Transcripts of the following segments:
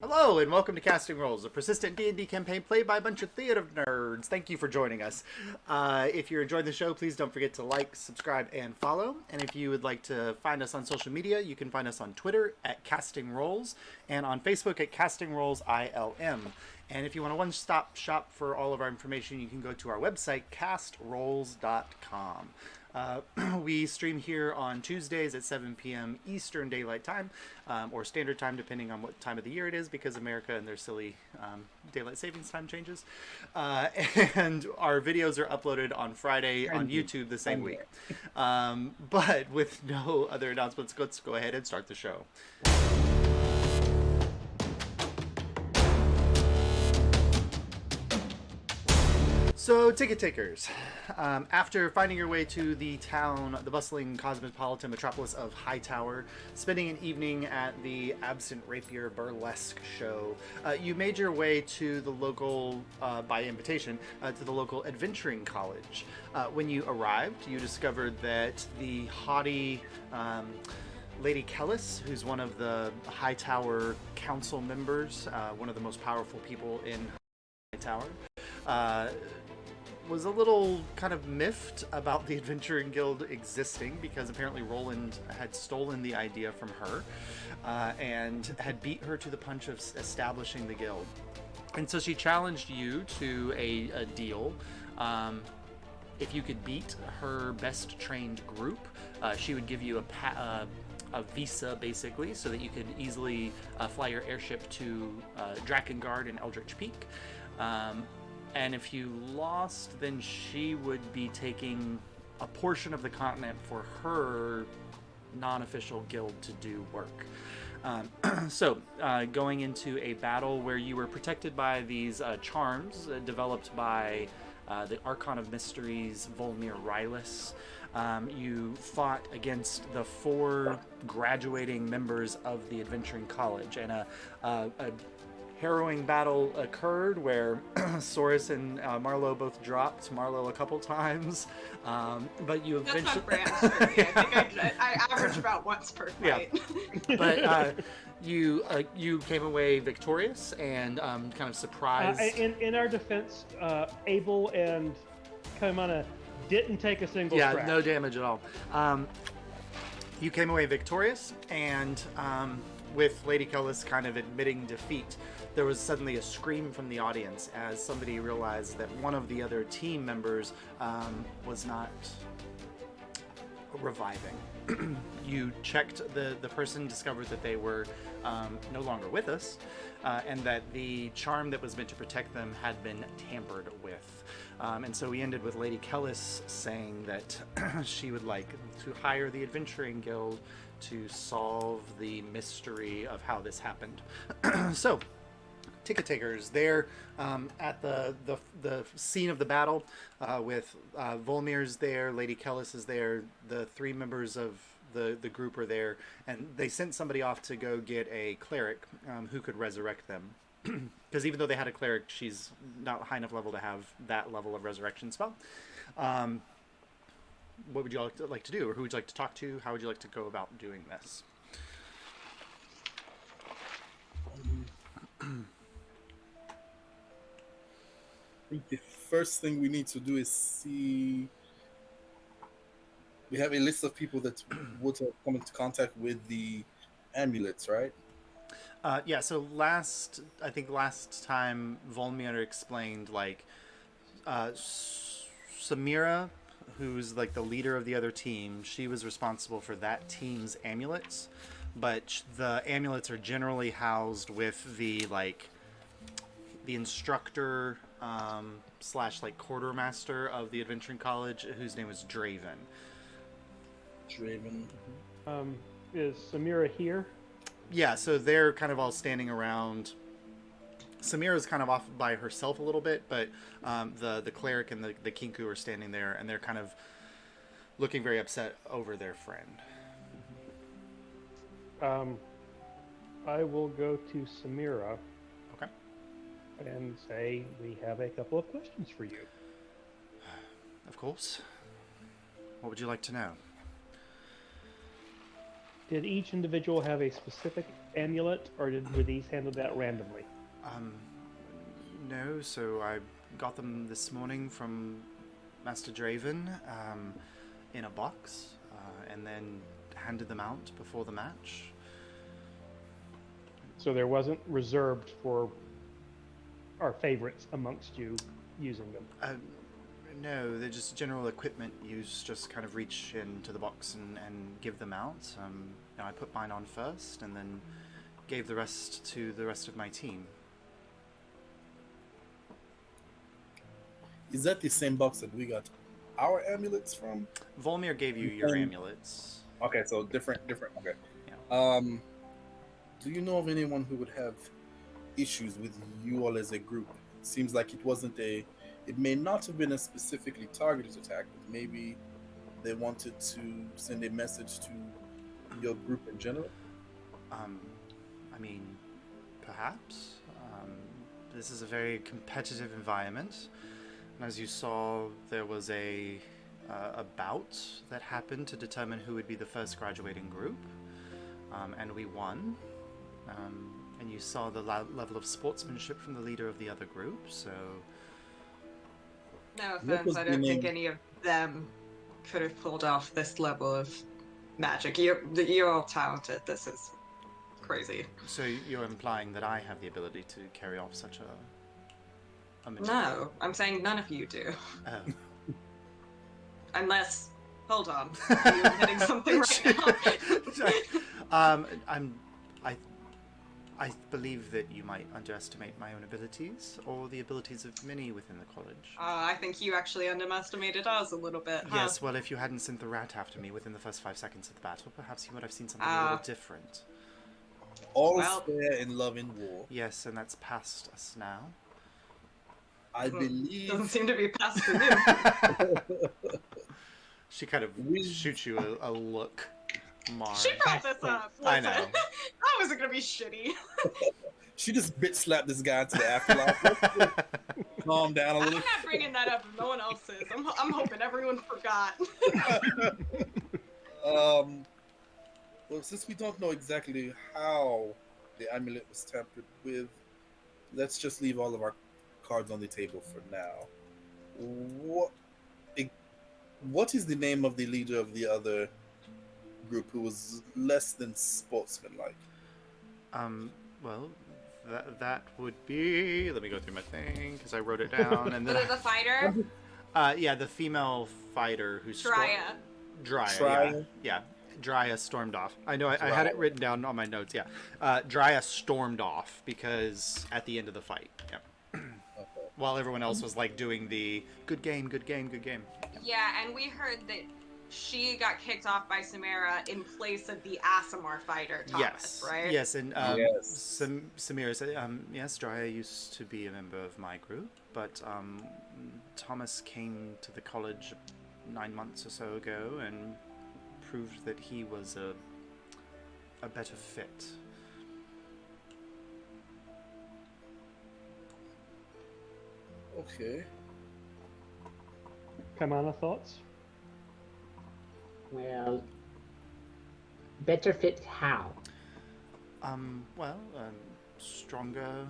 Hello and welcome to Casting Roles, a persistent D&D campaign played by a bunch of theater nerds. Thank you for joining us. If you're enjoying the show, please don't forget to like, subscribe, and follow. And if you would like to find us on social media, you can find us on Twitter at Casting Roles and on Facebook at Casting Roles ILM. And if you want a one-stop shop for all of our information, you can go to our website, castrolls.com. We stream here on Tuesdays at 7 p.m. Eastern Daylight Time, or Standard Time, depending on what time of the year it is, because America and their silly Daylight Savings Time changes. And our videos are uploaded on Friday on YouTube the same week. But with no other announcements, let's go ahead and start the show. So, ticket takers, after finding your way to the bustling cosmopolitan metropolis of Hightower, spending an evening at the Absent Rapier Burlesque show, you made your way to the local, by invitation, to the local adventuring college. When you arrived, you discovered that the haughty Lady Kellis, who's one of the Hightower council members, one of the most powerful people in Hightower, was a little kind of miffed about the Adventuring Guild existing because apparently Roland had stolen the idea from her and had beat her to the punch of establishing the guild. And so she challenged you to a deal. If you could beat her best trained group, she would give you a visa, basically, so that you could easily fly your airship to Drakengard and Eldritch Peak. And if you lost, then she would be taking a portion of the continent for her non-official guild to do work. So, going into a battle where you were protected by these charms developed by the Archon of Mysteries, Volmir Rylus. You fought against the 4 graduating members of the Adventuring College, and a harrowing battle occurred where Saurus and Marlowe both dropped Marlowe a couple times, but you eventually... That's not brand. I think I average about once per fight. Yeah. But you came away victorious and kind of surprised. In our defense, Abel and Kaimana didn't take a single scratch. No damage at all. You came away victorious, and with Lady Kellis kind of admitting defeat, there was suddenly a scream from the audience as somebody realized that one of the other team members was not reviving. You checked the person, discovered that they were no longer with us, and that the charm that was meant to protect them had been tampered with. And so we ended with Lady Kellis saying that she would like to hire the Adventuring Guild to solve the mystery of how this happened. So, ticket takers, they're at the scene of the battle with Volmir's there, Lady Kellis is there, the 3 members of the group are there, and they sent somebody off to go get a cleric who could resurrect them. Because even though they had a cleric, she's not high enough level to have that level of resurrection spell. What would you like to do, or who would you like to talk to? How would you like to go about doing this? I think the first thing we need to do is see... We have a list of people that would have come into contact with the amulets, right? Yeah, so last time Volmir explained, like, Samira, who's like the leader of the other team, she was responsible for that team's amulets, but the amulets are generally housed with the instructor slash like quartermaster of the Adventuring College, whose name is Draven. Is Samira here? Yeah, so they're kind of all standing around. Samira's kind of off by herself a little bit, but the cleric and the Kinku are standing there, and they're kind of looking very upset over their friend. I will go to Samira. Okay. And say, we have a couple of questions for you. Of course. What would you like to know? Did each individual have a specific amulet, or were these handled out randomly? No, so I got them this morning from Master Draven in a box, and then handed them out before the match. So there wasn't reserved for our favorites amongst you using them? No, they're just general equipment used. Just kind of reach into the box and give them out. I put mine on first, and then gave the rest to the rest of my team. Is that the same box that we got our amulets from? Volmir gave you your amulets. Okay, so different. Okay. Yeah. Do you know of anyone who would have issues with you all as a group? Seems like it may not have been a specifically targeted attack, but maybe they wanted to send a message to your group in general? I mean, perhaps. This is a very competitive environment. And as you saw, there was a bout that happened to determine who would be the first graduating group. And we won. And you saw the level of sportsmanship from the leader of the other group, so... No offense, I don't think any of them could have pulled off this level of magic. You're all talented. This is crazy. So you're implying that I have the ability to carry off such a magic? No, I'm saying none of you do. Oh. Unless... Hold on. You're hitting something right now. I believe that you might underestimate my own abilities, or the abilities of many within the college. I think you actually underestimated ours a little bit, huh? Yes, well, if you hadn't sent the rat after me within the first 5 seconds of the battle, perhaps you would have seen something a little different. All fair in love and war. Yes, and that's past us now. I believe... Doesn't seem to be past for you. She kind of shoots you a look. Mar. She brought this up. Listen, I know. That wasn't gonna be shitty. She just bitch slapped this guy to the afterlife. Calm down a I'm little. not bringing that up if no one else is. I'm hoping everyone forgot. Well, since we don't know exactly how the amulet was tampered with, let's just leave all of our cards on the table for now. What is the name of the leader of the other group who was less than sportsmanlike? Well, that would be... Let me go through my thing, because I wrote it down, and then... Was it the fighter? Yeah, the female fighter who... Drya. Drya, yeah. Drya stormed off. I know, I had it written down on my notes, yeah. Drya stormed off, because at the end of the fight, yeah. Okay. While everyone else was, like, doing the good game, good game, good game. Yeah, and we heard that she got kicked off by Samara in place of the Aasimar fighter, Thomas, right? Yes, and Yes. Samira said, yes, Drya used to be a member of my group, but Thomas came to the college 9 months or so ago and proved that he was a better fit. Okay. Kamana, thoughts? Well, better fit how? Stronger,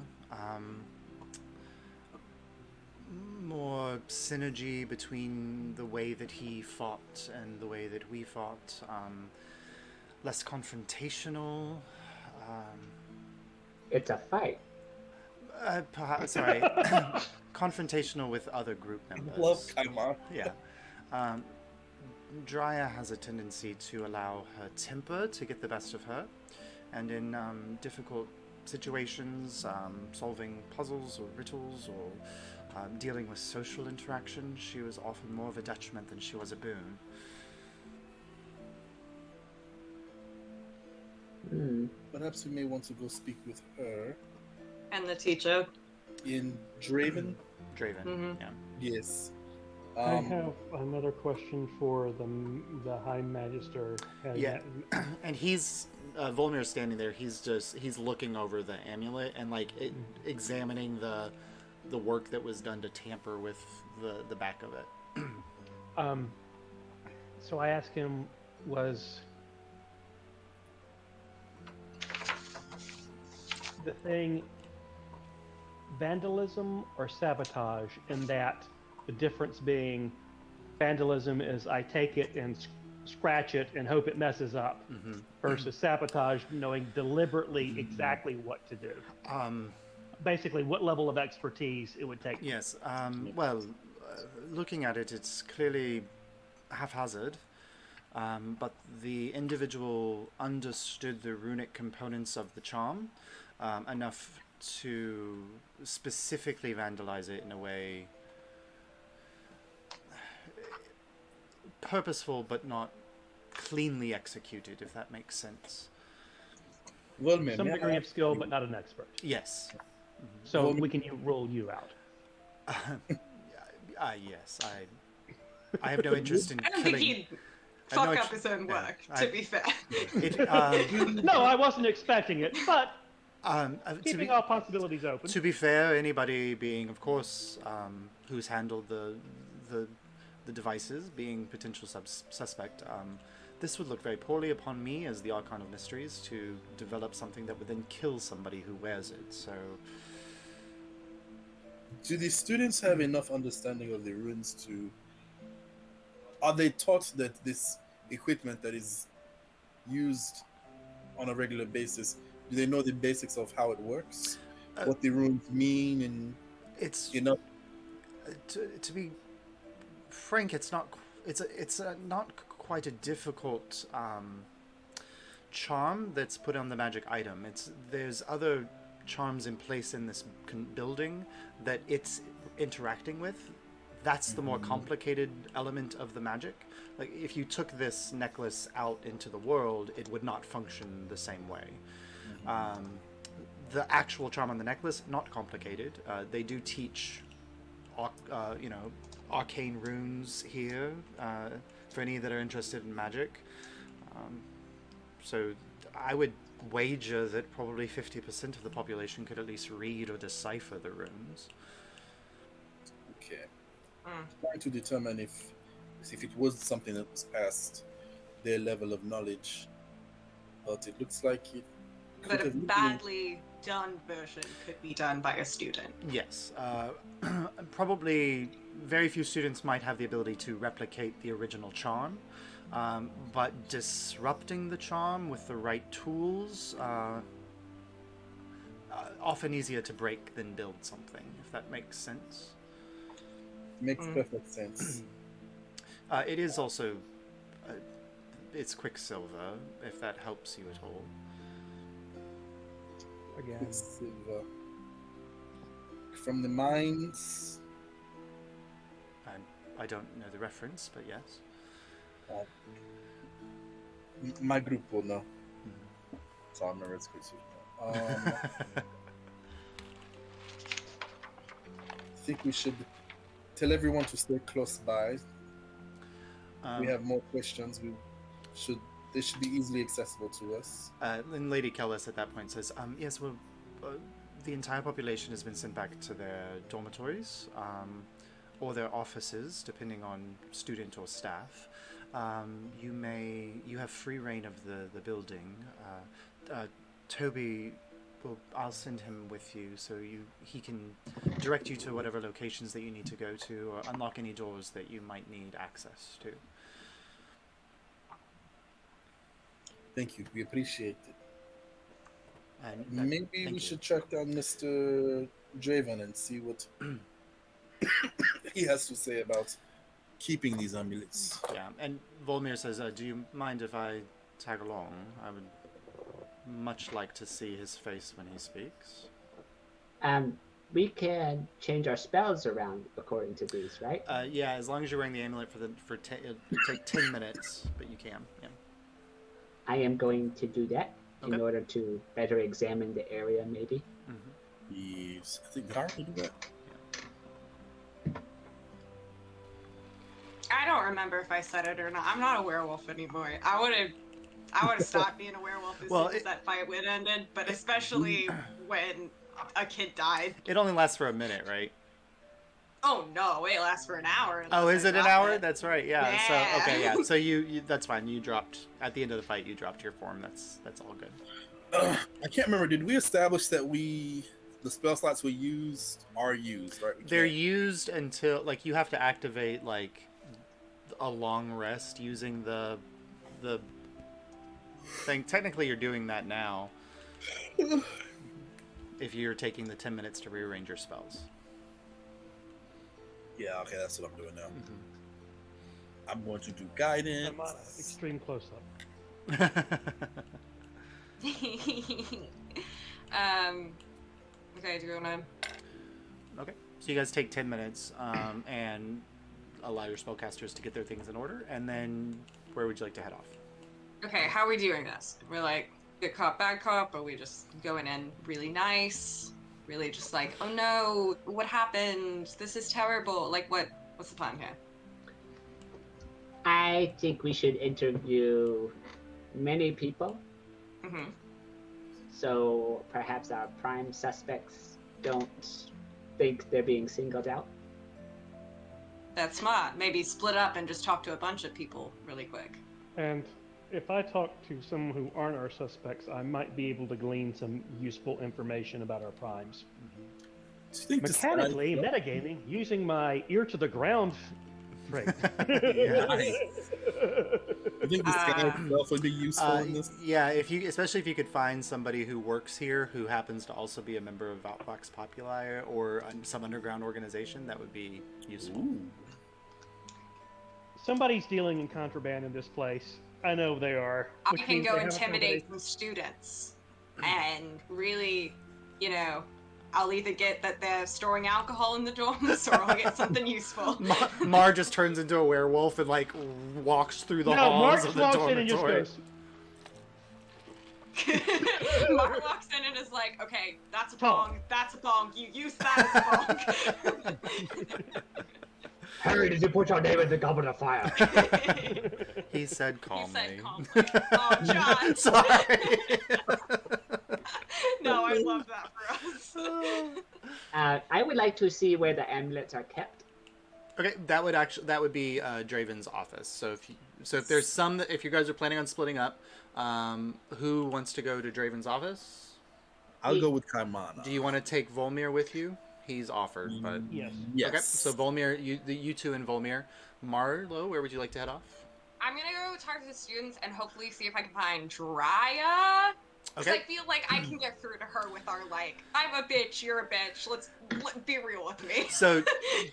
more synergy between the way that he fought and the way that we fought, less confrontational. It's a fight. Perhaps, sorry, confrontational with other group members. Love Kaimar. Yeah. Drya has a tendency to allow her temper to get the best of her, and in difficult situations, solving puzzles or riddles or dealing with social interaction, she was often more of a detriment than she was a boon. Perhaps we may want to go speak with her. And the teacher. In Draven? Draven, Mhm. yeah. Yes. I have another question for the High Magister. Yeah. And he's Volmir's standing there. He's looking over the amulet and like examining the work that was done to tamper with the back of it. So I asked him, was the thing vandalism or sabotage, in that the difference being vandalism is I take it and scratch it and hope it messes up, versus sabotage knowing deliberately exactly what to do. Basically, what level of expertise it would take. Yes. Well, looking at it, it's clearly haphazard. But the individual understood the runic components of the charm enough to specifically vandalize it in a way purposeful but not cleanly executed, if that makes sense. Well, ma'am, Some degree of skill, but not an expert. Yes. So we can rule you out. Yes. I have no interest in I don't think killing. he'd fuck up his own work, to be fair. No, I wasn't expecting it, but keeping to all possibilities open. be fair, anybody being, of course, who's handled the devices, being potential suspect, this would look very poorly upon me as the Archon of Mysteries to develop something that would then kill somebody who wears it. So, do the students have enough understanding of the runes to? Are they taught that this equipment that is used on a regular basis, do they know the basics of how it works, what the runes mean, and it's to be frank, it's not not quite a difficult charm that's put on the magic item. There's other charms in place in this building that it's interacting with. That's the more complicated element of the magic. Like, if you took this necklace out into the world, it would not function the same way. The actual charm on the necklace, not complicated. They do teach, arcane runes here for any that are interested in magic. So I would wager that probably 50% of the population could at least read or decipher the runes. Okay. Trying to determine if it was something that was past their level of knowledge, but it looks like it could But a have badly done version could be done by a student. Yes. Probably very few students might have the ability to replicate the original charm, but disrupting the charm with the right tools, often easier to break than build something, if that makes sense. makes perfect sense. It is also, it's Quicksilver, if that helps you at all. Again, Quicksilver. From the mines. I don't know the reference, but yes. My group will know. So I remember it's Quicksilver. I think we should tell everyone to stay close by. We have more questions. They should be easily accessible to us. And Lady Kellis at that point says, yes, well, the entire population has been sent back to their dormitories, or their offices, depending on student or staff. You have free reign of the building. Toby, I'll send him with you, so he can direct you to whatever locations that you need to go to, or unlock any doors that you might need access to. Thank you. We appreciate it. And Maybe we should track down Mr. Draven and see what he has to say about keeping these amulets. Yeah, and Volmir says, do you mind if I tag along? I would much like to see his face when he speaks. We can change our spells around according to these, right? Yeah, as long as you're wearing the amulet it'll take 10 minutes, but you can. Yeah. I am going to do that in Okay. order to better examine the area, maybe. Yes. I think Gar can do that. I don't remember if I said it or not. I'm not a werewolf anymore. I would have stopped being a werewolf as soon as that fight would ended, but especially when a kid died. It only lasts for a minute, right? Oh no, it lasts for an hour. Oh, is it an Got hour? it. That's right. Yeah. Yeah. So okay, yeah. So you that's fine. You dropped at the end of the fight. You dropped your form. That's all good. I can't remember. Did we establish that the spell slots we used are used, right? They're used until like you have to activate like a long rest using the thing. Technically, you're doing that now. If you're taking the 10 minutes to rearrange your spells. Yeah, okay, that's what I'm doing now. Mm-hmm. I'm going to do guidance. I'm on an extreme close-up. Okay, do you wanna? Okay, so you guys take 10 minutes and allow your spellcasters to get their things in order, and then where would you like to head off? Okay, how are we doing this? We're like good cop, bad cop, or we just going in really nice? Really just like, oh no, what happened? This is terrible. Like what's the plan here? I think we should interview many people, Mm-hmm. so perhaps our prime suspects don't think they're being singled out. That's smart. Maybe split up and just talk to a bunch of people really quick. And if I talk to some who aren't our suspects, I might be able to glean some useful information about our primes. Do you think this guy- Mechanically, metagaming, using my ear to the ground trait. You think this guy himself would be useful in this? Yeah, especially if you could find somebody who works here who happens to also be a member of Vox Populi or some underground organization, that would be useful. Ooh. Somebody's dealing in contraband in this place. I know they are. I which can means go they have a intimidate combination- some students and really, I'll either get that they're storing alcohol in the dorms or I'll get something useful. Mar just turns into a werewolf and like walks through the No, halls Mark of the walks in and just dormitory. goes, Mark walks in and is like, okay, that's a Talk. bong, that's a bong, you use that as a bong. Harry, did you put your name in the goblet of fire? He said He calmly. said calmly. Oh, John. Sorry. No, I love that for us. I would like to see where the amulets are kept. Okay, that would be Draven's office. So if there's if you guys are planning on splitting up, who wants to go to Draven's office? I'll go with Kaimana. Do you want to take Volmir with you? He's offered, but Yes. Yes. okay. So Volmir, you two and Volmir. Marlo, where would you like to head off? I'm gonna go talk to the students and hopefully see if I can find Drya. Because I feel like I can get through to her with our like, I'm a bitch, you're a bitch. Let's be real with me. So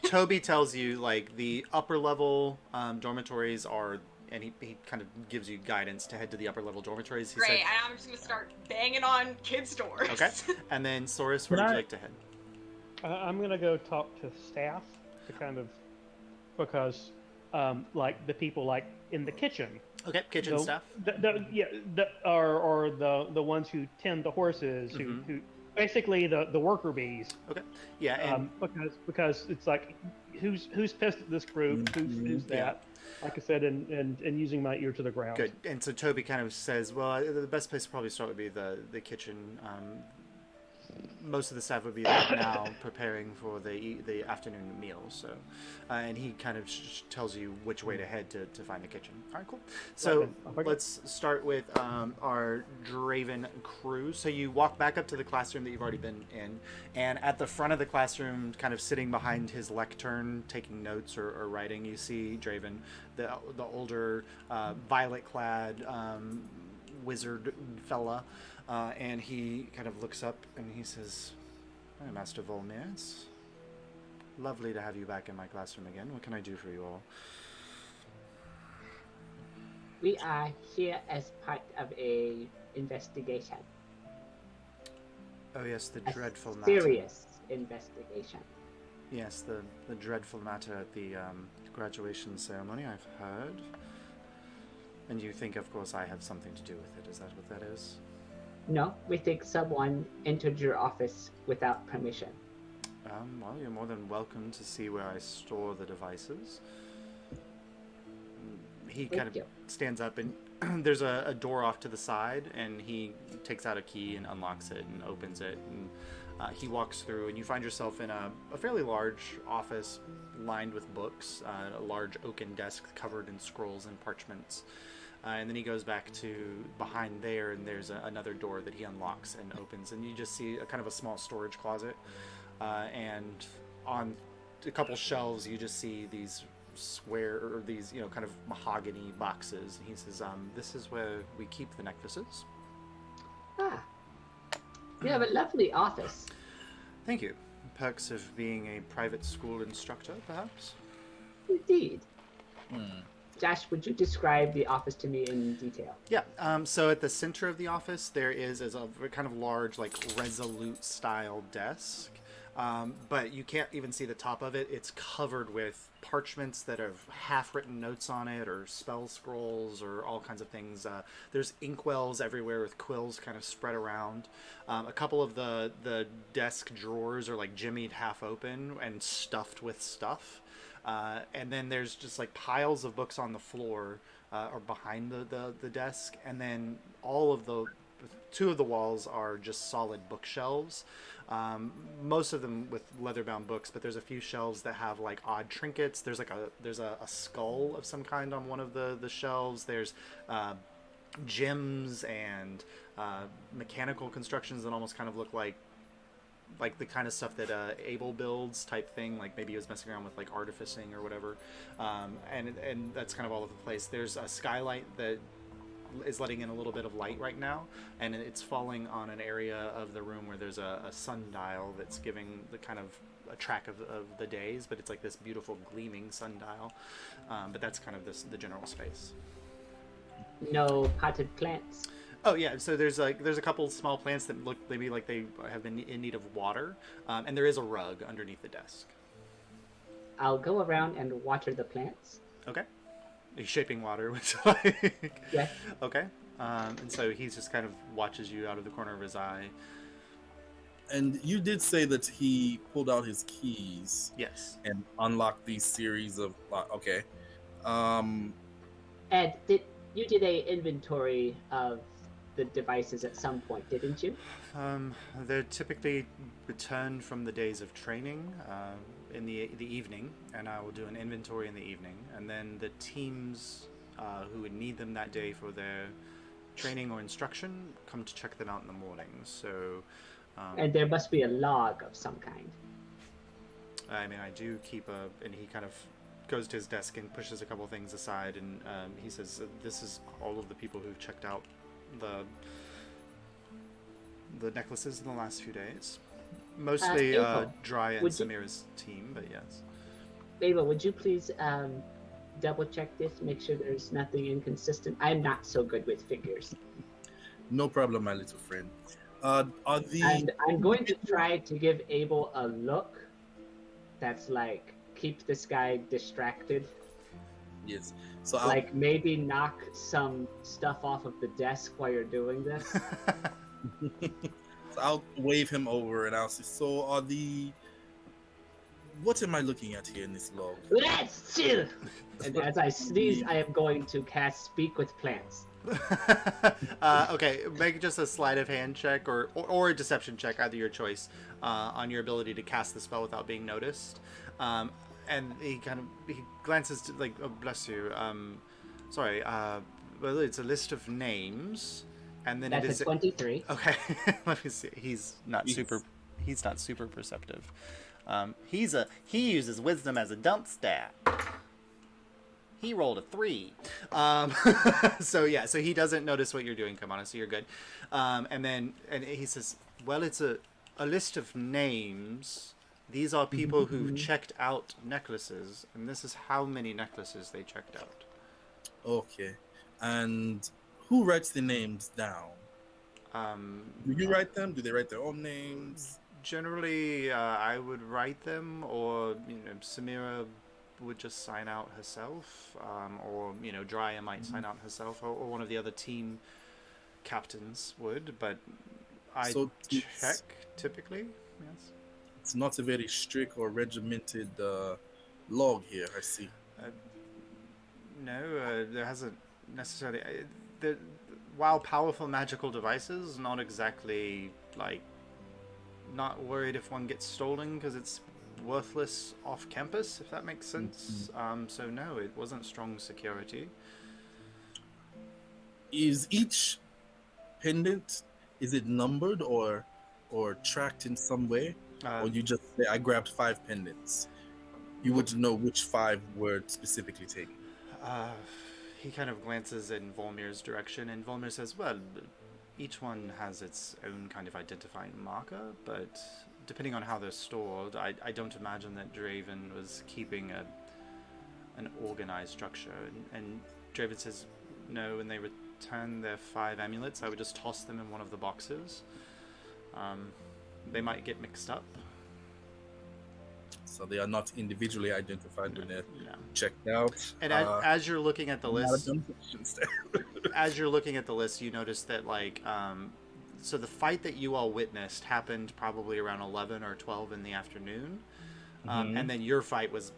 Toby tells you like the upper level dormitories are, and he kind of gives you guidance to head to the upper level dormitories. He Great, said, and I'm just gonna start banging on kids' doors. okay. And then Soris, where would you like to head? I'm gonna go talk to staff to kind of, because like the people like in the kitchen. Okay, kitchen staff. Or the ones who tend the horses, who basically the worker bees. Okay, yeah, and Because it's like who's pissed at this group, who's that. Like I said, and using my ear to the ground. good. And so Toby kind of says, well, the best place to probably start would be the kitchen. Most of the staff would be there now preparing for the afternoon meal. So, and he kind of tells you which way to head to find the kitchen. All right, cool. So let's start with our Draven crew. So you walk back up to the classroom that you've already been in, and at the front of the classroom, kind of sitting behind his lectern, taking notes or writing, you see Draven, the older, violet-clad wizard fella. And he kind of looks up and he says, "Hi, Master Volmir. It's lovely to have you back in my classroom again. What can I do for you all?" We are here as part of a investigation. Oh yes, the A dreadful matter. serious investigation. Yes, the dreadful matter at the graduation ceremony, I've heard. And you think, of course, I have something to do with it. Is that what that is? No, we think someone entered your office without permission. Well, you're more than welcome to see where I store the devices. He kind of stands up and there's a door off to the side, and he takes out a key and unlocks it and opens it, and he walks through, and you find yourself in a fairly large office lined with books, a large oaken desk covered in scrolls and parchments. and then he goes back to behind there, and there's another door that he unlocks and opens, and you just see a kind of a small storage closet, and on a couple shelves you just see these square, or these, you know, kind of mahogany boxes, and he says, this is where we keep the necklaces. Ah. You have a lovely office. Thank you. Perks of being a private school instructor, perhaps? Indeed. Josh, would you describe the office to me in detail? Yeah, so at the center of the office there is a kind of large, like, Resolute style desk, but you can't even see the top of it. It's covered with parchments that have half-written notes on it, or spell scrolls, or all kinds of things. There's inkwells everywhere with quills kind of spread around. A couple of the desk drawers are, like, jimmied half open and stuffed with stuff. And then there's just, like, piles of books on the floor, or behind the desk, and then two of the walls are just solid bookshelves. Most of them with leather-bound books, but there's a few shelves that have, like, odd trinkets. There's a skull of some kind on one of the shelves. There's gems and mechanical constructions that almost kind of look like the kind of stuff that Abel builds type thing, like maybe he was messing around with, like, artificing or whatever, and that's kind of all over the place. There's a skylight that is letting in a little bit of light right now, and it's falling on an area of the room where there's a sundial that's giving the kind of a track of the days, but it's like this beautiful gleaming sundial, but that's kind of the general space. No potted plants? Oh yeah, so there's a couple small plants that look maybe like they have been in need of water, and there is a rug underneath the desk. I'll go around and water the plants. Okay. He's shaping water, which, like... Yes. Okay. And so he just kind of watches you out of the corner of his eye. And you did say that he pulled out his keys. Yes. And unlocked these series of... Okay. Ed, you did a inventory of the devices at some point, didn't you? They're typically returned from the days of training in the evening, and I will do an inventory in the evening, and then the teams who would need them that day for their training or instruction come to check them out in the morning. So, and there must be a log of some kind. I mean, I do keep and he kind of goes to his desk and pushes a couple things aside, and he says, "This is all of the people who've checked out the necklaces in the last few days. Mostly Dry and Samira's team, but yes." Ava, would you please double check this, make sure there's nothing inconsistent? I'm not so good with figures. No problem, my little friend. And I'm going to try to give Abel a look that's like, keep this guy distracted. Yes. So like maybe knock some stuff off of the desk while you're doing this. So I'll wave him over and I'll say, "So what am I looking at here in this log?" Let's chill. And as I sneeze, I am going to cast Speak with Plants. Okay, make just a sleight of hand check or a deception check, either your choice, on your ability to cast the spell without being noticed. And he glances to, like, "Oh, bless you. Sorry. Well, it's a list of names, and then That's it is a 23. Okay. Let me see. He's not super perceptive. He uses wisdom as a dump stat. He rolled a 3. So he doesn't notice what you're doing, Kamana, so you're good. And he says, "Well, it's a list of names. These are people who've checked out necklaces, and this is how many necklaces they checked out." Okay. And who writes the names down? Do you write them? Do they write their own names? Generally, I would write them, or Samira would just sign out herself, or Drya might sign out herself, or one of the other team captains would. But I check typically. Yes. It's not a very strict or regimented log here, I see. No, there hasn't necessarily. While powerful magical devices, not exactly, like, not worried if one gets stolen because it's worthless off campus, if that makes sense. So no, it wasn't strong security. Is each pendant, is it numbered or tracked in some way? Or you just say, I grabbed 5 pendants. You would know which 5 were specifically taken. He kind of glances in Volmir's direction, and Volmir says, well, each one has its own kind of identifying marker, but depending on how they're stored, I don't imagine that Draven was keeping an organized structure. And Draven says, no, when they return their 5 amulets, I would just toss them in one of the boxes. They might get mixed up. So they are not individually identified when they're checked out. And as you're looking at the list, as you're looking at the list, you notice that so the fight that you all witnessed happened probably around 11 or 12 in the afternoon, and then your fight was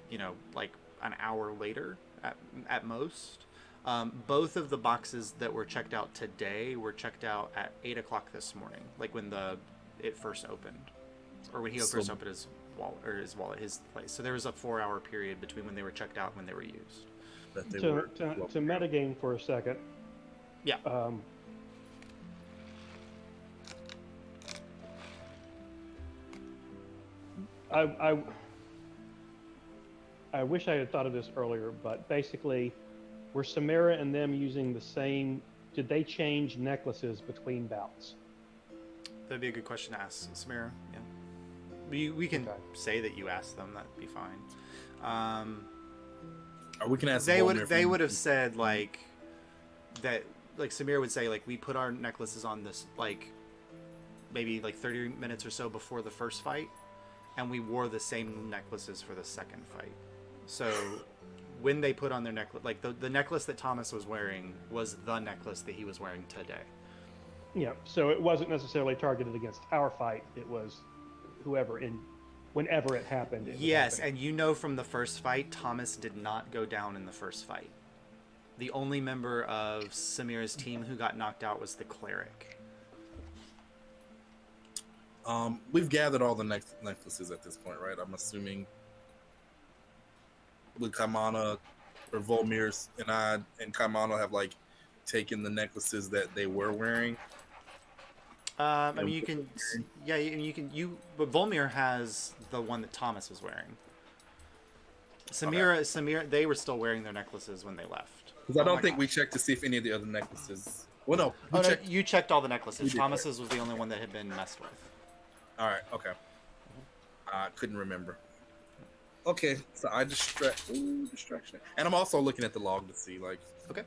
like an hour later at most. Both of the boxes that were checked out today were checked out at 8 o'clock this morning, like when it first opened, or when he first opened his place. So there was a 4-hour period between when they were checked out and when they were used. To metagame for a second. Yeah. I wish I had thought of this earlier, but basically, were Samara and them using the same? Did they change necklaces between bouts? That'd be a good question to ask Samara. Yeah. We can say that you asked them. That'd be fine. Or we can ask. They would have said that. Like Samira would say, we put our necklaces on this maybe 30 minutes or so before the first fight, and we wore the same necklaces for the second fight. So when they put on their necklace, the necklace that Thomas was wearing was the necklace that he was wearing today. Yeah. So it wasn't necessarily targeted against our fight. It was whenever it happened. Yes, and from the first fight, Thomas did not go down in the first fight. The only member of Samira's team who got knocked out was the cleric. We've gathered all the necklaces at this point, right? I'm assuming with Kaimana or Volmir's and Kaimana have taken the necklaces that they were wearing. But Volmir has the one that Thomas was wearing. Samira, they were still wearing their necklaces when they left. Because I don't think we checked to see if any of the other necklaces. Well, no. You checked all the necklaces. Thomas's was the only one that had been messed with. All right. Okay. I couldn't remember. Okay, so I distraction, and I'm also looking at the log to see Okay.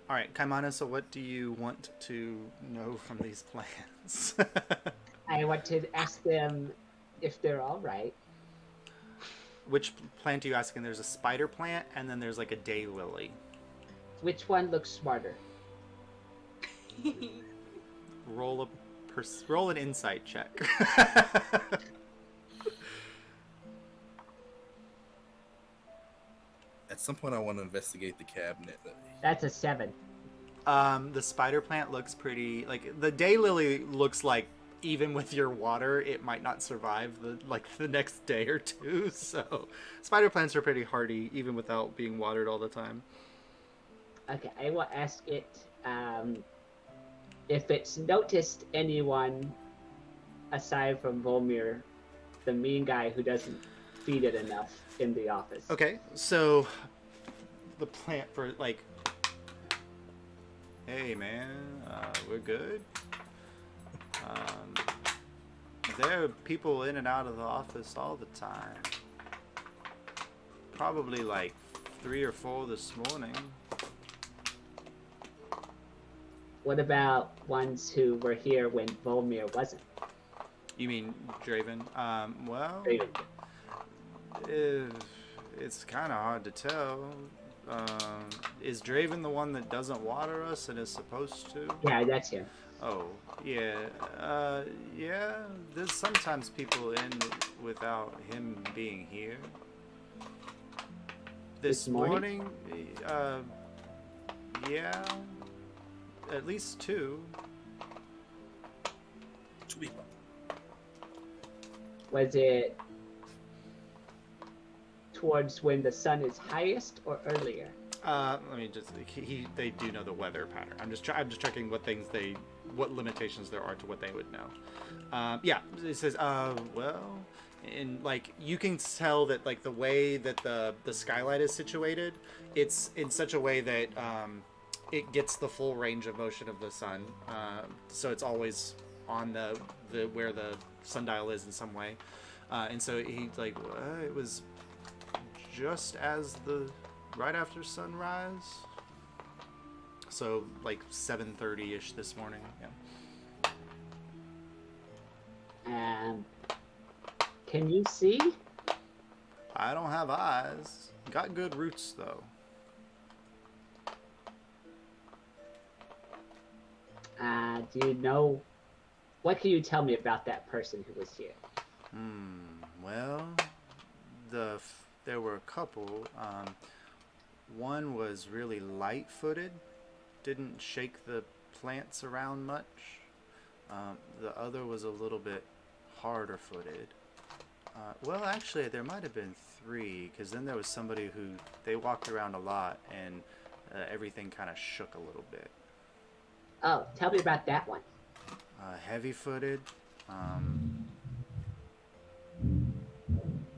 All right, Kaimana. So what do you want to know from these plans? I want to ask them if they're all right. Which plant are you asking? There's a spider plant, and then there's a daylily. Which one looks smarter? Roll an insight check. At some point, I want to investigate the cabinet. That's a 7. The spider plant looks pretty. The daylily looks like, even with your water, it might not survive the next day or two. So, spider plants are pretty hardy, even without being watered all the time. Okay, I will ask it if it's noticed anyone aside from Volmir, the mean guy who doesn't feed it enough in the office. Okay, so the plant for hey man, we're good. There are people in and out of the office all the time. Probably 3 or 4 this morning. What about ones who were here when Volmir wasn't? You mean Draven? Well, Draven. It's kind of hard to tell. Is Draven the one that doesn't water us and is supposed to? Yeah, that's him. Oh, yeah. Yeah, there's sometimes people in without him being here. This morning? Yeah. At least 2. Was it towards when the sun is highest or earlier? Let me just. They do know the weather pattern. I'm just checking what limitations there are to what they would know. Yeah, it says. Well, and like you can tell that like the way that the skylight is situated, it's in such a way that it gets the full range of motion of the sun. So it's always on the where the sundial is in some way. And so he's like, it was just as right after sunrise. So like 7:30-ish this morning. Yeah. And can you see? I don't have eyes. Got good roots though. Do you know? What can you tell me about that person who was here? Well, there were a couple. One was really light-footed, didn't shake the plants around much. The other was a little bit harder-footed. Well, actually, there might have been three, because then there was somebody who they walked around a lot, and everything kind of shook a little bit. Oh, tell me about that one. Heavy-footed.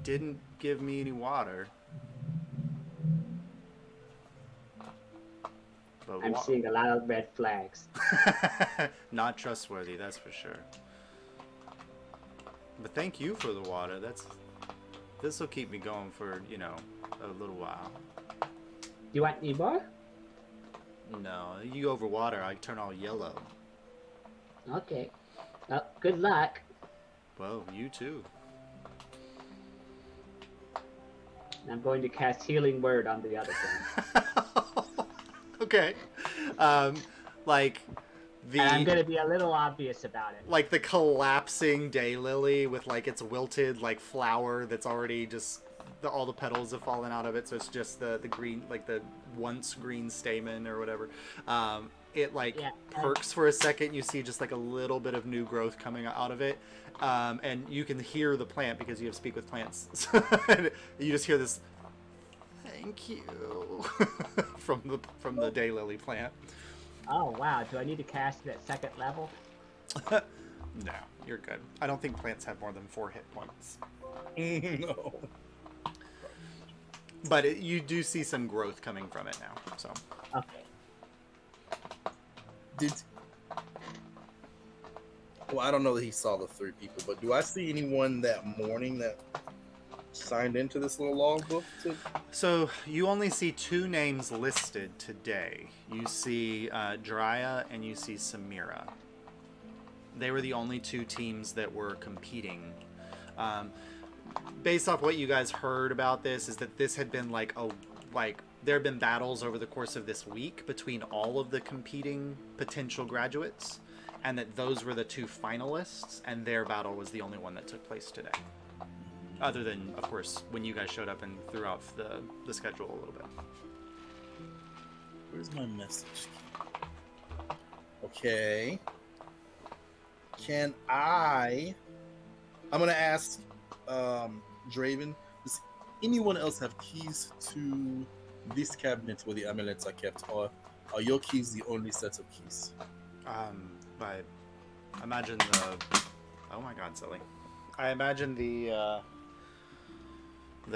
Didn't give me any water. But I'm seeing a lot of red flags. Not trustworthy, that's for sure. But thank you for the water. This will keep me going for, a little while. You want any more? No, you overwater, I turn all yellow. Okay. Well, good luck. Well, you too. I'm going to cast Healing Word on the other thing. Okay. And I'm going to be a little obvious about it. Like the collapsing daylily with like its wilted like flower that's already just all the petals have fallen out of it, so it's just the green, like the once green stamen or whatever. It perks for a second. You see just like a little bit of new growth coming out of it, and you can hear the plant because you have speak with plants. You just hear this "thank you" from the daylily plant. Oh wow! Do I need to cast it at second level? No, you're good. I don't think plants have more than 4 hit points. No. But you do see some growth coming from it now. So. Okay. Well, I don't know that he saw the 3 people, but do I see anyone that morning that signed into this little logbook? So you only see 2 names listed today. You see Drya and you see Samira. They were the only 2 teams that were competing. Based off what you guys heard about this, is that this had been there have been battles over the course of this week between all of the competing potential graduates, and that those were the 2 finalists, and their battle was the only one that took place today. Other than, of course, when you guys showed up and threw out the schedule a little bit. Where's my message? Okay. I'm going to ask Draven, does anyone else have keys to this cabinet where the amulets are kept, or are your keys the only set of keys? I imagine oh my god, Sully. I imagine the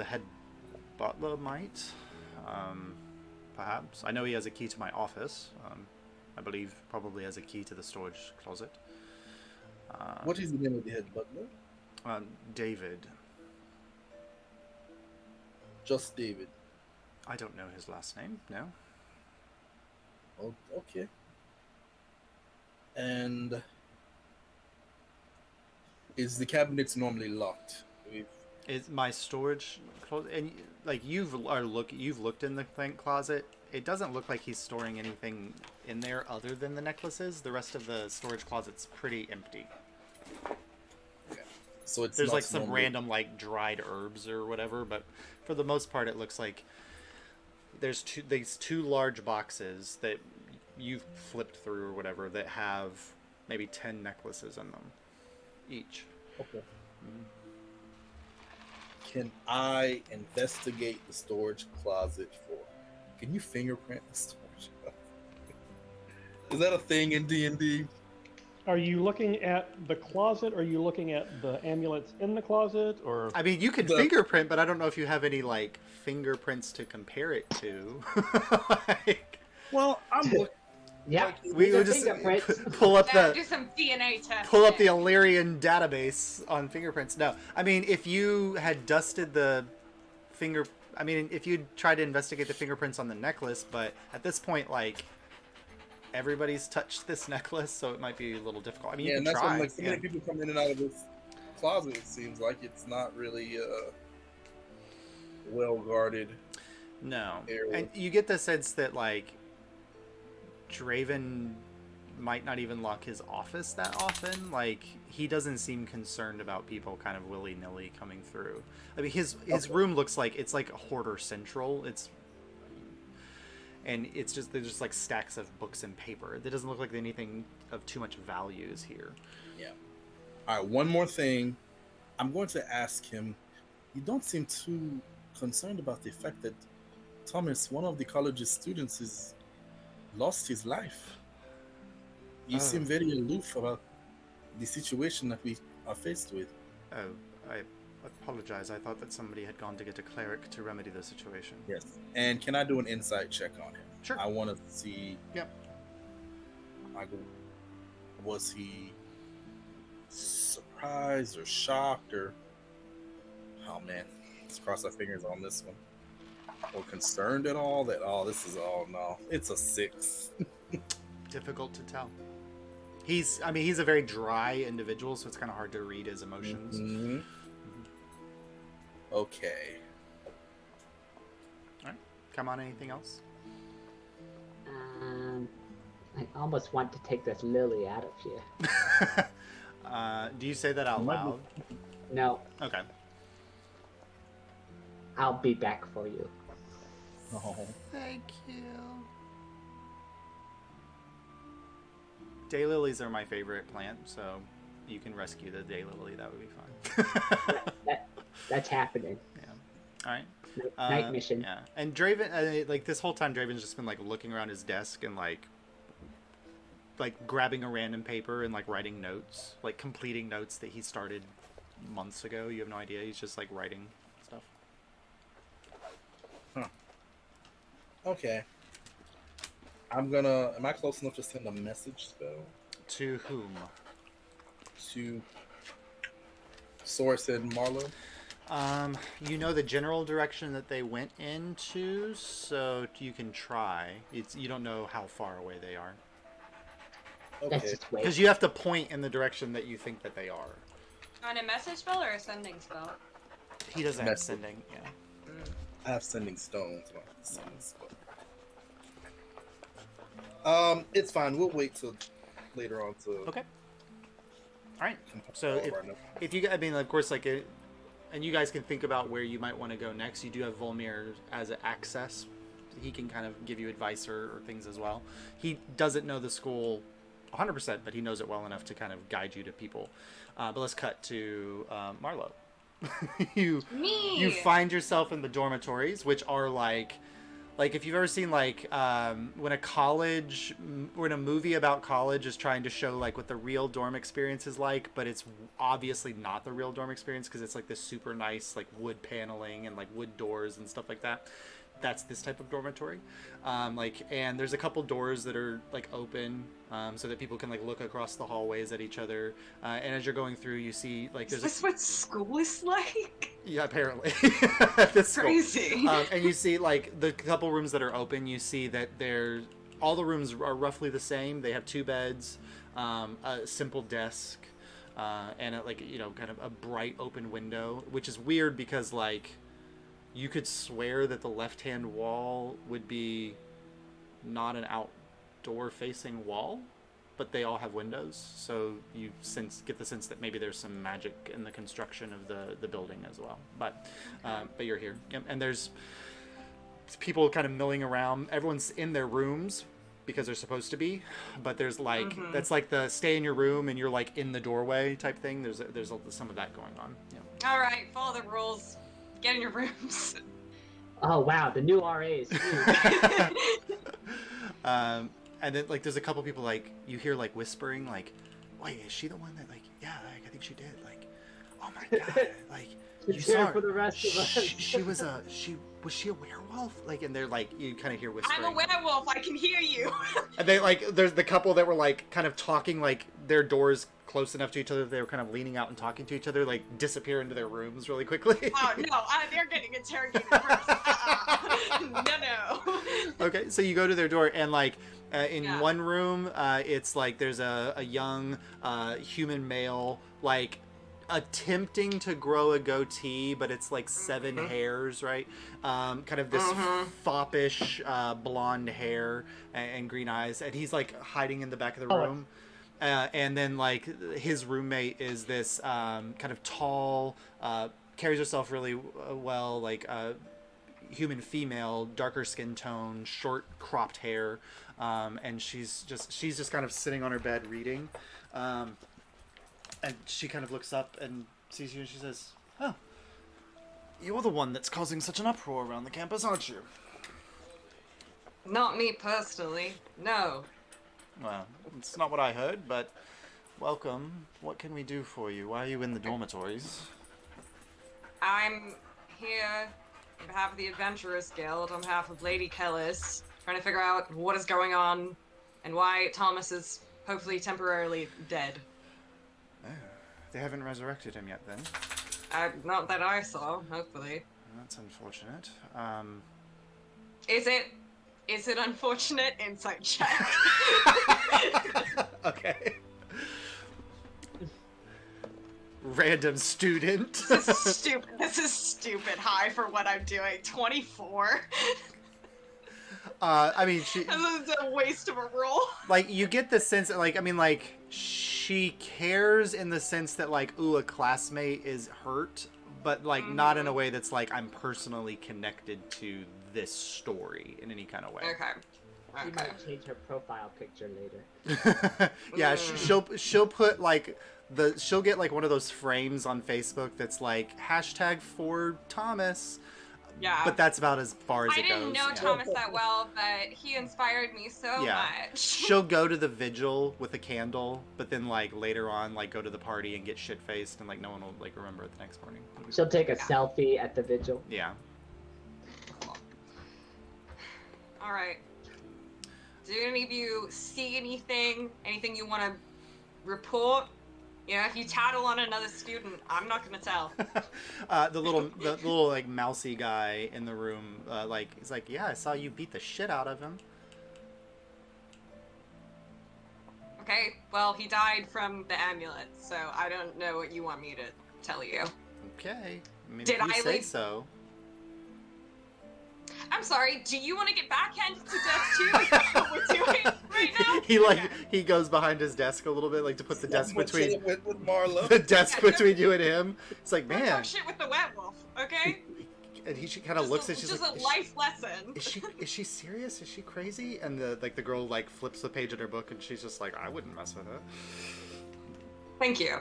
head butler might, perhaps. I know he has a key to my office. I believe probably has a key to the storage closet. What is the name of the head butler? David. Just David. I don't know his last name, no. Oh, okay. And is the cabinets normally locked? Is my storage closet, and like you've looked in the closet. It doesn't look like he's storing anything in there other than the necklaces. The rest of the storage closet's pretty empty. Okay. So there's like some random like dried herbs or whatever, but for the most part it looks like there's these 2 large boxes that you've flipped through or whatever that have maybe 10 necklaces in them each. Okay. Can I investigate the storage closet for Can you fingerprint the storage? Is that a thing in D&D? Are you looking at the closet? Or are you looking at the amulets in the closet? Or I mean, you could fingerprint, but I don't know if you have any like fingerprints to compare it to. Like, Well, I'm looking. Yeah, we these would are just fingerprints. pull up Yeah, the do some DNA tests. pull up the Alyrian database on fingerprints. No, I mean, if you had dusted the finger, I mean, if you'd tried to investigate the fingerprints on the necklace, but at this point, like, everybody's touched this necklace, so it might be a little difficult. I mean, Yeah, you and can that's try. when like so many people come in and out of this closet. It seems like it's not really well guarded. No, area. and you get the sense that like Draven might not even lock his office that often. Like, he doesn't seem concerned about people kind of willy-nilly coming through. I mean, his room looks like it's like a hoarder central. And it's just, there's just like stacks of books and paper. It doesn't look like anything of too much value is here. Yeah. All right, one more thing. I'm going to ask him. You don't seem too concerned about the fact that Thomas, one of the college's students, has lost his life. You seem very aloof about the situation that we are faced with. Oh, I apologize. I thought that somebody had gone to get a cleric to remedy the situation. Yes. And can I do an insight check on him? Sure. I want to see. Yep. Was he surprised or shocked or? Oh man, let's cross our fingers on this one. Or concerned at all that this is no. It's a 6. Difficult to tell. He's a very dry individual, so it's kind of hard to read his emotions. Mm-hmm. Okay. All right. Come on, anything else? I almost want to take this lily out of here. Do you say that out loud? No, Okay. I'll be back for you. Oh. Thank you. Daylilies are my favorite plant, so you can rescue the daylily. That would be fine. That's happening. Yeah. All right. Night mission. Yeah. And Draven, like this whole time, Draven's just been like looking around his desk and like grabbing a random paper and like writing notes, like completing notes that he started months ago. You have no idea. He's just like writing stuff. Huh. Okay. Am I close enough to send a message spell? To whom? To Source and Marlowe? You know the general direction that they went into, so you can try. You don't know how far away they are. Let's Okay. just wait. Because you have to point in the direction that you think that they are. On a message spell or a sending spell? He doesn't have Message. sending, yeah. I have sending stones. But I have sending spell. It's fine. We'll wait till later on to. Okay. All right. So all of our notes. if you, I mean, of course, like, and you guys can think about where you might want to go next. You do have Volmir as an access. He can kind of give you advice or things as well. He doesn't know the school 100%, but he knows it well enough to kind of guide you to people. But let's cut to Marlowe. You find yourself in the dormitories, which are like if you've ever seen when a movie about college is trying to show like what the real dorm experience is like, but it's obviously not the real dorm experience because it's like this super nice like wood paneling and like wood doors and stuff like that. That's this type of dormitory. And there's a couple doors that are like open so that people can like look across the hallways at each other. And as you're going through, you see like Is this what school is like? Yeah, apparently. That's Crazy. And you see like the couple rooms that are open, you see that all the rooms are roughly the same. They have 2 beds, a simple desk, and kind of a bright open window, which is weird because like you could swear that the left-hand wall would be not an outdoor facing wall, but they all have windows, so you get the sense that maybe there's some magic in the construction of the building as well. But you're here, and there's people kind of milling around. Everyone's in their rooms because they're supposed to be, but there's like that's like the stay in your room and you're like in the doorway type thing. There's some of that going on. Yeah. All right, follow the rules. Get in your rooms. Oh wow, the new RA is huge. And then like there's a couple people like you hear like whispering like, wait, is she the one that like yeah like, I think she did like, oh my god like you It's here saw her. for the rest of us. She was she a werewolf like, and they're like you kind of hear whispering. I'm a werewolf. I can hear you. And they like there's the couple that were like kind of talking like their doors close enough to each other they were kind of leaning out and talking to each other like disappear into their rooms really quickly. Oh no, they're getting interrogated first. No. Okay, so you go to their door and like in Yeah. one room it's like there's a young human male like attempting to grow a goatee, but it's like 7 hairs, right? Kind of this foppish blonde hair and green eyes, and he's like hiding in the back of the room. And then like his roommate is this kind of tall, carries herself really well, like human female, darker skin tone, short cropped hair, and she's just kind of sitting on her bed reading. And she kind of looks up and sees you and she says, oh, you're the one that's causing such an uproar around the campus, aren't you? Not me personally. No. Well, it's not what I heard, but welcome. What can we do for you? Why are you in the dormitories? I'm here on behalf of the Adventurers Guild, on behalf of Lady Kellis, trying to figure out what is going on and why Thomas is hopefully temporarily dead. Oh, they haven't resurrected him yet then. Not that I saw, hopefully. That's unfortunate. Is it unfortunate? Insight check. Okay. Random student. This is stupid. This is stupid high for what I'm doing. 24. I mean, This is a waste of a roll. like, you get the sense that, like, I mean, like, she cares in the sense that, like, ooh, a classmate is hurt, but, like, not in a way that's, like, I'm personally connected to this story in any kind of way. Okay. She Okay. might change her profile picture later. Yeah, she'll put, like, she'll get, like, one of those frames on Facebook that's, like, hashtag for Thomas. Yeah. But that's about as far as I it goes. didn't know yeah. Thomas that well, but he inspired me so Yeah. much. She'll go to the vigil with a candle, but then like later on, like go to the party and get shit faced, and like no one will like remember it the next morning. She'll take a selfie at the vigil. Yeah. All right. Do any of you see anything? Anything you want to report? Yeah, if you tattle on another student, I'm not gonna tell. The little like mousy guy in the room, like he's like, yeah, I saw you beat the shit out of him. Okay, well, he died from the amulet, so I don't know what you want me to tell you. Okay. I mean, Did if you I say leave- so. I'm sorry, do you want to get backhanded to death too? Is that what we're doing right now? He like Okay. he goes behind his desk a little bit, like to put the desk With between Marlo. the desk Yeah, between you and him. It's like, Don't man, talk shit with the werewolf, okay? and he kind of looks at she's just like, a life lesson. is she serious? Is she crazy? And the girl like flips the page in her book and she's just like, I wouldn't mess with her. Thank you.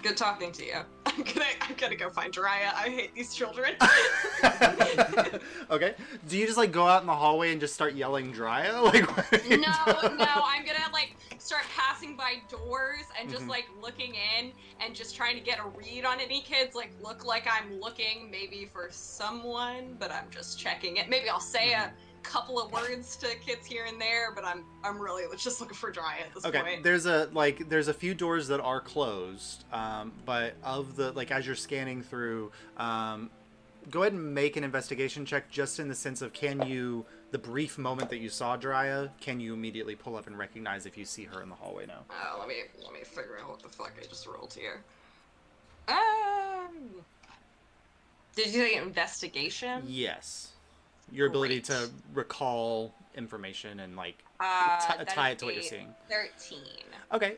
Good talking to you. I'm gonna go find Jiraiya. I hate these children. Okay. Do you just like go out in the hallway and just start yelling Drya? Like what are you No, doing? I'm gonna like start passing by doors and just Mhm. like looking in and just trying to get a read on any kids. Like look like I'm looking maybe for someone, but I'm just checking it. Maybe I'll say a couple of words to kids here and there, but I'm really just looking for Dry at this Okay, point. there's a few doors that are closed, but of the like as you're scanning through, go ahead and make an investigation check, just in the sense of the brief moment that you saw Drya, can you immediately pull up and recognize if you see her in the hallway now? Let me figure out what the fuck I just rolled here. Did you say investigation? Yes, your ability Great. to recall information and like That tie is it to what you're a seeing. 13. Okay,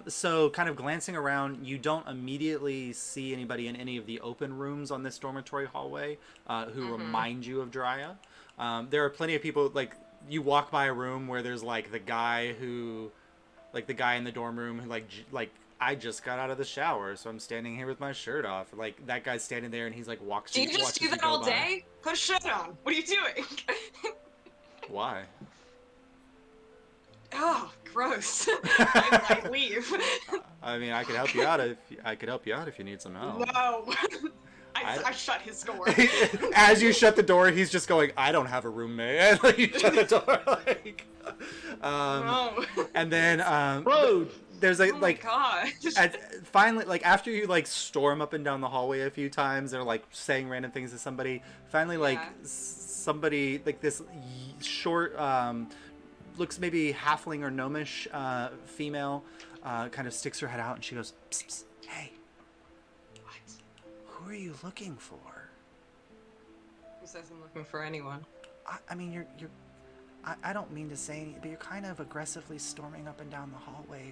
so kind of glancing around, you don't immediately see anybody in any of the open rooms on this dormitory hallway who remind you of Drya. There are plenty of people, like, you walk by a room where there's, like, the guy in the dorm room who, like, I just got out of the shower, so I'm standing here with my shirt off. Like, that guy's standing there and he's like, Do you just do that all day? Put a shirt on. What are you doing? Why? Oh, gross. I leave. I mean, I could help you out if you need some help. No. I shut his door. As you shut the door, he's just going, I don't have a roommate. And like, you shut the door. Like, No. And then Road. there's Oh my gosh. finally, like, after you like storm up and down the hallway a few times, or like saying random things to somebody, finally like Yeah. somebody like this short looks maybe halfling or gnomish female kind of sticks her head out and she goes, psst, psst, hey, What? who are you looking for? Who says I'm looking for anyone? I mean, you're I don't mean to say anything, but you're kind of aggressively storming up and down the hallway.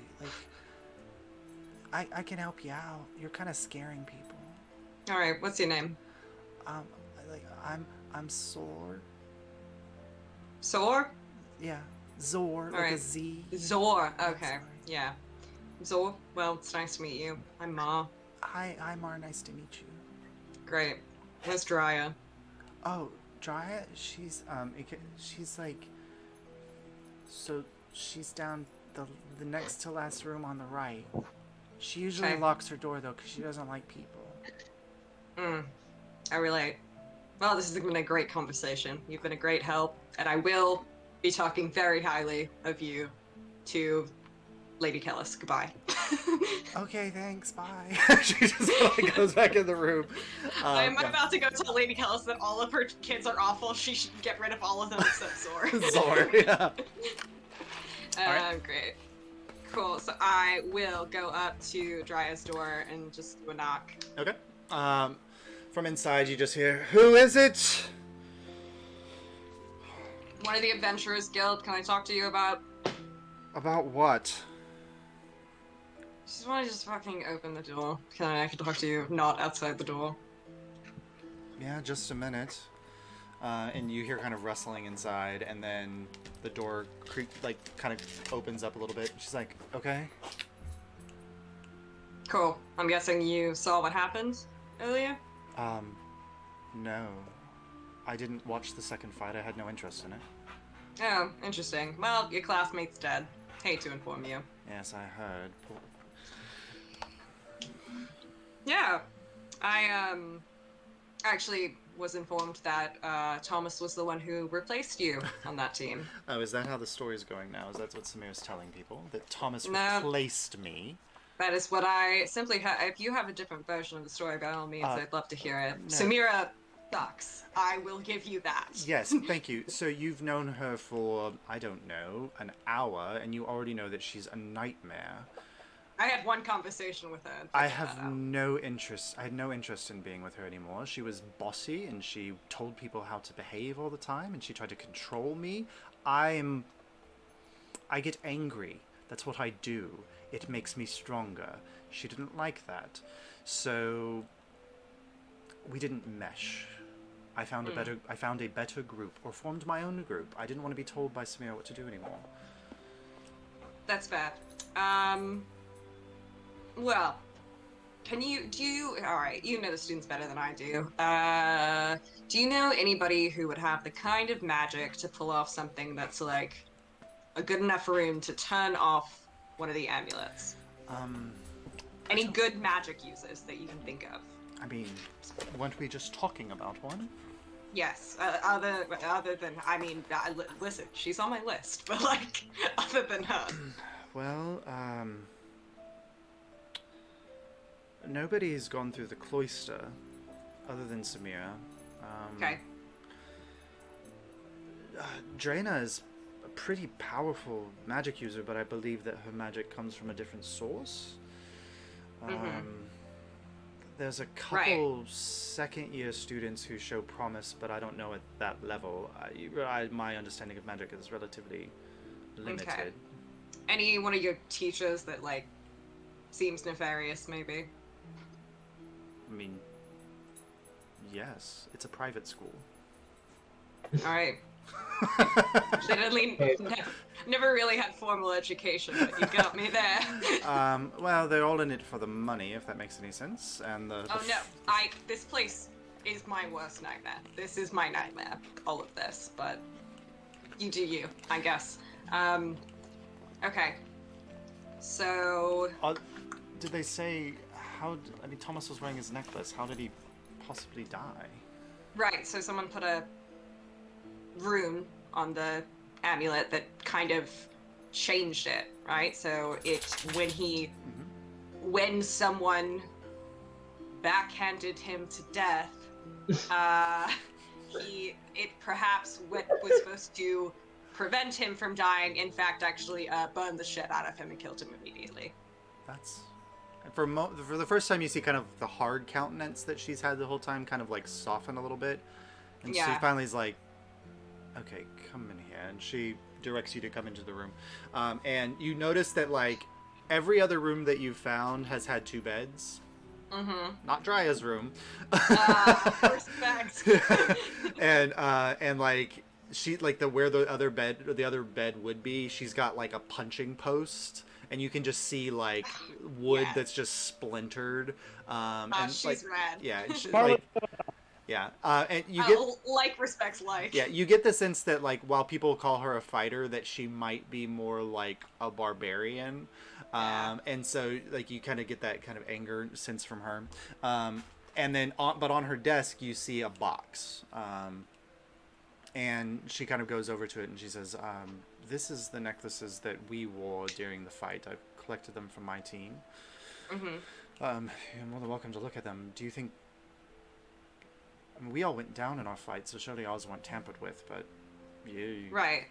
Like, I can help you out. You're kind of scaring people. All right, what's your name? Like, I'm Zor. Zor? Yeah, Zor, like Alright. a Z. Zor. Okay. Sorry. Yeah. Zor. Well, it's nice to meet you. I'm Ma. Hi, Mar. Nice to meet you. Great. Where's Drya? Oh, Dryad, she's like, so she's down the next to last room on the right. She usually Okay. locks her door though, because she doesn't like people. I relate. Well, this has been a great conversation. You've been a great help, and I will be talking very highly of you to Lady Kellis. Goodbye. Okay, thanks, bye. She just like goes back in the room. I'm Yeah. about to go tell Lady Kellis that all of her kids are awful. She should get rid of all of them except Zor. Zor, yeah. Great. Cool. So I will go up to Drya's door and just do a knock. Okay. From inside, you just hear, "Who is it?" One of the Adventurers Guild. Can I talk to you about? About what? Just want to just fucking open the door. I can talk to you, not outside the door. Yeah, just a minute. And you hear kind of rustling inside, and then the door kind of opens up a little bit. She's like, "Okay." Cool. I'm guessing you saw what happened earlier? No. I didn't watch the second fight. I had no interest in it. Oh, interesting. Well, your classmate's dead. Hate to inform you. Yes, I heard. Yeah. I, actually was informed that, Thomas was the one who replaced you on that team. Oh, is that how the story's going now? Is that what Samir's telling people? That Thomas No. replaced me? That is what I simply if you have a different version of the story, by all means, I'd love to hear it. no. Samira sucks. I will give you that. Yes, thank you. So you've known her for, I don't know, an hour, and you already know that she's a nightmare. I had one conversation with her. and I figured that have out. no interest. I had no interest in being with her anymore. She was bossy, and she told people how to behave all the time, and she tried to control me. I get angry. That's what I do. It makes me stronger. She didn't like that, so we didn't mesh. I found a better group, or formed my own group. I didn't want to be told by Samira what to do anymore. That's bad. Well, alright, you know the students better than I do. Do you know anybody who would have the kind of magic to pull off something that's like a good enough room to turn off one of the amulets? Any good magic users that you can think of? I mean, weren't we just talking about one? Yes, other than, I mean, listen, she's on my list, but like, other than her. Well, nobody's gone through the cloister other than Samira. Okay. Draina is a pretty powerful magic user, but I believe that her magic comes from a different source. There's a couple second-year students who show promise, but I don't know at that level. My understanding of magic is relatively limited. Okay. Any one of your teachers that, like, seems nefarious, maybe? I mean, yes, it's a private school. Alright. Literally, never really had formal education, but you got me there. Well, they're all in it for the money, if that makes any sense. And Oh no, this place is my worst nightmare. This is my nightmare, all of this, but you do you, I guess. Okay. So... did they say how... I mean, Thomas was wearing his necklace. How did he possibly die? Right, so someone put a rune on the amulet that kind of changed it, right? So when someone backhanded him to death, it perhaps what was supposed to prevent him from dying, in fact, actually burned the shit out of him and killed him immediately. That's... For the first time, you see kind of the hard countenance that she's had the whole time kind of like soften a little bit. And she finally is like, okay, come in here. And she directs you to come into the room. And you notice that like every other room that you've found has had 2 beds. Mm-hmm. Not Drya's room. Respect. and like she like where the other bed would be, she's got like a punching post. And you can just see like wood that's just splintered. And she's like, rad. Yeah, like, yeah. And you get like respects like. Yeah, you get the sense that like while people call her a fighter, that she might be more like a barbarian. And so like you kind of get that kind of anger sense from her. And then but on her desk you see a box. And she kind of goes over to it and she says, this is the necklaces that we wore during the fight. I've collected them from my team. Mm-hmm. You're more than welcome to look at them. Do you think... I mean, we all went down in our fight, so surely ours weren't tampered with, but you... Right.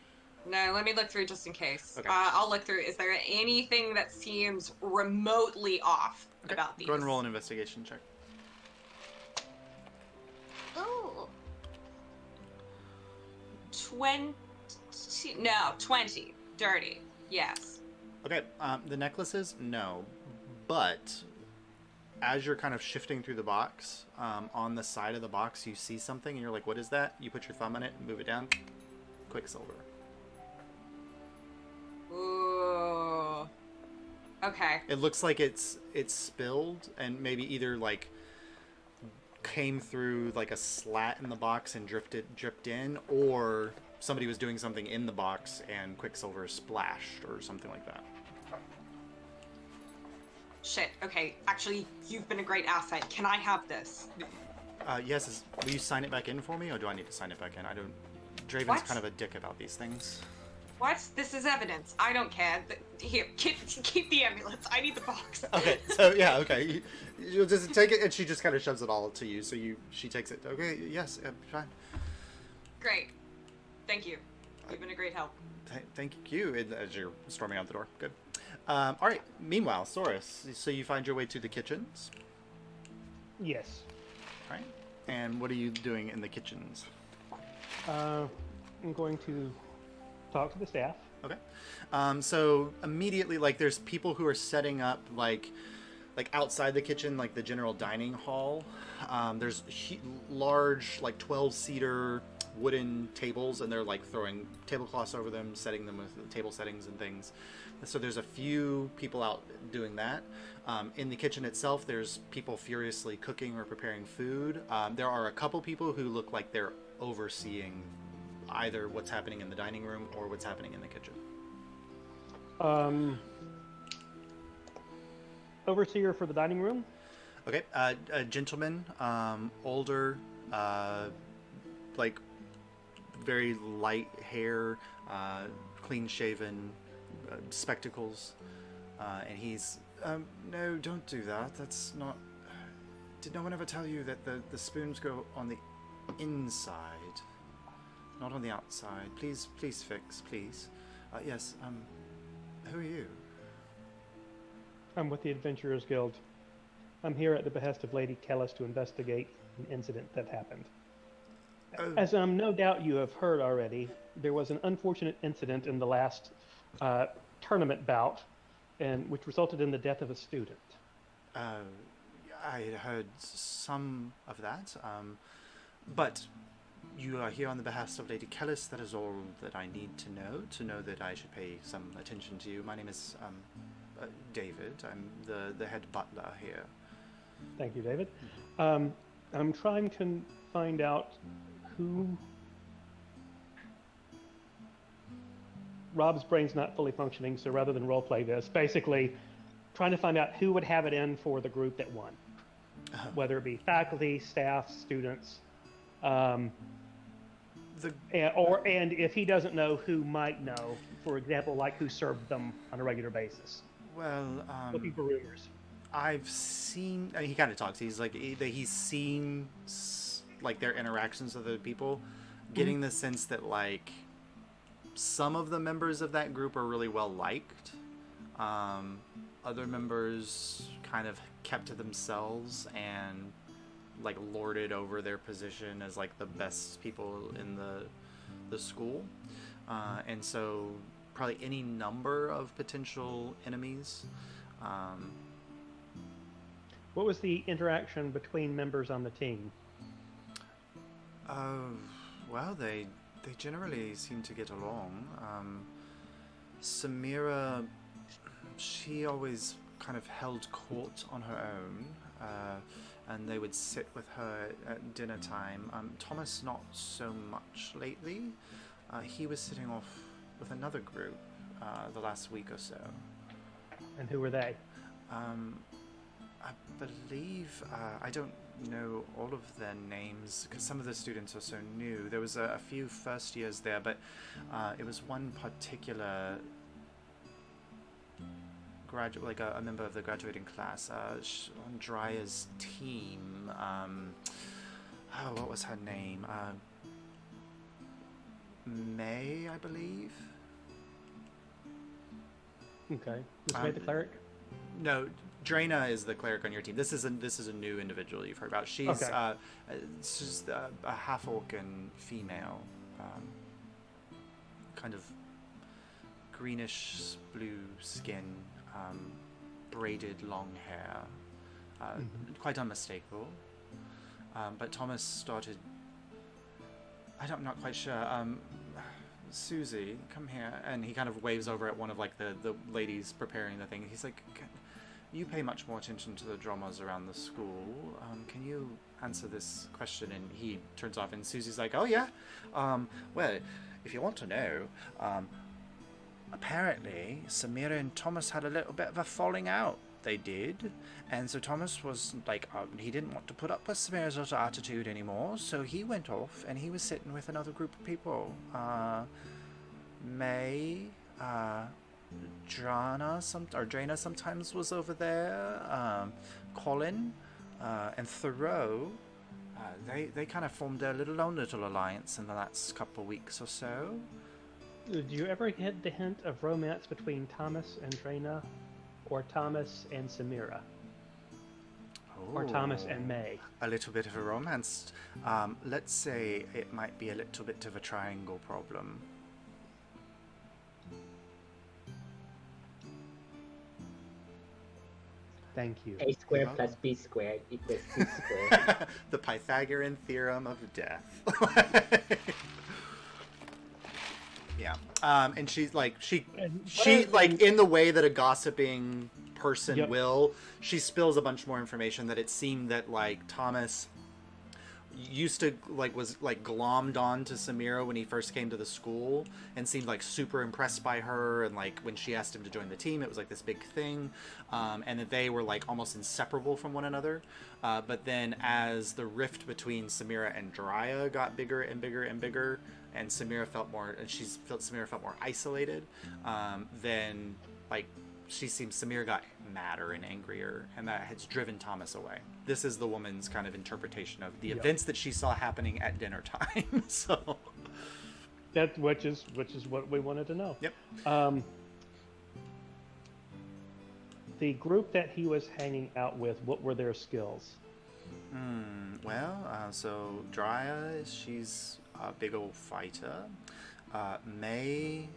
No, let me look through just in case. Okay. I'll look through. Is there anything that seems remotely off about these? Go ahead and roll an investigation check. Oh. 20. No, 20. Dirty. Yes. Okay, the necklaces, no. But as you're kind of shifting through the box, on the side of the box you see something and you're like, what is that? You put your thumb on it and move it down. Quicksilver. Ooh. Okay. It looks like it's spilled and maybe either like came through like a slat in the box and dripped in, or somebody was doing something in the box and Quicksilver splashed or something like that. Shit. Okay. Actually, you've been a great asset. Can I have this? Yes. Will you sign it back in for me, or do I need to sign it back in? I don't... Draven's What? kind of a dick about these things. What? This is evidence. I don't care. Here, keep the amulets. I need the box. Okay, so yeah, okay. You'll just take it, and she just kind of shoves it all to you, so she takes it. Okay, yes, fine. Great. Thank you. You've been a great help. Thank you, as you're storming out the door. Good. All right, meanwhile, Saurus, so you find your way to the kitchens. Yes. All right, and what are you doing in the kitchens? I'm going to talk to the staff. Okay. So immediately, like, there's people who are setting up, like outside the kitchen, like the general dining hall. There's large, like 12-seater wooden tables, and they're like throwing tablecloths over them, setting them with table settings and things. So there's a few people out doing that. In the kitchen itself, there's people furiously cooking or preparing food. There are a couple people who look like they're overseeing either what's happening in the dining room or what's happening in the kitchen. Overseer for the dining room. Okay, a gentleman, older, like very light hair, clean shaven, spectacles, and he's no, don't do that. That's not... Did no one ever tell you that the spoons go on the inside, not on the outside? Please fix, please. Yes, who are you? I'm with the Adventurers Guild. I'm here at the behest of Lady Kellis to investigate an incident that happened. Oh. As no doubt you have heard already, there was an unfortunate incident in the last tournament bout, which resulted in the death of a student. I heard some of that, but you are here on the behest of Lady Kellis. That is all that I need to know that I should pay some attention to you. My name is David. I'm the head butler here. Thank you, David. I'm trying to find out who... Rob's brain's not fully functioning, so rather than roleplay this, basically trying to find out who would have it in for the group that won. Whether it be faculty, staff, students, and if he doesn't know, who might know, for example, like who served them on a regular basis. Well, looking for rumors. I've seen. I mean, he kind of talks. He's like he's seen like their interactions with other people, getting the sense that like some of the members of that group are really well liked. Other members kind of kept to themselves and like lorded over their position as like the best people in the school, and so probably any number of potential enemies. What was the interaction between members on the team? Well, they generally seem to get along. Samira, she always kind of held court on her own, and they would sit with her at dinner time. Thomas, not so much lately. He was sitting off with another group the last week or so. And who were they? I believe, I don't know all of their names because some of the students are so new. There was a few first years there, but it was one particular graduate, like a member of the graduating class on Drya's team. What was her name? May, I believe. Okay. Was May the cleric? No, Draina is the cleric on your team. This is a new individual you've heard about. She's okay. She's a half-orc and female, kind of greenish blue skin, braided long hair, quite unmistakable. But Thomas started. I'm not quite sure. Susie, come here, and he kind of waves over at one of like the ladies preparing the thing. He's like, you pay much more attention to the dramas around the school. Can you answer this question? And he turns off, and Susie's like, oh yeah. Well, if you want to know, apparently Samira and Thomas had a little bit of a falling out. They did, and so Thomas was like, he didn't want to put up with Samira's little attitude anymore, so he went off and he was sitting with another group of people. May, Draina sometimes was over there. Colin, and Thoreau. They kind of formed their own little alliance in the last couple of weeks or so. Did you ever get the hint of romance between Thomas and Draina? Or Thomas and Samira? Or Thomas and May? A little bit of a romance. Let's say it might be a little bit of a triangle problem. Thank you. A squared plus B squared equals C squared. The Pythagorean theorem of death. Yeah. And she's like, she like in the way that a gossiping person will, she spills a bunch more information that it seemed that like Thomas used to was glommed on to Samira when he first came to the school and seemed like super impressed by her, and like when she asked him to join the team it was like this big thing, and that they were like almost inseparable from one another, but then as the rift between Samira and Drya got bigger and bigger and bigger, and Samira felt more isolated, then like Samira got madder and angrier, and that has driven Thomas away. This is the woman's kind of interpretation of the events that she saw happening at dinner time. So that which is what we wanted to know. Yep. The group that he was hanging out with, what were their skills? So Drya, she's a big old fighter. May,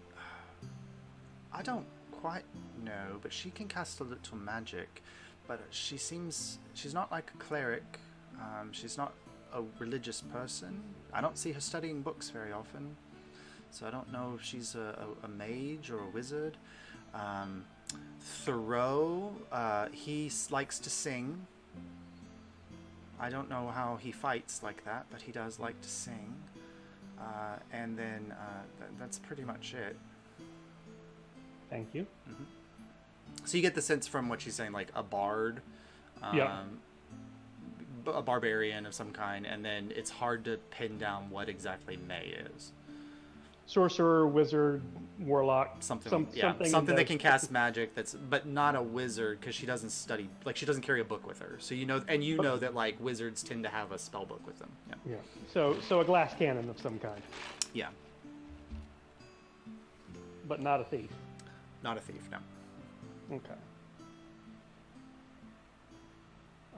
I don't quite know, but she can cast a little magic, but she's not like a cleric. She's not a religious person. I don't see her studying books very often, so I don't know if she's a mage or a wizard. Thoreau, he likes to sing. I don't know how he fights like that, but he does like to sing. And then that's pretty much it. Thank you. Mm-hmm. So you get the sense from what she's saying, like a bard, Yeah. a barbarian of some kind, and then it's hard to pin down what exactly May is. Sorcerer, wizard, warlock, Something that can cast magic. But not a wizard, because she doesn't study. Like, she doesn't carry a book with her. So you know that like wizards tend to have a spell book with them. Yeah. Yeah. So a glass cannon of some kind, Yeah. but not a thief. Not a thief. No. Okay.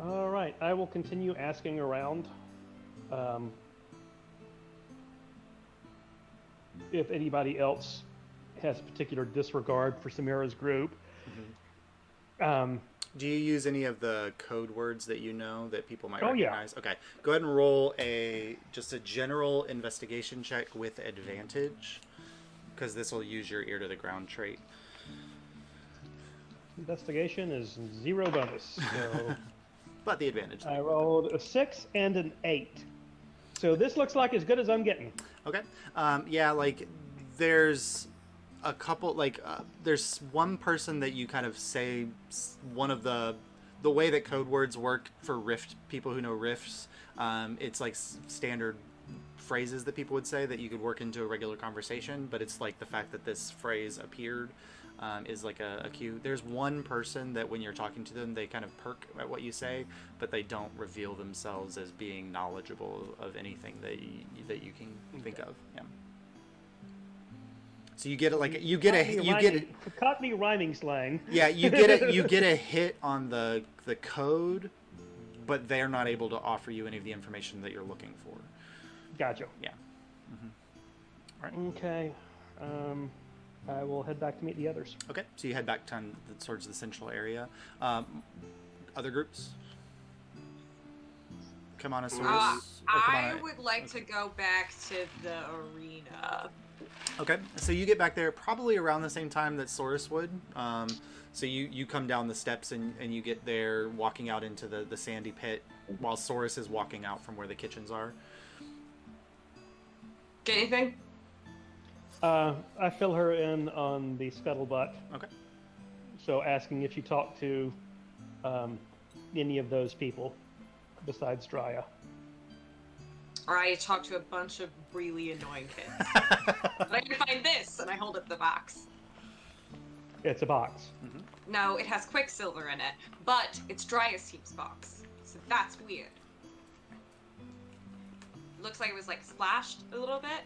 All right. I will continue asking around. If anybody else has particular disregard for Samira's group. Mm-hmm. Do you use any of the code words that you know that people might Oh, yeah. recognize? Okay. Go ahead and roll just a general investigation check with advantage, because this will use your ear to the ground trait. Investigation is 0 bonus. So But the advantage. I rolled a 6 and an 8. So this looks like as good as I'm getting. Okay. Yeah, like there's a couple, like there's one person that you kind of say one of the way that code words work for Rift people who know Rifts. It's like standard phrases that people would say that you could work into a regular conversation, but it's like the fact that this phrase appeared is like a cue. There's one person that when you're talking to them, they kind of perk at what you say, but they don't reveal themselves as being knowledgeable of anything that you can think of. Yeah. So you get it like you get it. Cockney rhyming slang. Yeah, you get a hit on the code, but they're not able to offer you any of the information that you're looking for. Gotcha. Yeah. Mm-hmm. All right. Okay. I will head back to meet the others. Okay, so you head back towards the central area. Other groups? Come on, Asaurus. I would like to go back to the arena. Okay, so you get back there probably around the same time that Saurus would. So you come down the steps and you get there walking out into the sandy pit while Saurus is walking out from where the kitchens are. Get anything? I fill her in on the scuttlebutt. Okay. So asking if you talk to any of those people besides Drya. Or I talk to a bunch of really annoying kids. But I can find this, and I hold up the box. It's a box. Mm-hmm. No, it has Quicksilver in it, but it's Drya's team's box, so that's weird. Looks like it was like splashed a little bit.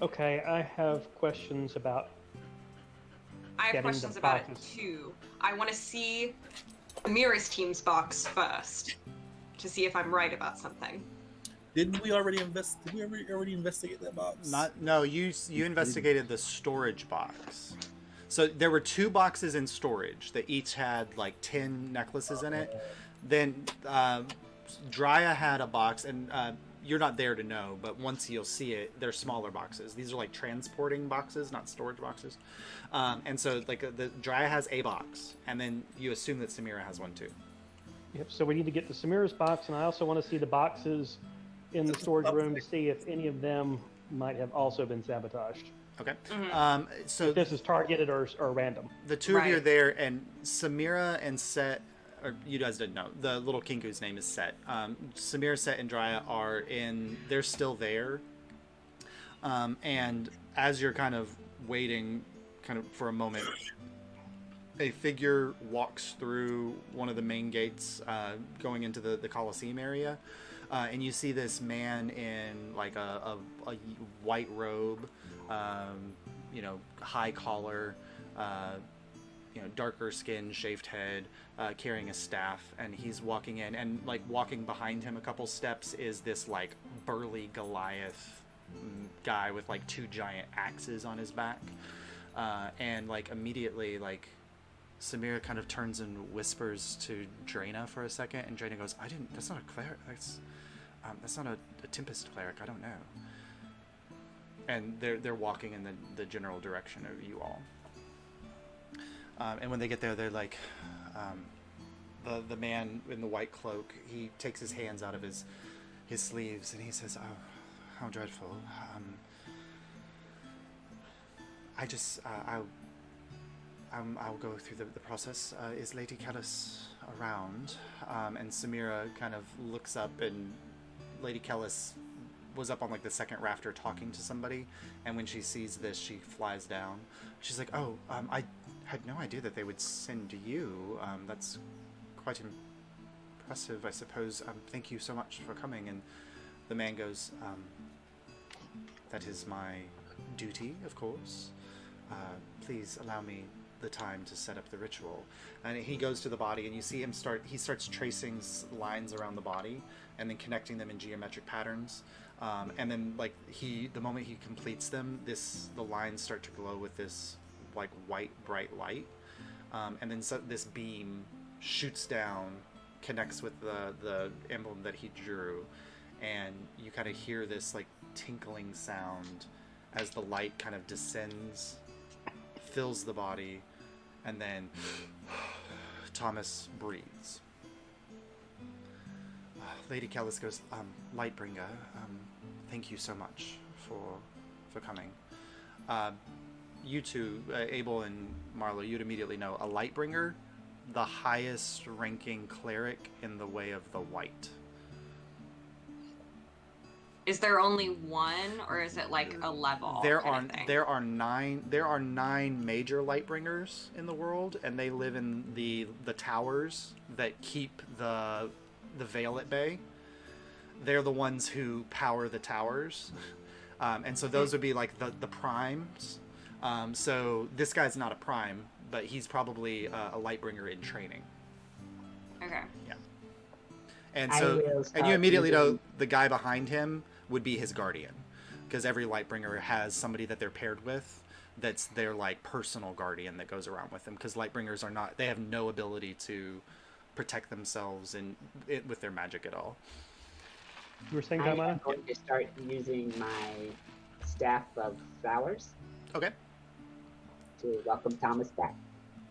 Okay, I have questions about I have getting questions the about it boxes. too. I want to see Amira's team's box first to see if I'm right about something. Didn't we already already investigate that box? No, you investigated the storage box. So there were 2 boxes in storage that each had like 10 necklaces in it. Then Drya had a box, and you're not there to know, but once you'll see it, they're smaller boxes. These are like transporting boxes, not storage boxes. And so like the Drya has a box, and then you assume that Samira has one too. Yep, so we need to get to Samira's box, and I also want to see the boxes in the storage room to see if any of them might have also been sabotaged. Okay. Mm-hmm. So If this is targeted or random. the two of you are Right. there, and Samira and Set, or you guys didn't know, the little Kinku's name is Set. Samira, Set, and Drya they're still there. And as you're kind of waiting for a moment, a figure walks through one of the main gates going into the Colosseum area. And you see this man in like a white robe, high collar, darker skin, shaved head, carrying a staff, and he's walking in, and like walking behind him a couple steps is this like burly Goliath guy with like 2 giant axes on his back, and like immediately like Samira kind of turns and whispers to Draina for a second, and Draina goes, that's not a cleric, that's not a Tempest cleric, I don't know. And they're walking in the general direction of you all. And when they get there, they're like, the man in the white cloak, he takes his hands out of his sleeves, and he says, oh, how dreadful. I'll go through the process. Is Lady Kellis around? And Samira kind of looks up, and Lady Kellis was up on like the second rafter talking to somebody, and when she sees this, she flies down. She's like, oh, I had no idea that they would send you. That's quite impressive, I suppose. Thank you so much for coming. And the man goes, that is my duty, of course. Please allow me the time to set up the ritual. And he goes to the body, and you see him he starts tracing lines around the body and then connecting them in geometric patterns. And then like the moment he completes them, the lines start to glow with this like white bright light. And then this beam shoots down, connects with the emblem that he drew, and you kind of hear this like tinkling sound as the light kind of descends, fills the body, and then Thomas breathes. Lady Kellis goes, Lightbringer, thank you so much for coming. You two, Abel and Marlo, you'd immediately know a Lightbringer, the highest ranking cleric in the way of the white. Is there only one, or is it like a level? There are 9 major Lightbringers in the world, and they live in the towers that keep the Veil at bay. They're the ones who power the towers, and so those would be like the primes. So this guy's not a prime, but he's probably a Lightbringer in training. Okay. Yeah. And you immediately know the guy behind him would be his guardian, because every Lightbringer has somebody that they're paired with that's their like personal guardian that goes around with them, because Lightbringers they have no ability to protect themselves with their magic at all. You were saying, I'm Kamana? going to start using my staff of flowers. Okay. To welcome Thomas back.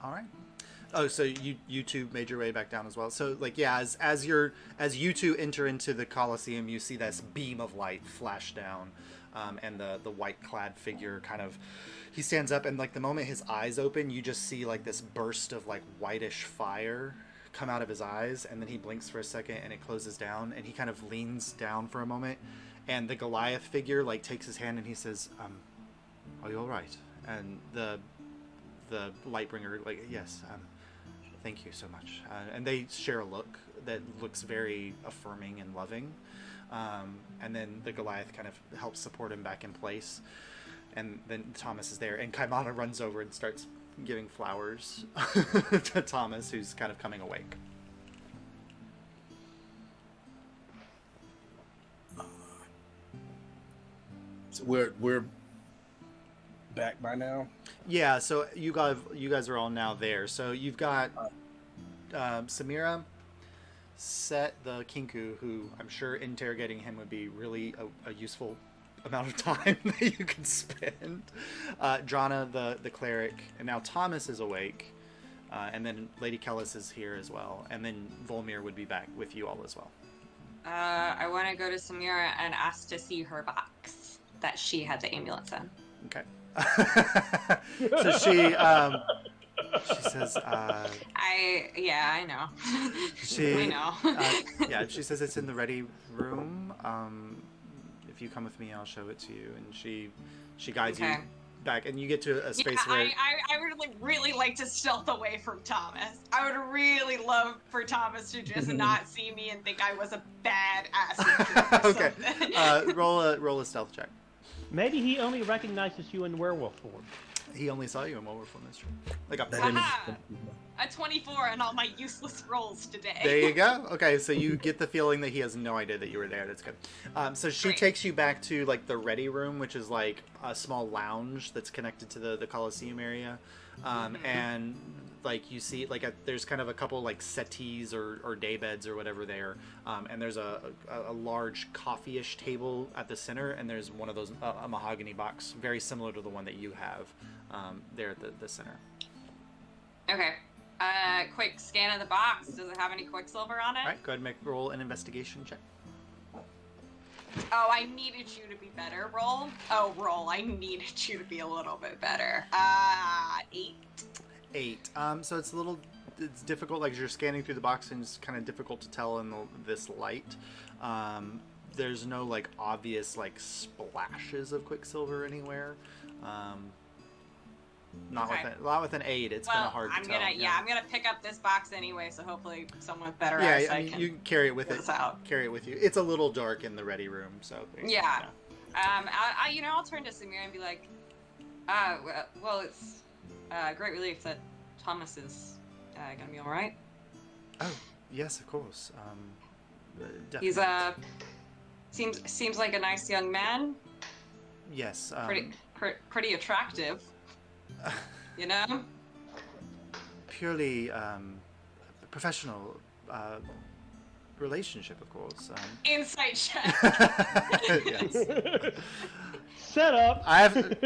All right. Oh, so you two made your way back down as well. So like, yeah, as you two enter into the Colosseum, you see this beam of light flash down, and the white clad figure he stands up, and like the moment his eyes open, you just see like this burst of like whitish fire come out of his eyes, and then he blinks for a second and it closes down, and he kind of leans down for a moment, and the Goliath figure like takes his hand and he says, are you all right? And the Lightbringer like, yes, thank you so much. And they share a look that looks very affirming and loving. And then the Goliath kind of helps support him back in place. And then Thomas is there, and Kaimana runs over and starts giving flowers to Thomas, who's kind of coming awake. So we're back by now. Yeah, so you guys are all now there. So you've got Samira, Set, the Kinku, who I'm sure interrogating him would be really a useful amount of time that you can spend. Drana, the cleric, and now Thomas is awake, and then Lady Kellis is here as well, and then Volmir would be back with you all as well. I want to go to Samira and ask to see her box that she had the amulets in. Okay. So she says, I know. I know. Yeah, she says it's in the ready room. If you come with me, I'll show it to you. And she guides you back, and you get to a space where I would really like to stealth away from Thomas. I would really love for Thomas to just not see me and think I was a bad ass. Okay. Roll a stealth check. Maybe he only recognizes you in werewolf form. He only saw you in werewolf form. That's true. Like a 24 on all my useless rolls today. There you go. Okay, so you get the feeling that he has no idea that you were there. That's good. So she takes you back to like the ready room, which is like a small lounge that's connected to the Colosseum area. And like you see like there's kind of a couple like settees or day beds or whatever there, and there's a large coffee-ish table at the center, and there's one of those a mahogany box very similar to the one that you have there at the center. Okay. Quick scan of the box. Does it have any Quicksilver on it? All right, go ahead and roll an investigation check. Oh, I needed you to be better. Roll. Oh, roll. I needed you to be a little bit better. 8. 8. So it's it's difficult, like as you're scanning through the box, and it's kind of difficult to tell in this light. There's no like obvious like splashes of Quicksilver anywhere. Not with an 8. It's kind of hard to tell. I'm gonna pick up this box anyway, so hopefully someone with better Yeah, eyesight I mean, can you can carry it with get it. this out. Carry it with you. It's a little dark in the ready room, so. Yeah. I'll turn to Samir and be like, well, it's a great relief that Thomas is gonna be all right. Oh, yes, of course. Definitely. He's seems like a nice young man. Yes. Pretty attractive. You know? Purely professional relationship, of course. Insight check. Yes. Set up.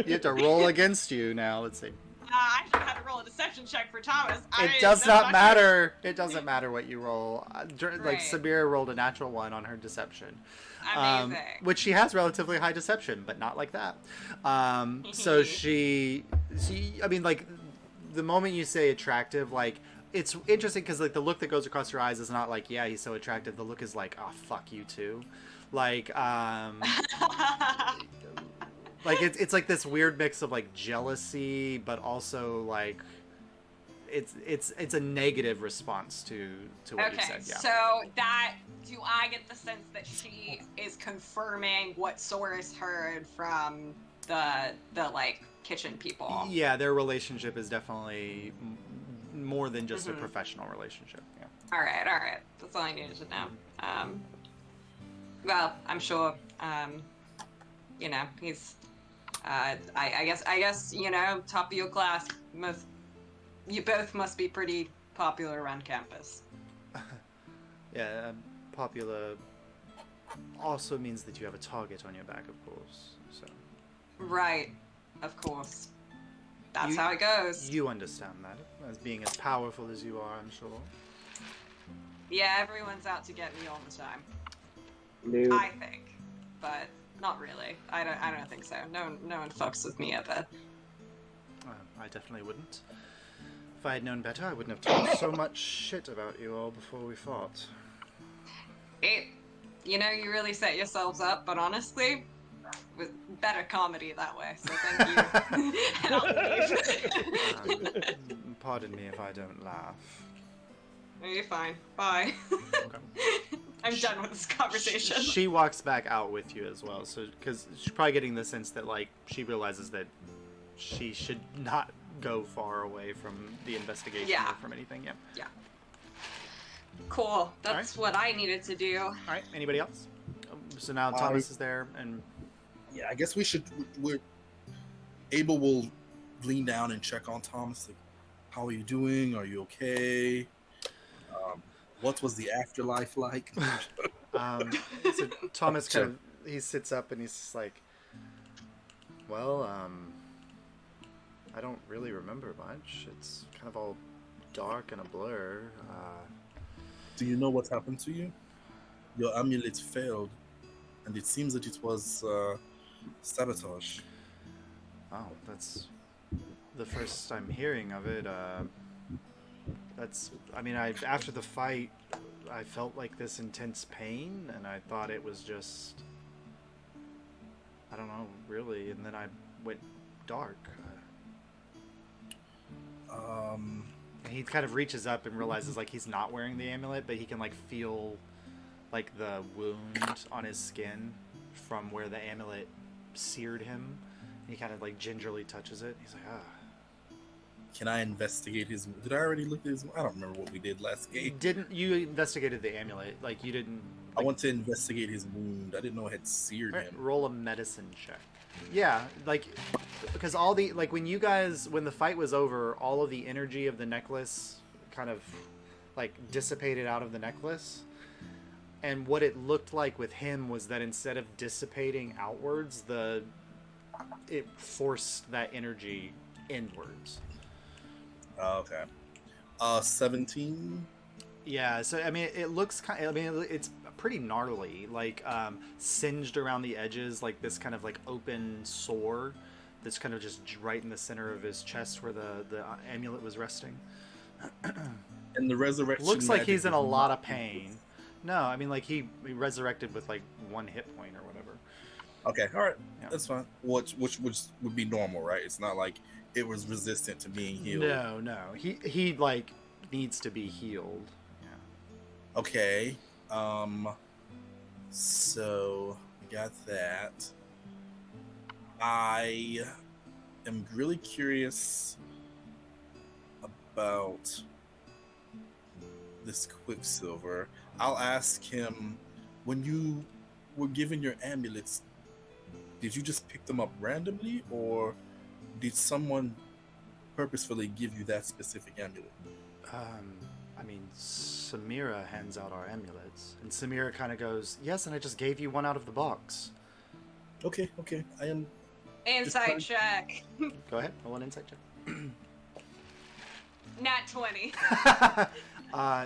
You have to roll against you now. Let's see. I should have to roll a deception check for Thomas. It does not matter. It doesn't matter what you roll. Like Right. Sabira rolled a natural 1 on her deception. Amazing. Which she has relatively high deception, but not like that. So she, I mean, like, the moment you say attractive, like, it's interesting because, like, the look that goes across your eyes is not like, yeah, he's so attractive. The look is like, oh, fuck you too. Like, like, it's like this weird mix of, like, jealousy, but also, like, it's a negative response to what you said. Yeah. So do I get the sense that she is confirming what Soris heard from the like kitchen people? Yeah, their relationship is definitely more than just a professional relationship. Yeah. All right. That's all I needed to know. Well, I'm sure. He's. I guess top of your class. You both must be pretty popular around campus. Yeah, popular also means that you have a target on your back, of course. So. Right, of course. That's how it goes. You understand that, as being as powerful as you are, I'm sure. Yeah, everyone's out to get me all the time. No. I think, but not really. I don't think so. No one fucks with me ever. I definitely wouldn't. If I had known better, I wouldn't have talked so much shit about you all before we fought. You really set yourselves up, but honestly, with better comedy that way, so thank you. And I'll leave. Pardon me if I don't laugh. No, you're fine. Bye. Okay. I'm done with this conversation. She walks back out with you as well, so because she's probably getting the sense that like she realizes that she should not go far away from the investigation or from anything. Yeah. Cool. That's what I needed to do. All right. Anybody else? So now Thomas is there, and yeah, I guess Abel will lean down and check on Thomas. Like, how are you doing? Are you okay? What was the afterlife like? so Thomas he sits up and he's just like, well, I don't really remember much. It's kind of all dark and a blur. Do you know what happened to you? Your amulet failed, and it seems that it was sabotage. Oh, that's the first I'm hearing of it. After the fight, I felt like this intense pain, and I thought it was just, I don't know, really, and then I went dark. And he kind of reaches up and realizes like he's not wearing the amulet, but he can like feel like the wound on his skin from where the amulet seared him. And he kind of like gingerly touches it. He's like, ah. Can I investigate his? Did I already look at his? I don't remember what we did last game. You investigated the amulet? Like you didn't? I want to investigate his wound. I didn't know it had seared him. Roll a medicine check. Yeah, like, because all the, like, when the fight was over, all of the energy of the necklace kind of, like, dissipated out of the necklace. And what it looked like with him was that instead of dissipating outwards, it forced that energy inwards. Okay. 17. Yeah, so I mean, it looks kind. I mean, it's pretty gnarly, like singed around the edges, like this kind of like open sore that's kind of just right in the center of his chest where the amulet was resting. And the resurrection Looks like magic he's in is a lot not of pain. No, I mean, like he resurrected with like 1 hit point or whatever. Okay, all right, Yeah. that's fine. Which would be normal, right? It's not like it was resistant to being healed. No, he like needs to be healed. Yeah. Okay. So we got that. I am really curious about this Quicksilver. I'll ask him, when you were given your amulets, did you just pick them up randomly, or did someone purposefully give you that specific amulet? I mean, Samira hands out our amulets, and Samira kind of goes, "Yes, and I just gave you one out of the box." Okay. I am. Insight check. Go ahead, roll an insight check. Nat 20.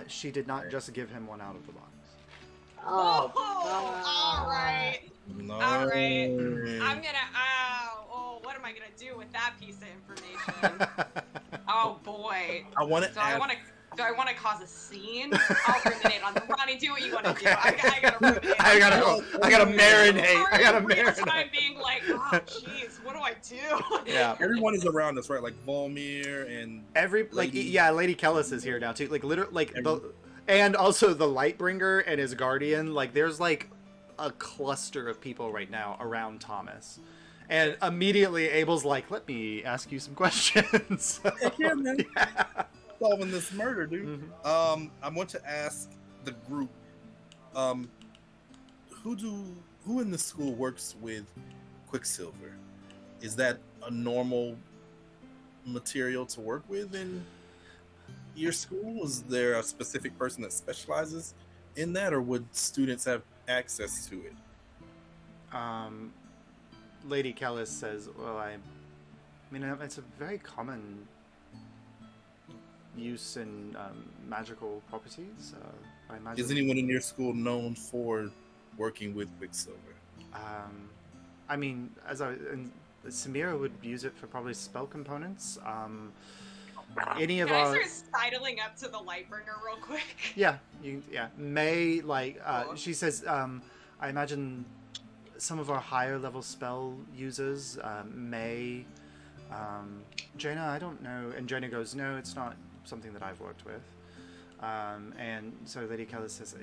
She did not just give him one out of the box. Oh, all right. No. All right. I'm gonna. What am I gonna do with that piece of information? Oh boy. I want to. Do I want to cause a scene? I'll ruminate on the Ronnie. Do what you want to do. I gotta ruminate. I gotta marinate. I gotta real marinate. time being like, oh jeez, what do I do? Yeah. Everyone is around us, right? Like Volmir and Lady Kellis is here now too. Like literally, and also the Lightbringer and his guardian. Like there's like a cluster of people right now around Thomas. And immediately Abel's like, let me ask you some questions. Heck yeah, man. Yeah. Solving this murder, dude. Mm-hmm. I want to ask the group, who in the school works with Quicksilver? Is that a normal material to work with in your school? Is there a specific person that specializes in that, or would students have access to it? Lady Kellis says, well, I mean, it's a very common use in magical properties. I imagine. Is anyone in your school known for working with Quicksilver? I mean, Samira would use it for probably spell components. Any of Can I our start sidling up to the Lightbringer real quick? yeah, May she says, I imagine some of our higher level spell users, May, Jaina, I don't know, and Jaina goes, no, it's not something that I've worked with. And so Lady Kellis says,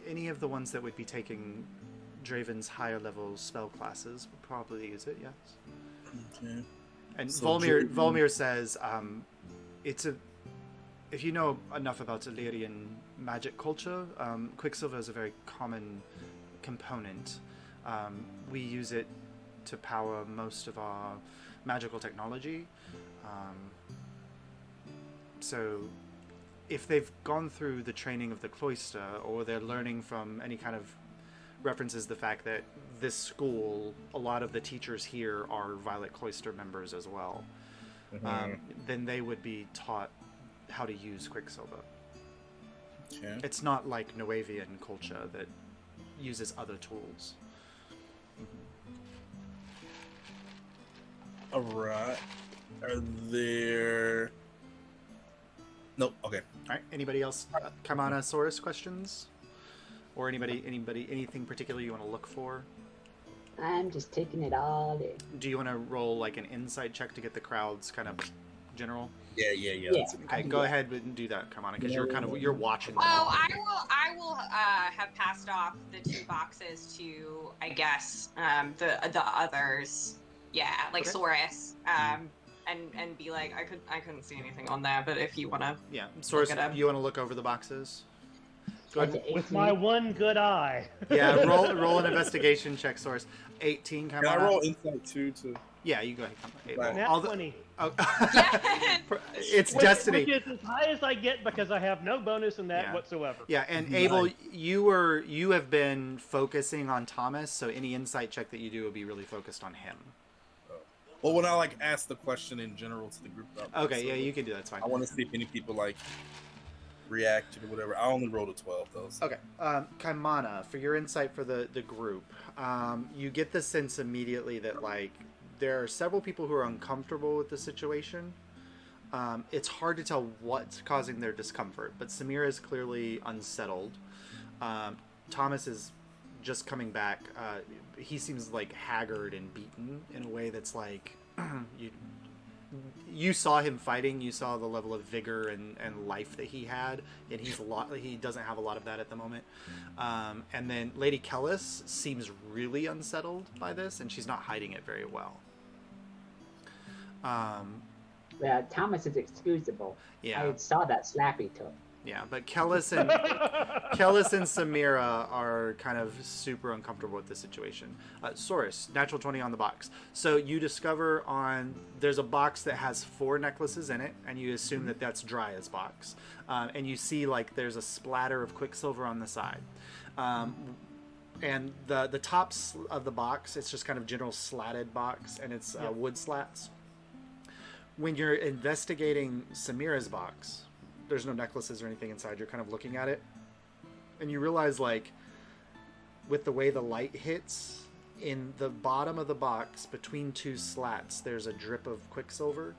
any of the ones that would be taking Draven's higher level spell classes would probably use it, yes. Okay. And So Volmir says, if you know enough about Alyrian magic culture, Quicksilver is a very common component. We use it to power most of our magical technology. So if they've gone through the training of the cloister, or they're learning from any kind of references the fact that this school, a lot of the teachers here are Violet Cloister members as well, then they would be taught how to use Quicksilver. Okay. It's not like Noavian culture that uses other tools. All right. Are there? Nope. Okay. All right. Anybody else? Kamanasaurus questions, or anything particular you want to look for? I'm just taking it all in. Do you want to roll like an insight check to get the crowd's kind of general? Yeah. Yeah. Okay, go ahead and do that, Kamana, because you're watching. Them. Oh, I will have passed off the 2 boxes to, I guess, the others. Yeah, like Okay. Saurus. And be like, I couldn't see anything on there, but if you wanna, Yeah, Source, look it up. you want to look over the boxes? Go That's ahead. an With 18. my one good eye. Yeah, roll an investigation check, Source. 18. Can I roll insight too? To Yeah, you go ahead. Right. Nat All the- 20. oh, Yes! it's Which destiny. is as high as I get because I have no bonus in that Yeah. whatsoever. Yeah, and Nice. Abel, you have been focusing on Thomas, so any insight check that you do will be really focused on him. well, when I like ask the question in general to the group. Okay, yeah, you can do that. It's fine. I want to see if any people like react or whatever. I only rolled a 12 though. So. Okay, Kaimana, for your insight for the group, you get the sense immediately that like there are several people who are uncomfortable with the situation. It's hard to tell what's causing their discomfort, but Samira is clearly unsettled. Thomas is just coming back. He seems like haggard and beaten in a way that's like you saw him fighting. You saw the level of vigor and life that he had, and he doesn't have a lot of that at the moment. And then Lady Kellis seems really unsettled by this, and she's not hiding it very well. Yeah, Thomas is excusable. Yeah. I saw that slap he took. Yeah, but Kellis and Samira are kind of super uncomfortable with the situation. Source, natural 20 on the box. So you discover there's a box that has 4 necklaces in it, and you assume that that's Drya's box. And you see like there's a splatter of quicksilver on the side. And the tops of the box, it's just kind of general slatted box, and it's wood slats. When you're investigating Samira's box, there's no necklaces or anything inside. You're kind of looking at it, and you realize, like, with the way the light hits, in the bottom of the box, between 2 slats, there's a drip of quicksilver.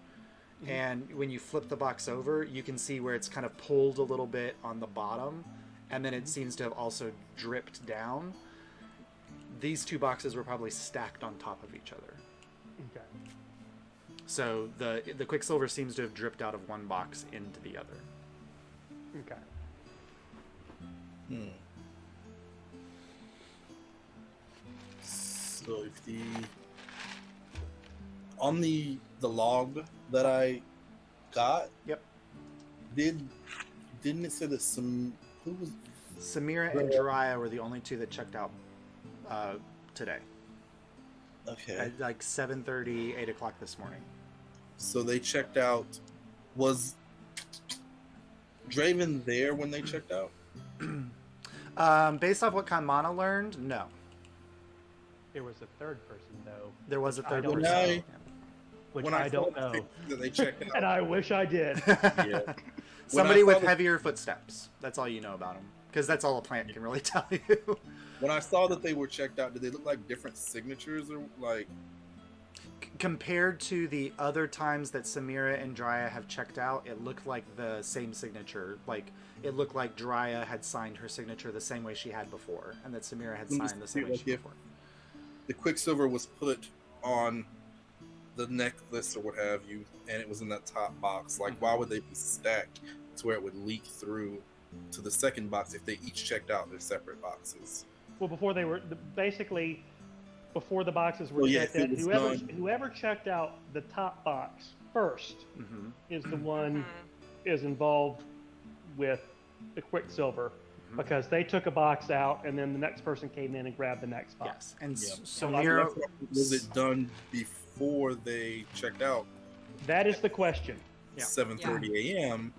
Mm-hmm. And when you flip the box over, you can see where it's kind of pulled a little bit on the bottom, and then it seems to have also dripped down. These 2 boxes were probably stacked on top of each other. Okay. So the quicksilver seems to have dripped out of one box into the other. Okay. So if on the log that I got, Yep. didn't it say that who was Samira and Jiraiya were the only 2 that checked out today okay? at like 7:30, 8 o'clock this morning. So they checked out. Was Draven there when they checked out? Based off what Kaimana learned, no. There was a third person, though. There was a I third don't person. know. Yeah. Which When I don't saw know. that they checked out. And I wish I did. Yeah. Somebody When I with saw heavier footsteps. That's all you know about him. Because that's all a plant can really tell you. When I saw that they were checked out, did they look like different signatures or like? Compared to the other times that Samira and Jiraiya have checked out, it looked like the same signature. Like, it looked like Jiraiya had signed her signature the same way she had before, and that Samira had signed the same way she had before. The quicksilver was put on the necklace or what have you, and it was in that top box. Like, why would they be stacked to where it would leak through to the second box if they each checked out their separate boxes? Well, before they were basically before the boxes were Well, yeah, checked if out, it was whoever checked out the top box first Mm-hmm. is the one is involved with the quicksilver because they took a box out and then the next person came in and grabbed the next box. Yes, and Yeah. Samira... Was it done before they checked out? That is the question. Yeah. 7:30 a.m.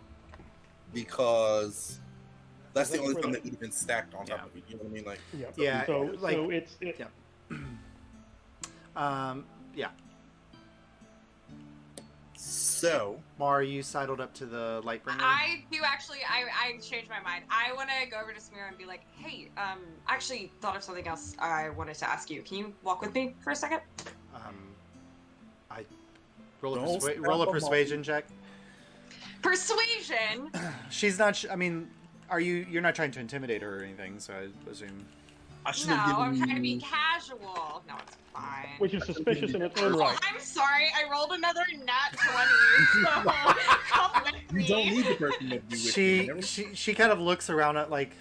Because that's the That's only where time the- that would have been stacked on top Yeah. of it. You know what I mean? Like, Yeah, So like- so it's yeah. Yeah. so Mar, you sidled up to the Lightbringer? I do actually. I changed my mind. I want to go over to Samira and be like, "Hey, actually thought of something else. I wanted to ask you. Can you walk with me for a second?" I roll Don't a step on persuasion check. Persuasion. She's not. I mean, you're not trying to intimidate her or anything? So I assume. I should No, have given I'm trying to be you- casual. No, it's fine. which is suspicious in its own Oh, right. I'm sorry. I rolled another nat 20. So come with me. You don't need the person to be with you. Never- She kind of looks around at like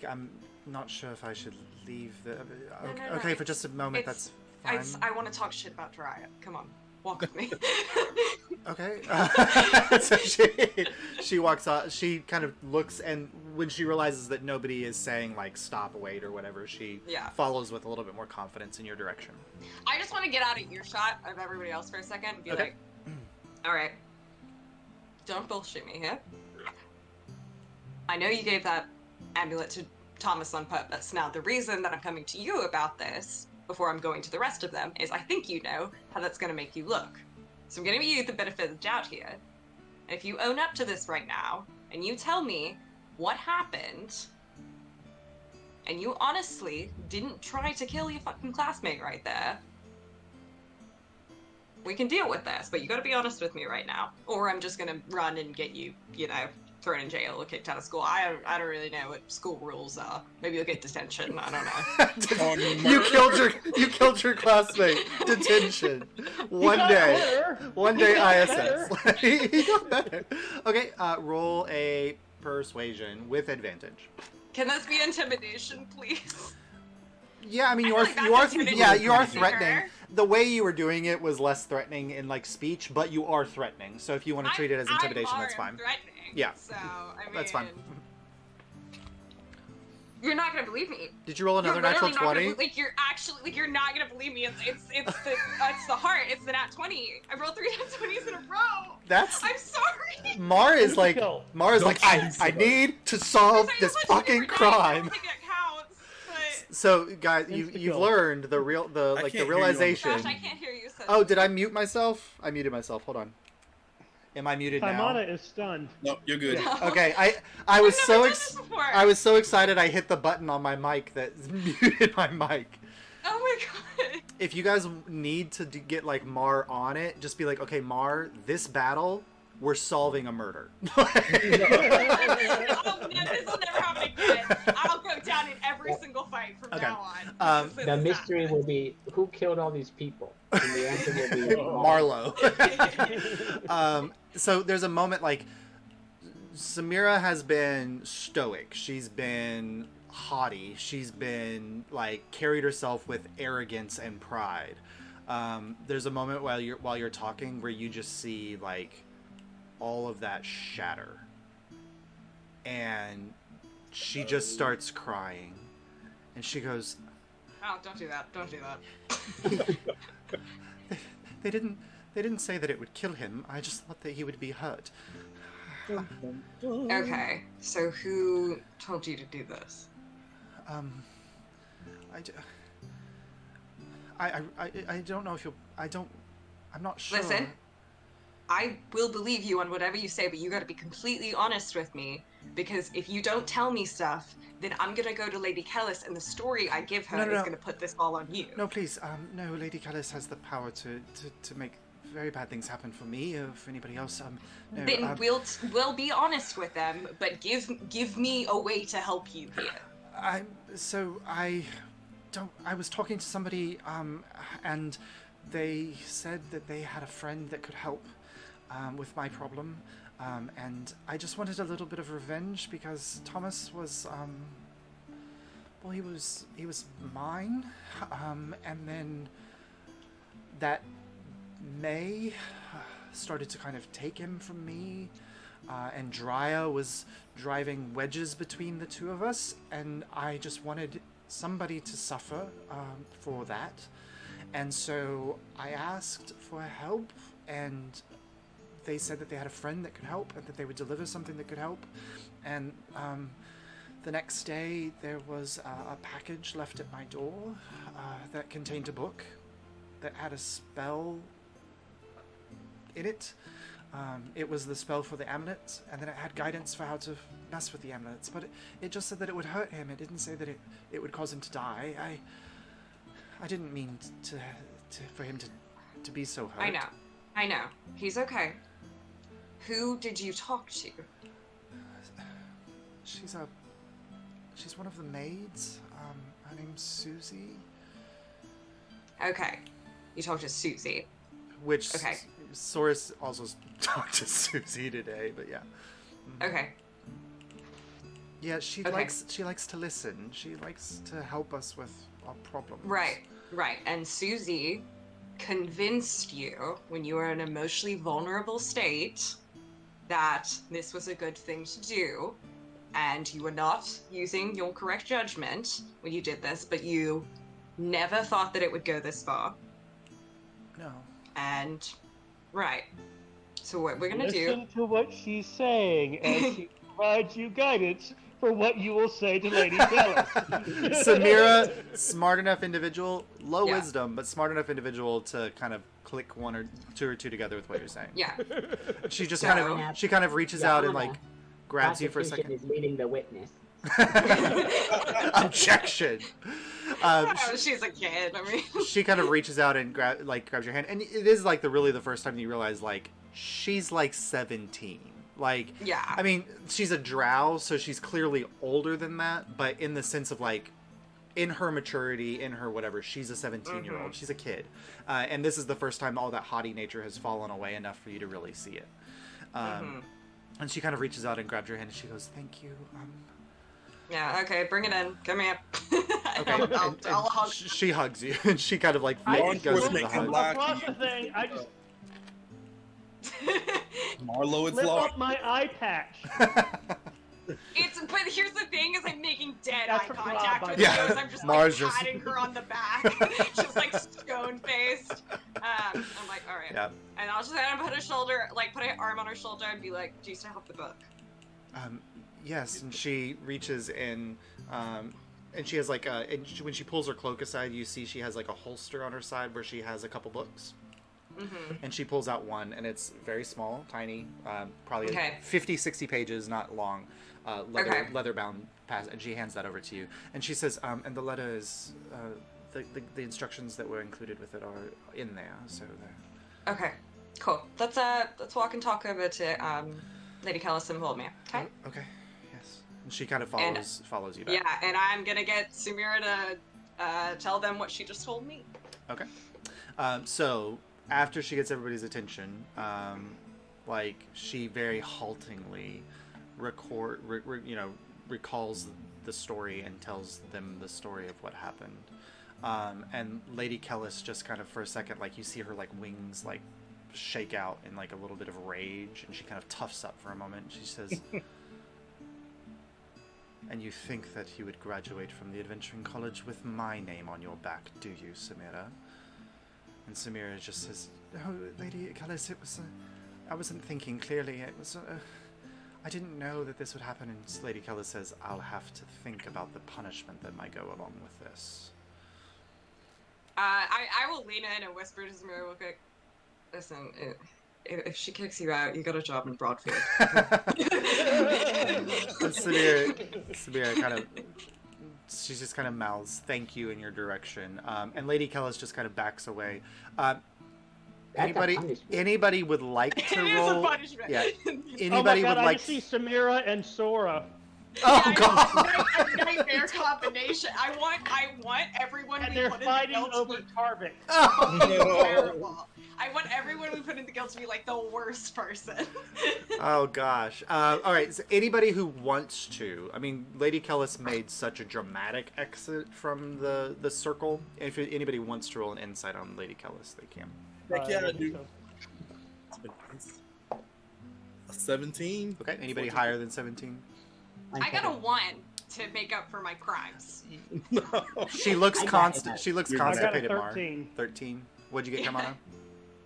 I'm not sure if I should leave the. Okay, no, okay, for just a moment. it's- That's fine. I want to talk shit about Jiraiya. Come on, walk with me. Okay. So she walks out. She kind of looks, and when she realizes that nobody is saying like stop, wait, or whatever, she follows with a little bit more confidence in your direction. I just want to get out of earshot of everybody else for a second and be like, all right, don't bullshit me here. I know you gave that amulet to Thomas on purpose. Now, the reason that I'm coming to you about this before I'm going to the rest of them is I think you know how that's going to make you look. So I'm going to give you the benefit of the doubt here. And if you own up to this right now, and you tell me what happened, and you honestly didn't try to kill your fucking classmate right there, we can deal with this, but you gotta be honest with me right now. Or I'm just gonna run and get you, you know, thrown in jail or kicked out of school. I don't really know what school rules are. Maybe you'll get detention. I don't know. You killed your classmate. Detention. One day ISS. He got better. Okay, roll a persuasion with advantage. Can this be intimidation, please? Yeah, I mean you are threatening. The way you were doing it was less threatening in like speech, but you are threatening. So if you want to treat it as intimidation, that's fine. Threatening. Yeah. So, I mean, that's fine. You're not gonna believe me. Did you roll another natural 20? You're not gonna believe me. It's the heart. It's the nat 20. I rolled 3 nat 20s in a row. I'm sorry. Mar is like, I need to solve this fucking crime. I don't think that counts. But... So, guys, you've learned the realization. Gosh, I can't hear you. Oh, did I mute myself? I muted myself. Hold on. Am I muted now? Taimana is stunned. No, you're good. No. Okay, I was so excited I hit the button on my mic that muted my mic. Oh my god. If you guys need to get like Mar on it, just be like, okay, Mar, this battle, we're solving a murder. Oh, no, this will never happen again. I'll go down in every single fight from now on. The mystery will be who killed all these people. And the answer will be Marlowe. So there's a moment like Samira has been stoic. She's been haughty. She's been like carried herself with arrogance and pride. There's a moment while you're talking where you just see like all of that shatter, and she just starts crying, and she goes, "Oh, don't do that! Don't do that!" They didn't say that it would kill him. I just thought that he would be hurt. Okay, so who told you to do this? I don't know if you'll. I'm not sure. Listen, I will believe you on whatever you say, but you gotta be completely honest with me, because if you don't tell me stuff, then I'm gonna go to Lady Kellis, and the story I give her is gonna put this all on you. No, please, no, Lady Kellis has the power to make very bad things happen for me or for anybody else. No, then we'll be honest with them, but give me a way to help you here. I was talking to somebody, and they said that they had a friend that could help with my problem, and I just wanted a little bit of revenge because Thomas was, well, he was mine, and then that May started to kind of take him from me, and Drya was driving wedges between the two of us, and I just wanted somebody to suffer for that. And so I asked for help, and they said that they had a friend that could help and that they would deliver something that could help. And the next day there was a package left at my door that contained a book that had a spell in it. It was the spell for the amulet, and then it had guidance for how to mess with the amulets, but it just said that it would hurt him. It didn't say that it would cause him to die. I didn't mean for him to be so hurt. I know. He's okay. Who did you talk to? She's one of the maids. Her name's Susie. Okay. You talked to Susie. Which, okay. Soros also talked to Susie today, but yeah. Okay. Yeah, she likes to listen. She likes to help us with our problems. Right. And Susie convinced you when you were in an emotionally vulnerable state that this was a good thing to do, and you were not using your correct judgment when you did this, but you never thought that it would go this far. No. And, right. So what we're gonna Listen to what she's saying as she provides you guidance for what you will say to Lady Kellis. Samira, smart enough individual, low Yeah. wisdom, but smart enough individual to kind of click one or two together with what you're saying. Yeah. She just So- kind of reaches out and like grabs you for a Prosecution second. is leading the witness. Objection. She's a kid. I mean, She kind of reaches out and grabs your hand, and it is like the first time you realize like she's like 17. Like, yeah. I mean, she's a drow, so she's clearly older than that, but in the sense of like, in her maturity, in her whatever, she's a 17-year-old. She's a kid, and this is the first time all that haughty nature has fallen away enough for you to really see it. And she kind of reaches out and grabs your hand, and she goes, "Thank you." Yeah. Okay. Bring it in. Come here. Okay. I'll hug. She hugs you, and she kind of like Law goes into the enforcement hug. can lie. Across the thing, I just Marlo, it's flip law. up my eye patch. But here's the thing: is I'm making dead That's eye from contact Rob, with by the you. way. As I'm just Mars like just- patting her on the back, just like stone faced. I'm like, all right. Yeah. And I'll just kind of put an arm on her shoulder and be like, "Do you still have the book?" Yes, and she reaches in, and she has like when she pulls her cloak aside, you see she has like a holster on her side where she has a couple books. And she pulls out one, and it's very small, tiny, probably Okay. 50, 60 pages, not long, leather bound, and she hands that over to you. And she says, and the letter is, the instructions that were included with it are in there, so there. Okay. Cool. Let's walk and talk over to Lady Kellis and Volmir. Okay. Okay, yes. And she kind of follows you back. Yeah, and I'm gonna get Samira to tell them what she just told me. Okay. So after she gets everybody's attention, like she very haltingly recalls the story and tells them the story of what happened. And Lady Kellis just kind of for a second, like you see her like wings like shake out in like a little bit of rage, and she kind of toughs up for a moment. She says, "And you think that you would graduate from the Adventuring College with my name on your back, do you, Samira?" And Samira just says, "Oh, Lady Kellis, it was... I wasn't thinking clearly. It was... I didn't know that this would happen." And Lady Kellis says, "I'll have to think about the punishment that might go along with this." I will lean in and whisper to Samira real quick. Listen, if she kicks you out, you got a job in Broadfield. And Samira kind of... She just kind of mouths "thank you" in your direction, and Lady Kellis just kind of backs away. Anybody would like to It is a roll? punishment. Yeah. Oh my Anybody god, would I like? just see Samira and Sora. Oh god! A nightmare combination. I want everyone And we they're put in the fighting guild over to be Tarvik. terrible. I want everyone we put in the guild to be like the worst person. Oh gosh. All right. So anybody who wants to, I mean, Lady Kellis made such a dramatic exit from the circle. If anybody wants to roll an insight on Lady Kellis, they can. Heck yeah, I do. So, A 17. Okay. Anybody higher than 17? I got a 1 to make up for my crimes. No. She looks I got constant. it. She looks I got a constipated. Mar. 13. 13. What'd you get, Kamana?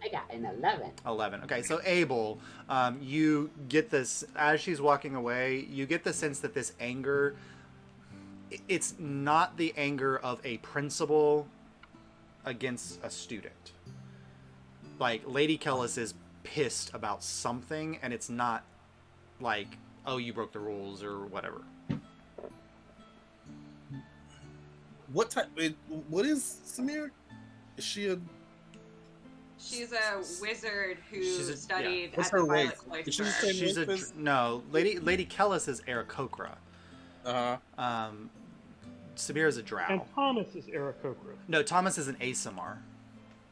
I got an 11. 11. Okay, so Abel, you get this, as she's walking away, you get the sense that this anger, it's not the anger of a principal against a student. Like, Lady Kellis is pissed about something, and it's not like, oh, you broke the rules or whatever. What type? What is Samir? Is she a? She's a wizard who studied What's at her the rank? Violet Is she the Cloister. same She's rank a, as- no, Lady Kellis is Aarakocra. Uh-huh. Sabir is a drow. and Thomas is Aarakocra. No, Thomas is an Asamar.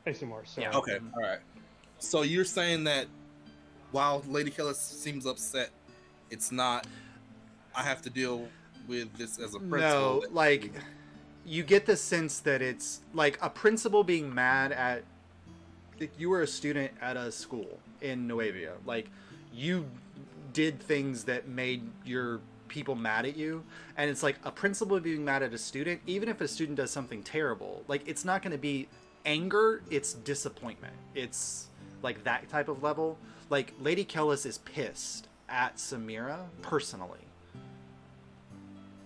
Asimar, sorry. Yeah. Okay. All right. So you're saying that while Lady Kellis seems upset, it's not. I have to deal with this as a principal. No, like, you get the sense that it's like a principal being mad at. Like, you were a student at a school in Nuevia. Like, you did things that made your people mad at you, and it's like a principal being mad at a student, even if a student does something terrible, like it's not going to be anger, it's disappointment. It's like that type of level. Like Lady Kellis is pissed at Samira personally.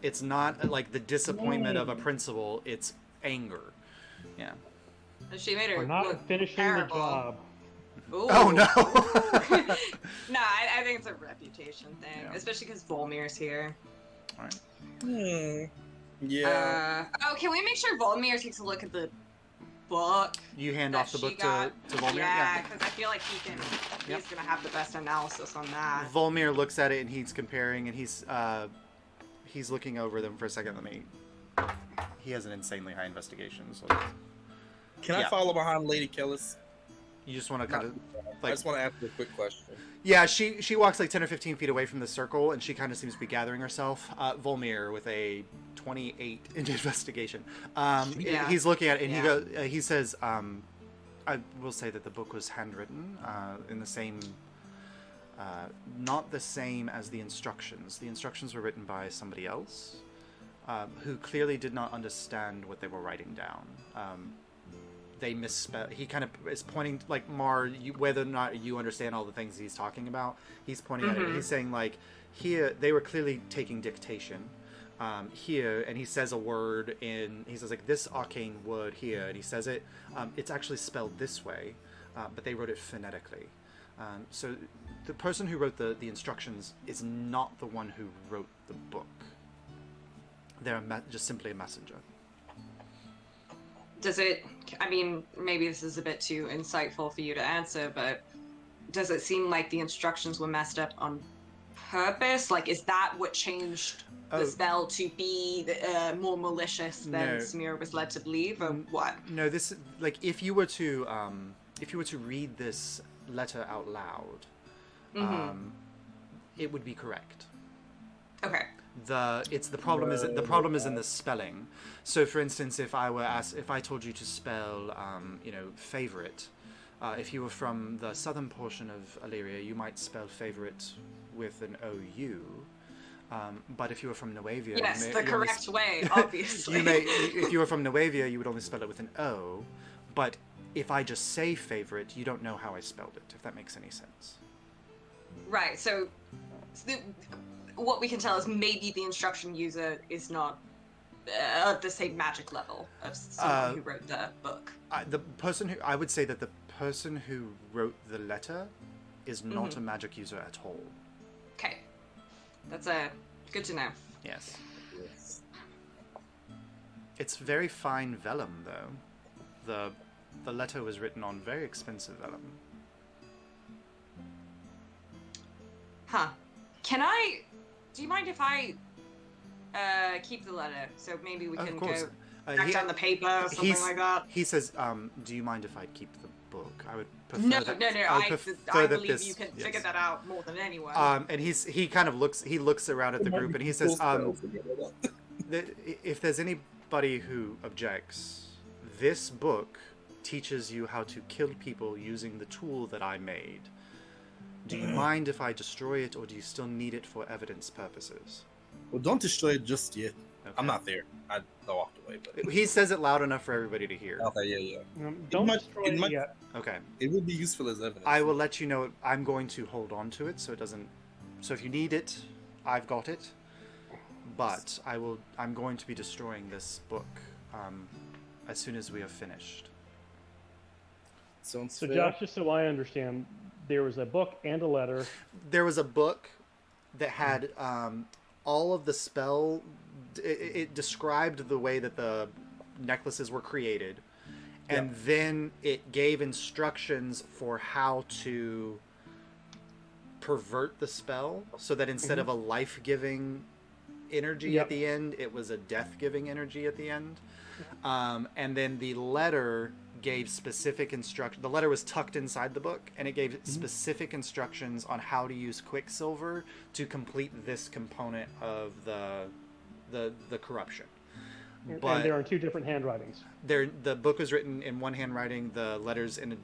It's not like the disappointment of a principal, it's anger. Yeah. And she made her We're not look finishing terrible. the job. Ooh. Oh no. No, I think it's a reputation thing, Yeah. especially because Volmir's here. All right. Yeah. Oh, can we make sure Volmir takes a look at the book? You hand that off the she book got? to Volmir? Yeah, because I feel like he's Yep. gonna have the best analysis on that. Volmir looks at it and he's comparing and he's looking over them for a second. He has an insanely high investigation, so Can I yeah. follow behind Lady Kellis? you just want to kind of I just want to ask her a quick question. Yeah, she walks like 10 or 15 feet away from the circle, and she kind of seems to be gathering herself. Volmir with a 28 in investigation. Yeah. He's looking at it, and Yeah. he says, I will say that the book was handwritten in the same, not the same as the instructions. The instructions were written by somebody else, who clearly did not understand what they were writing down. They misspell. He kind of is pointing, like, Mar, whether or not you understand all the things he's talking about, he's pointing at it. He's saying, like, here, they were clearly taking dictation. Here, and he says a word he says, like, this arcane word here, and he says it, it's actually spelled this way, but they wrote it phonetically. So the person who wrote the instructions is not the one who wrote the book. They're just simply a messenger. Does it, I mean, maybe this is a bit too insightful for you to answer, but does it seem like the instructions were messed up on purpose? Like, is that what changed the spell to be more malicious than Samira was led to believe, or what? No, this, like, if you were to read this letter out loud, it would be correct. Okay. The problem is in the spelling. So, for instance, if I told you to spell, favorite, if you were from the southern portion of Alyria, you might spell favorite with an OU. But if you were from Nuevia, yes, the correct way, obviously. If you were from Nuevia, you would only spell it with an O. But if I just say favorite, you don't know how I spelled it. If that makes any sense. Right. So, what we can tell is maybe the instruction user is not at the same magic level of someone who wrote the book. I would say that the person who wrote the letter is not a magic user at all. Okay. That's good to know. Yes. It's very fine vellum, though. The letter was written on very expensive vellum. Huh. Do you mind if I keep the letter? So maybe we can go back down the paper or something like that. He says, do you mind if I keep the book? I would prefer No. I that believe you can figure that out more than anyone. And he kind of looks around at the group and he says, if there's anybody who objects, this book teaches you how to kill people using the tool that I made. Do you mind if I destroy it, or do you still need it for evidence purposes? Well, don't destroy it just yet. Okay. I'm not there. I walked away. But... He says it loud enough for everybody to hear. Okay, yeah. Don't destroy it yet. Okay. It would be useful as evidence. I will let you know. I'm going to hold on to it so it doesn't. So if you need it, I've got it. But I'm going to be destroying this book as soon as we are finished. Sounds So, fair. Josh, just so I understand, there was a book and a letter. There was a book that had all of the spell. It described the way that the necklaces were created, and then it gave instructions for how to pervert the spell, so that instead of a life-giving energy at the end, it was a death-giving energy at the end. And then the letter gave specific instructions. The letter was tucked inside the book, and it gave specific instructions on how to use Quicksilver to complete this component of the corruption. But And there are two different handwritings. the book was written in one handwriting, the letters in a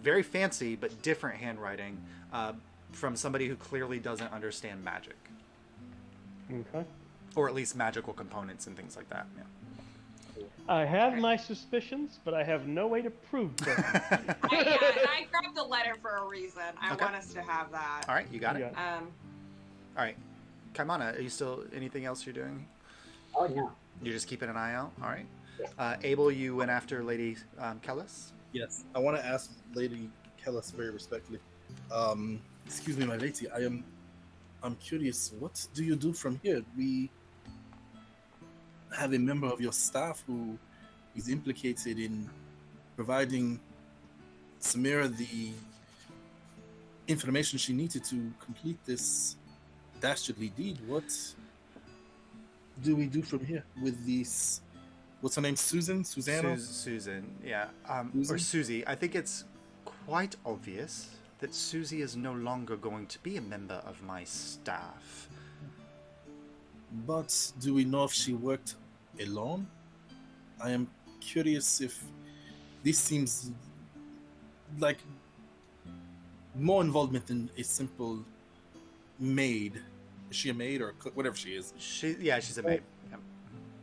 very fancy but different handwriting from somebody who clearly doesn't understand magic. Okay. Or at least magical components and things like that. Yeah. I have my suspicions, but I have no way to prove them. I grabbed the letter for a reason. I Okay. want us to have that. All right, you got it. Yeah. All right, Kaimana, are you still anything else you're doing? Oh no. You're just keeping an eye out. All right. Yes. Abel, you went after Lady Kellis. Yes, I want to ask Lady Kellis very respectfully. Excuse me, my lady. I'm curious. What do you do from here? We have a member of your staff who is implicated in providing Samira the information she needed to complete this dastardly deed. What do we do from here with these? What's her name? Susan? Susanna? Susan, yeah. Susan? Or Susie. I think it's quite obvious that Susie is no longer going to be a member of my staff. But do we know if she worked alone? I am curious if this seems like more involvement than a simple maid. Is she a maid or cook? Whatever she is. She's a maid. Yep.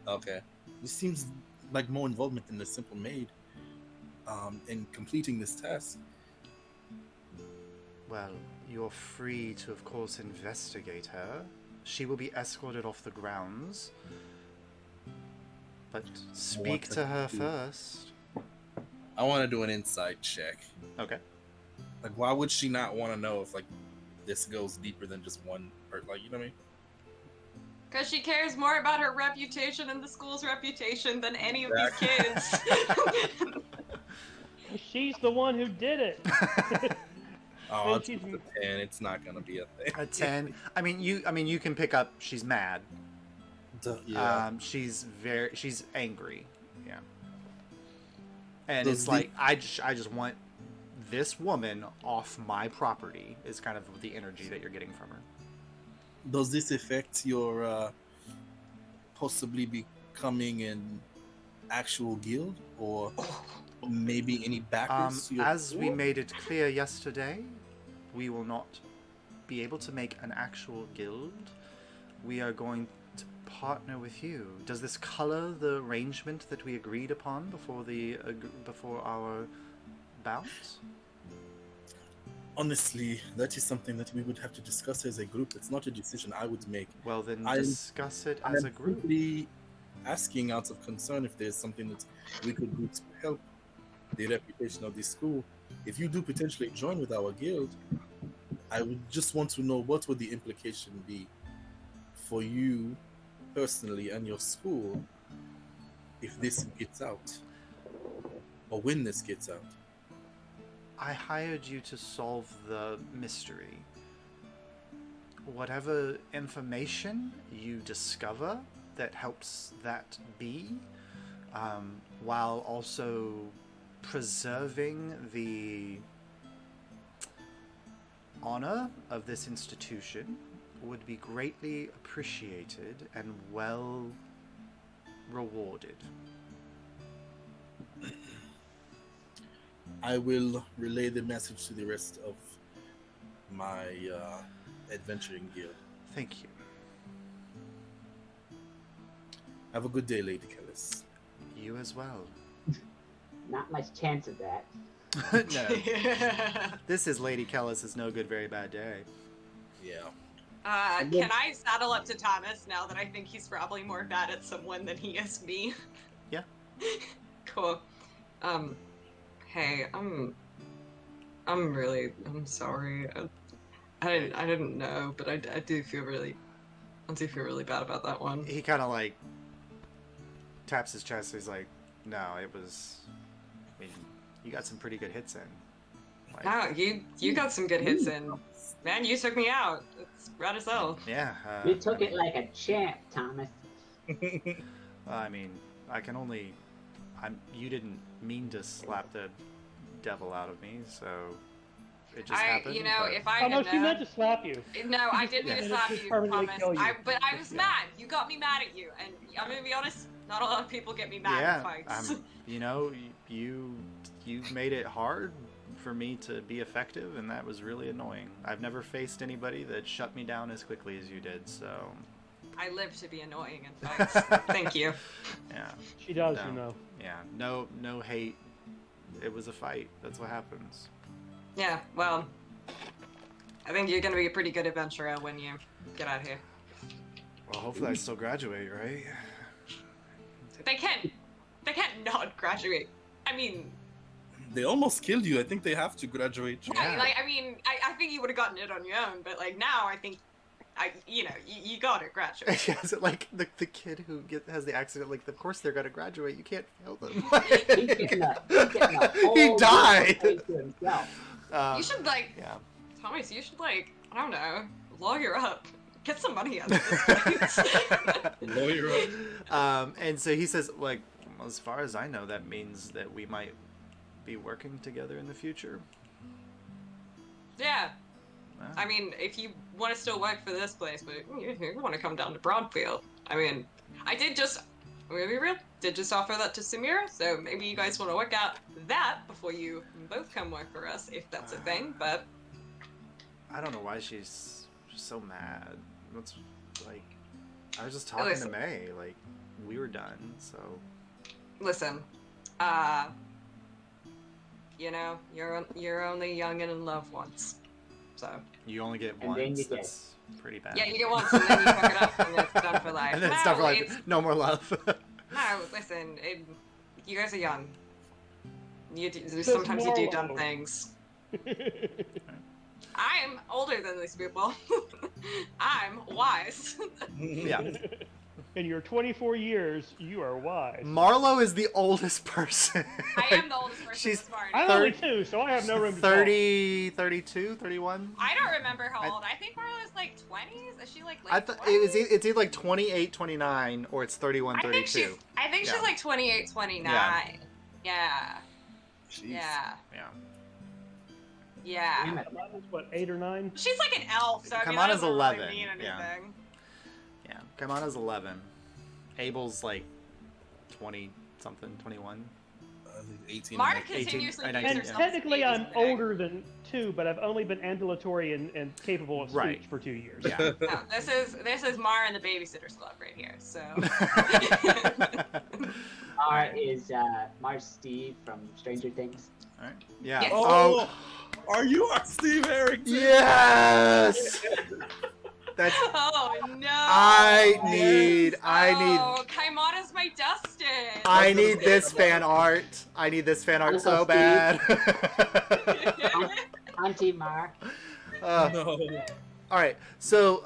Okay. This seems like more involvement than a simple maid in completing this task. Well, you're free to, of course, investigate her. She will be escorted off the grounds. But speak to her first. I want to do an insight check. Okay. Like, why would she not want to know if, like, this goes deeper than just one, or, like, you know what I mean? Because she cares more about her reputation and the school's reputation than any of these kids. She's the one who did it. Oh, And it's she's- a 10. It's not gonna be a thing. A 10. I mean, you can pick up. She's mad. Yeah. She's angry. Yeah. And Does it's the- like I just want this woman off my property. Is kind of the energy that you're getting from her. Does this affect your possibly becoming an actual guild, or maybe any backers? to your As we guild? made it clear yesterday, we will not be able to make an actual guild. We are going to partner with you. Does this color the arrangement that we agreed upon before our bout? Honestly, that is something that we would have to discuss as a group. It's not a decision I would make. Well, then I'm- discuss it I as am a group. simply asking out of concern if there's something that we could do to help the reputation of this school. If you do potentially join with our guild, I would just want to know what would the implication be for you personally and your school if this gets out, or when this gets out. I hired you to solve the mystery. Whatever information you discover that helps that be, while also preserving the honor of this institution, would be greatly appreciated and well rewarded. I will relay the message to the rest of my adventuring guild. Thank you. Have a good day, Lady Kellis. You as well. Not much chance of that. No. This is Lady Kellis' no good, very bad day. Yeah. Can I saddle up to Thomas now that I think he's probably more bad at someone than he is me? Yeah. Cool. Hey, I'm sorry. I didn't know, but I do feel really bad about that one. He kind of like taps his chest. He's like, "No, it was. I mean, you got some pretty good hits in. Like, Wow, you got some good hits in. Man, you took me out. It's rad as hell. yeah. You took it like a champ, Thomas. I mean, I can only. You didn't mean to slap the devil out of me, so it just happened. but- If I Oh no, had she known, meant to slap you. no, I didn't mean Yeah. to slap Just you, permanently Thomas. kill you. But I was mad. You got me mad at you, and I'm gonna be honest. Not a lot of people get me mad yeah, in fights. you know, you made it hard for me to be effective, and that was really annoying. I've never faced anybody that shut me down as quickly as you did, so I live to be annoying in fights. Thank you. Yeah. She does, No. you know. Yeah. No hate. It was a fight. That's what happens. Yeah, well, I think you're gonna be a pretty good adventurer when you get out of here. Well, hopefully I still graduate, right? They can't not graduate. I mean, They almost killed you. I think they have to graduate. Yeah. like, I think you would have gotten it on your own, but like now, I think, you gotta graduate. Yeah, is it like the kid who has the accident? Like, of course they're gonna graduate. You can't fail them. He died. To himself. You should like, Yeah. Thomas. You should like, I don't know, lawyer up, get some money out of this place. Lawyer up. And so he says, like, as far as I know, that means that we might be working together in the future. Yeah. Wow. I mean, if you want to still work for this place, but you want to come down to Broadfield. I mean, I'm gonna be real, did just offer that to Samira, so maybe you guys want to work out that before you both come work for us, if that's a thing, but... I don't know why she's just so mad. That's like, I was just talking to Listen. May, like, we were done, so. Listen, you know, you're only young and in love once, so... You only get And then once, you get- that's pretty bad. Yeah, you get once and then you fuck it up and it's done for life. And then it's done for life. it's- No more love. No, listen, you guys are young. Sometimes you do dumb more. things. I'm older than these people. I'm wise. Yeah. In your 24 years, you are wise. Marlo is the oldest person. I am the oldest person She's this party. I'm only 2, so I have no room to talk. 30, 32, 31? I don't remember how old. I think Marla's like 20s. Is she like late I thought 20s? it's either like 28, 29, or it's 31, I think 32. she's Yeah. like 28, 29. Yeah. Yeah. Jeez. Yeah. Yeah. Yeah. Kamana's what, 8 or 9? She's like an elf, so I mean, that Kamana's doesn't 11, really mean yeah. anything. Yeah. Kaimana's 11. Abel's like 20 something, 21. 18. Marta and 18, continuously and keeps 19, And herself technically, as I'm babies today. older than 2, but I've only been ambulatory and capable of speech Right. for 2 years. Yeah. No, this is Mara and the Babysitters Club right here. So Mar is Mar Steve from Stranger Things. All right. Yeah. Yes. Oh, are you our Steve Harrington? Yes. That's. oh no! I need. Oh, Kaimana's my Dustin. I need this fan art. I need this fan art so bad. Auntie Mar. No. All right, so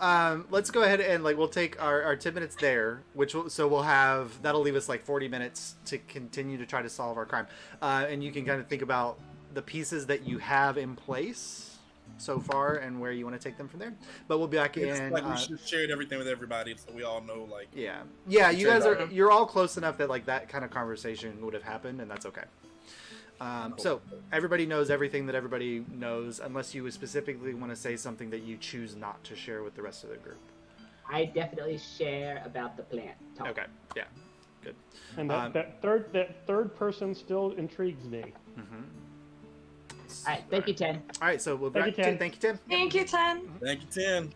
let's go ahead and we'll take our 10 minutes there, we'll have that'll leave us like 40 minutes to continue to try to solve our crime, and you can kind of think about the pieces that you have in place so far and where you want to take them from there. But we'll be back It's in. like we should have shared everything with everybody so we all know, like... Yeah, you guys you're all close enough that like that kind of conversation would have happened, and that's okay. So everybody knows everything that everybody knows, unless you specifically want to say something that you choose not to share with the rest of the group. I definitely share about the plant. Talk. Okay, yeah, good. And that third person still intrigues me. Mm-hmm. All right, thank you, 10. All right, so we'll be Thank back. you, Tim. Thank you, Tim. Thank you, Ten. Thank you, Tim.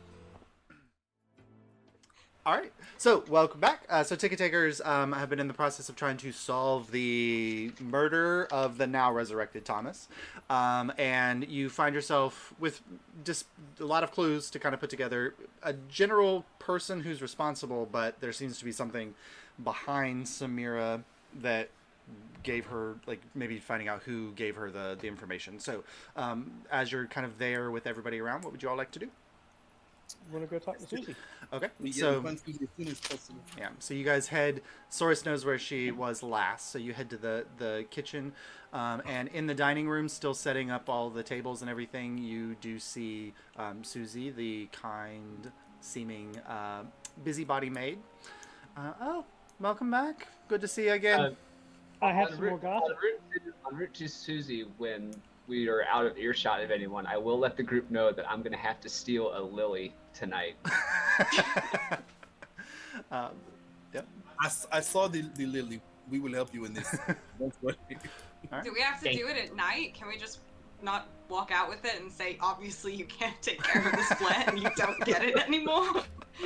All right, so welcome back. So Ticket Takers have been in the process of trying to solve the murder of the now resurrected Thomas, and you find yourself with just a lot of clues to kind of put together a general person who's responsible, but there seems to be something behind Samira that gave her, like, maybe finding out who gave her the information. So as you're kind of there with everybody around, what would you all like to do? I want to go talk to Susie. Okay, We get so in front of you as soon as possible. yeah, so you guys head. Soros knows where she was last, so you head to the kitchen, and in the dining room, still setting up all the tables and everything. You do see Susie, the kind-seeming busybody maid. Oh, welcome back. Good to see you again. I have some more gossip. En route to Susie, when we are out of earshot of anyone, I will let the group know that I'm going to have to steal a lily tonight. Yep. I saw the lily. We will help you in this. Don't worry. Do we have to do it at night? Can we just not walk out with it and say, obviously you can't take care of this plant and you don't get it anymore?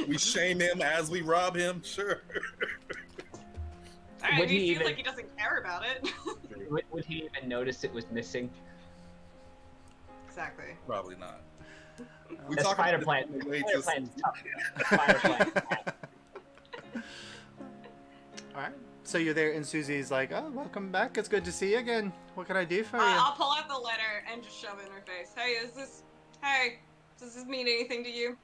We shame him as we rob him. Sure. Alright, Would he he feels even- like he doesn't care about it. Would he even notice it was missing? Exactly. Probably not. We The talk spider about plant. this on the way Spider to- plant's tough. Spider plant. All right. So you're there, and Susie's like, "Oh, welcome back. It's good to see you again. What can I do for you?" I'll pull out the letter and just shove it in her face. Hey, does this mean anything to you?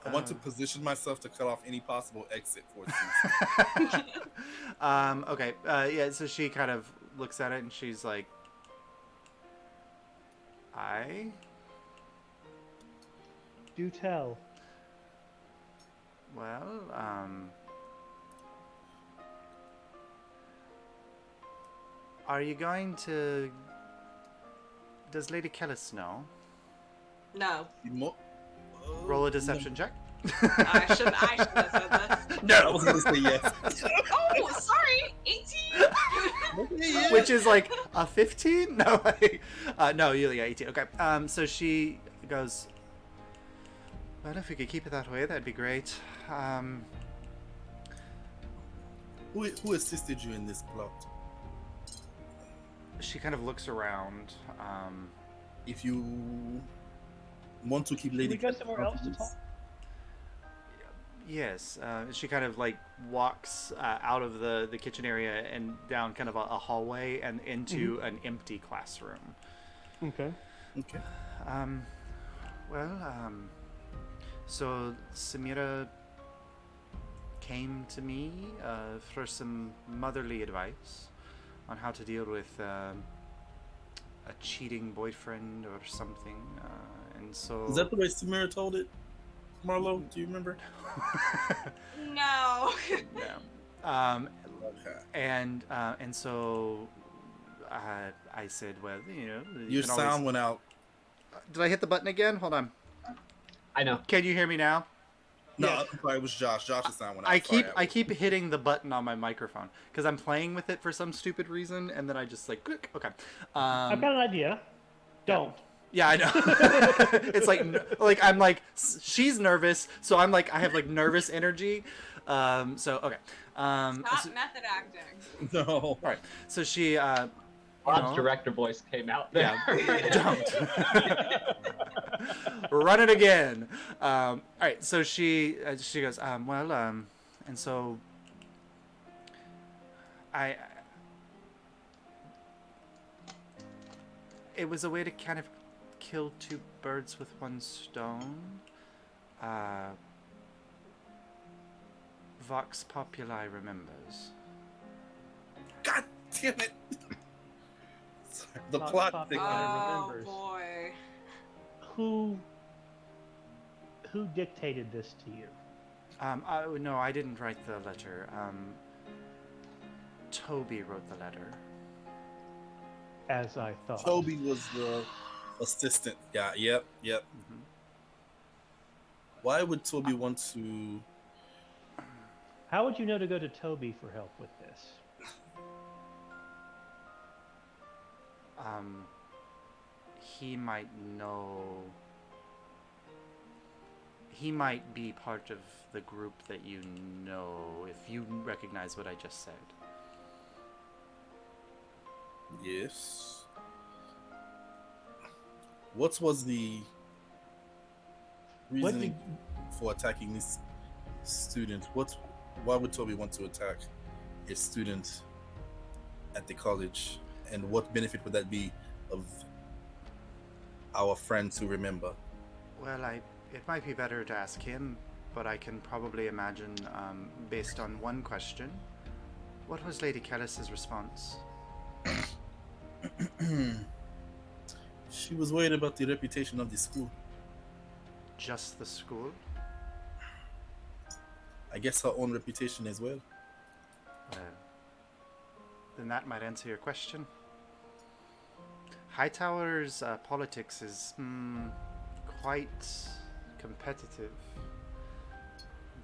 I want to position myself to cut off any possible exit for Susie. Okay. Yeah. So she kind of looks at it, and she's like, "I." Do tell. Well, are you going to... Does Lady Kellis know? No. Roll a deception check. I should have said this. No, I was gonna say yes. Oh, sorry, 18. Which is like a 15? No, no, you're 18. Okay. So she goes, well, if we could keep it that way, that'd be great. Who assisted you in this plot? She kind of looks around. If you want to keep Can Lady we go Kellis somewhere else to confidence- talk? Yes, she kind of like walks out of the kitchen area and down kind of a hallway and into an empty classroom. Okay. Okay. So Samira came to me for some motherly advice on how to deal with a cheating boyfriend or something, and so... Is that the way Samira told it? Marlo, do you remember? No. Yeah. Okay. And so I said, well, you know, you Your can sound always... went out. Did I hit the button again? Hold on. I know. Can you hear me now? No, Yes. I'm sorry, it was Josh. Josh's sound went out. I keep hitting the button on my microphone because I'm playing with it for some stupid reason, and then I just like click. Okay. I've got an idea. Don't. Yeah, I know. It's like I'm like she's nervous, so I'm like I have like nervous energy. So okay. Stop So- method acting. No. all right. So she. You Bob's know, director voice came out there. Yeah. Don't. Run it again. All right. So she goes. And so it was a way to kind of kill two birds with one stone. Vox Populi remembers. God damn it. Sorry, the Vox plot Populi. thing. Oh remembers. boy. Who dictated this to you? No, I didn't write the letter. Toby wrote the letter. As I thought. Toby was the assistant guy. Yep. Mhm. Why would Toby want to... How would you know to go to Toby for help with this? He might know. He might be part of the group that you know, if you recognize what I just said. Yes. What was the What reasoning for attacking this student? Why would Toby want to attack a student at the college? And what benefit would that be of our friends who remember? Well, it might be better to ask him, but I can probably imagine, based on one question, what was Lady Kellis's response? She was worried about the reputation of the school. Just the school? I guess her own reputation as well. Well, then that might answer your question. Hightower's politics is quite competitive.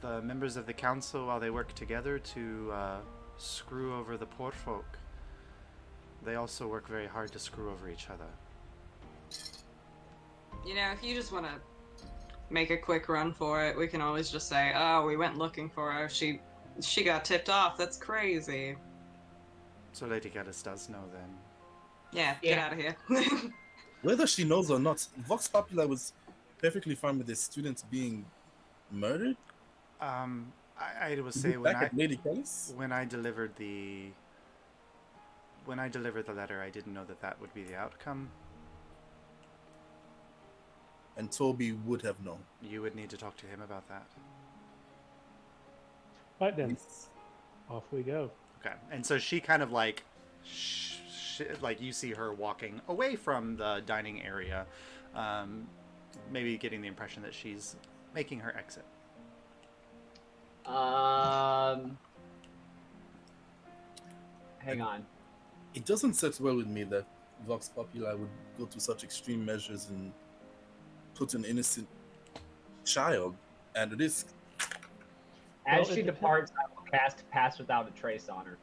The members of the council, while they work together to screw over the poor folk, they also work very hard to screw over each other. You know, if you just want to make a quick run for it. We can always just say, "Oh, we went looking for her. She got tipped off. That's crazy." So Lady Geddes does know then. Yeah, Yeah. get out of here. Whether she knows or not, Vox Populi was perfectly fine with the students being murdered. I will Is say it when back at Lady Kellis? when I delivered the letter, I didn't know that that would be the outcome. And Toby would have known. You would need to talk to him about that. Right then, off we go. Okay, and so she kind of like, like you see her walking away from the dining area, maybe getting the impression that she's making her exit. Hang on. It doesn't sit well with me that Vox Populi would go to such extreme measures and put an innocent child at risk. As Well, she it- departs, I will cast Pass Without a Trace on her.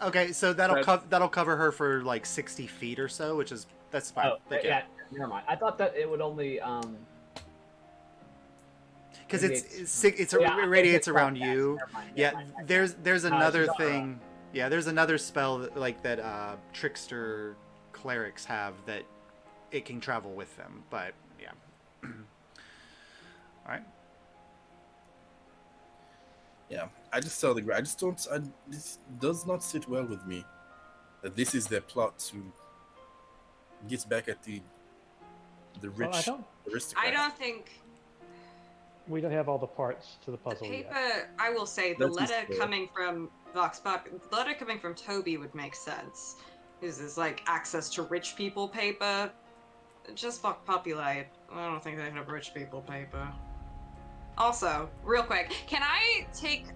Okay, so that'll That's- that'll cover her for like 60 feet or so, which is that's fine. Oh, yeah, never mind. I thought that it would only because maybe it Yeah, I radiates think it's around not you. Never mind, Yeah, never mind. there's another she's all thing. Yeah, there's another spell that, like that trickster clerics have that it can travel with them. But yeah. All right. Yeah, I just tell the I just don't. This does not sit well with me. That this is their plot to get back at the Well, rich aristocrats. I don't think We don't have all the parts to the the puzzle paper. yet. I will say the That is letter fair. coming from Vox Pop, the letter coming from Toby would make sense. This is like access to rich people paper. Just Vox Populi. I don't think they have rich people paper. Also, real quick, can I take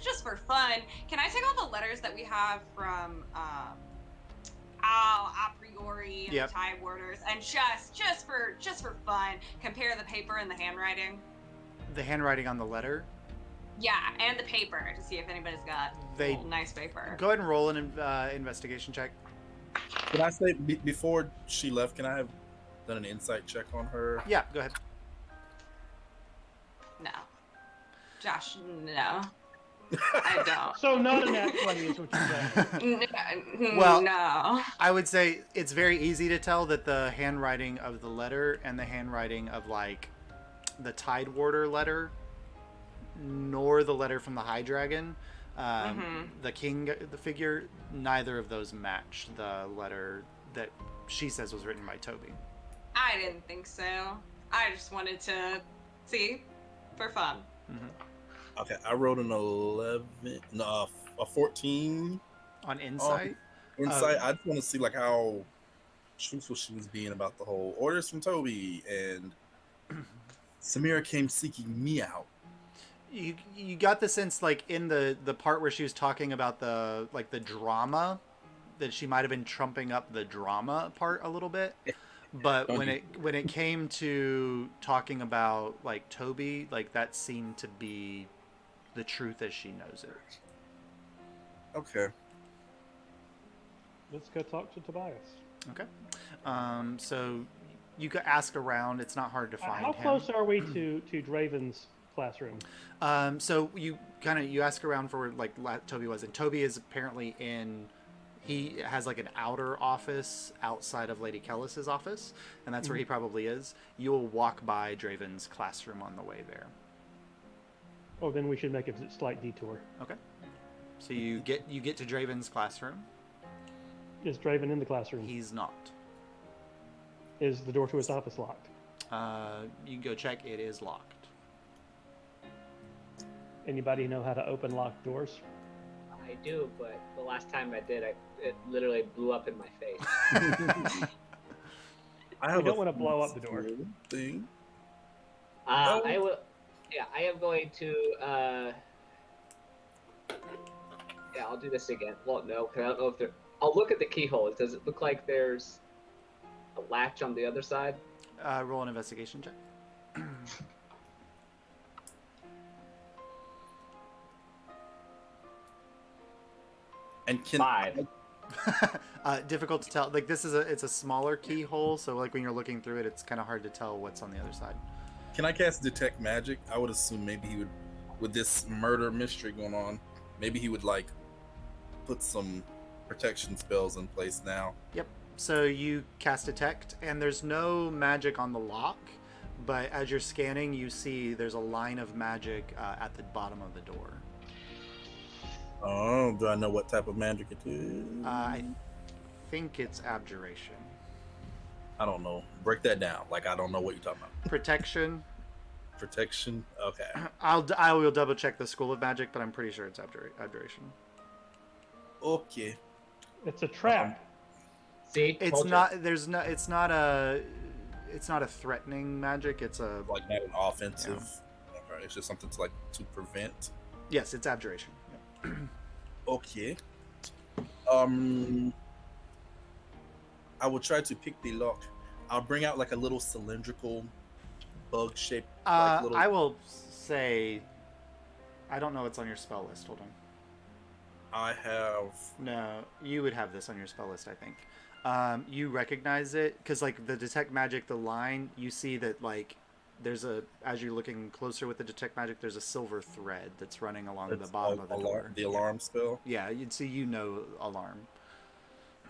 just for fun? Can I take all the letters that we have from a priori and Yep. the Tide Warders and just for fun, compare the paper and the handwriting? The handwriting on the letter. Yeah, and the paper to see if anybody's got They- nice paper. Go ahead and roll an investigation check. Can I say before she left? Can I have done an insight check on her? Yeah, go ahead. No, Josh, no, I don't. So not a nat 20 is what you're saying. Well- No. I would say it's very easy to tell that the handwriting of the letter and the handwriting of like the Tide Warder letter, nor the letter from the High Dragon, the king, the figure, neither of those match the letter that she says was written by Toby. I didn't think so. I just wanted to see for fun. Okay, I wrote an 14 On insight, insight. I just want to see like how truthful she was being about the whole orders from Toby, and Samira came seeking me out. you got the sense like in the part where she was talking about the like the drama, that she might have been trumping up the drama part a little bit. But when it came to talking about like Toby, like that seemed to be the truth as she knows it. Okay. Let's go talk to Tobias. Okay. So you could ask around. It's not hard to find How him. close are we to Draven's classroom? So you ask around for where like Toby was, and Toby is apparently in. He has like an outer office outside of Lady Kellis's office, and that's where he probably is. You will walk by Draven's classroom on the way there. Oh, then we should make a slight detour. Okay. So you get to Draven's classroom. Is Draven in the classroom? He's not. Is the door to his office locked? You can go check. It is locked. Anybody know how to open locked doors? I do, but the last time I did, it literally blew up in my face. I We don't want to blow up the door. thing. I will. Yeah, I am going to. Yeah, I'll do this again. Well, no, 'cause I don't know if there. I'll look at the keyhole. Does it look like there's a latch on the other side? Roll an investigation check. And can 5. Difficult to tell. Like, it's a smaller keyhole, so like when you're looking through it, it's kind of hard to tell what's on the other side. Can I cast Detect Magic? I would assume maybe he would, with this murder mystery going on, maybe he would like put some protection spells in place now. Yep. So you cast Detect, and there's no magic on the lock, but as you're scanning, you see there's a line of magic at the bottom of the door. Oh, do I know what type of magic it is? I think it's Abjuration. I don't know. Break that down. Like, I don't know what you're talking about. Protection. Protection. Okay. I will double check the School of Magic, but I'm pretty sure it's Abjuration. Okay. It's a trap. See, It's told you. not. There's no. It's not a threatening magic. It's a. Like not an offensive. Okay. It's just something to prevent. Yes, it's Abjuration. Yep. Okay. I will try to pick the lock. I'll bring out like a little cylindrical bug shaped. Little... I will say, I don't know what's on your spell list. Hold on. I have. No, you would have this on your spell list, I think. You recognize it because, like, the Detect Magic, the line, you see that, like, there's a, as you're looking closer with the Detect Magic, there's a silver thread that's running along the bottom of the door. The alarm spell. Yeah, you'd see, alarm.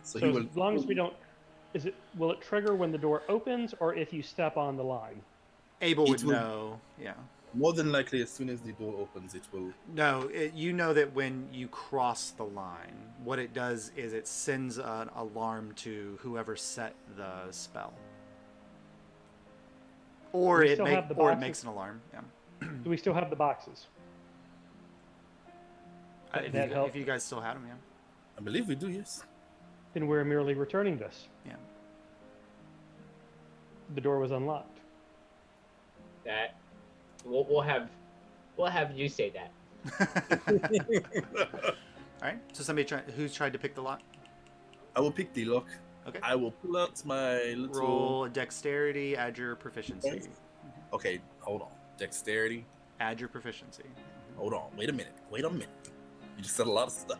So So he would. as long as we don't, will it trigger when the door opens or if you step on the line? Abel would It would- know. Yeah. More than likely, as soon as the door opens, it will. No, you know that when you cross the line, what it does is it sends an alarm to whoever set the spell. Or We it still have the boxes. makes an alarm. Yeah. Do we still have the boxes? That helps. If you guys still had them, yeah. I believe we do. Yes. Then we're merely returning this. Yeah. The door was unlocked. That we'll have you say that. All right. So who's tried to pick the lock? I will pick the lock. Okay. I will pull out my little. Roll a dexterity. Add your proficiency. Okay, hold on. Dexterity. Add your proficiency. Hold on. Wait a minute. You just said a lot of stuff.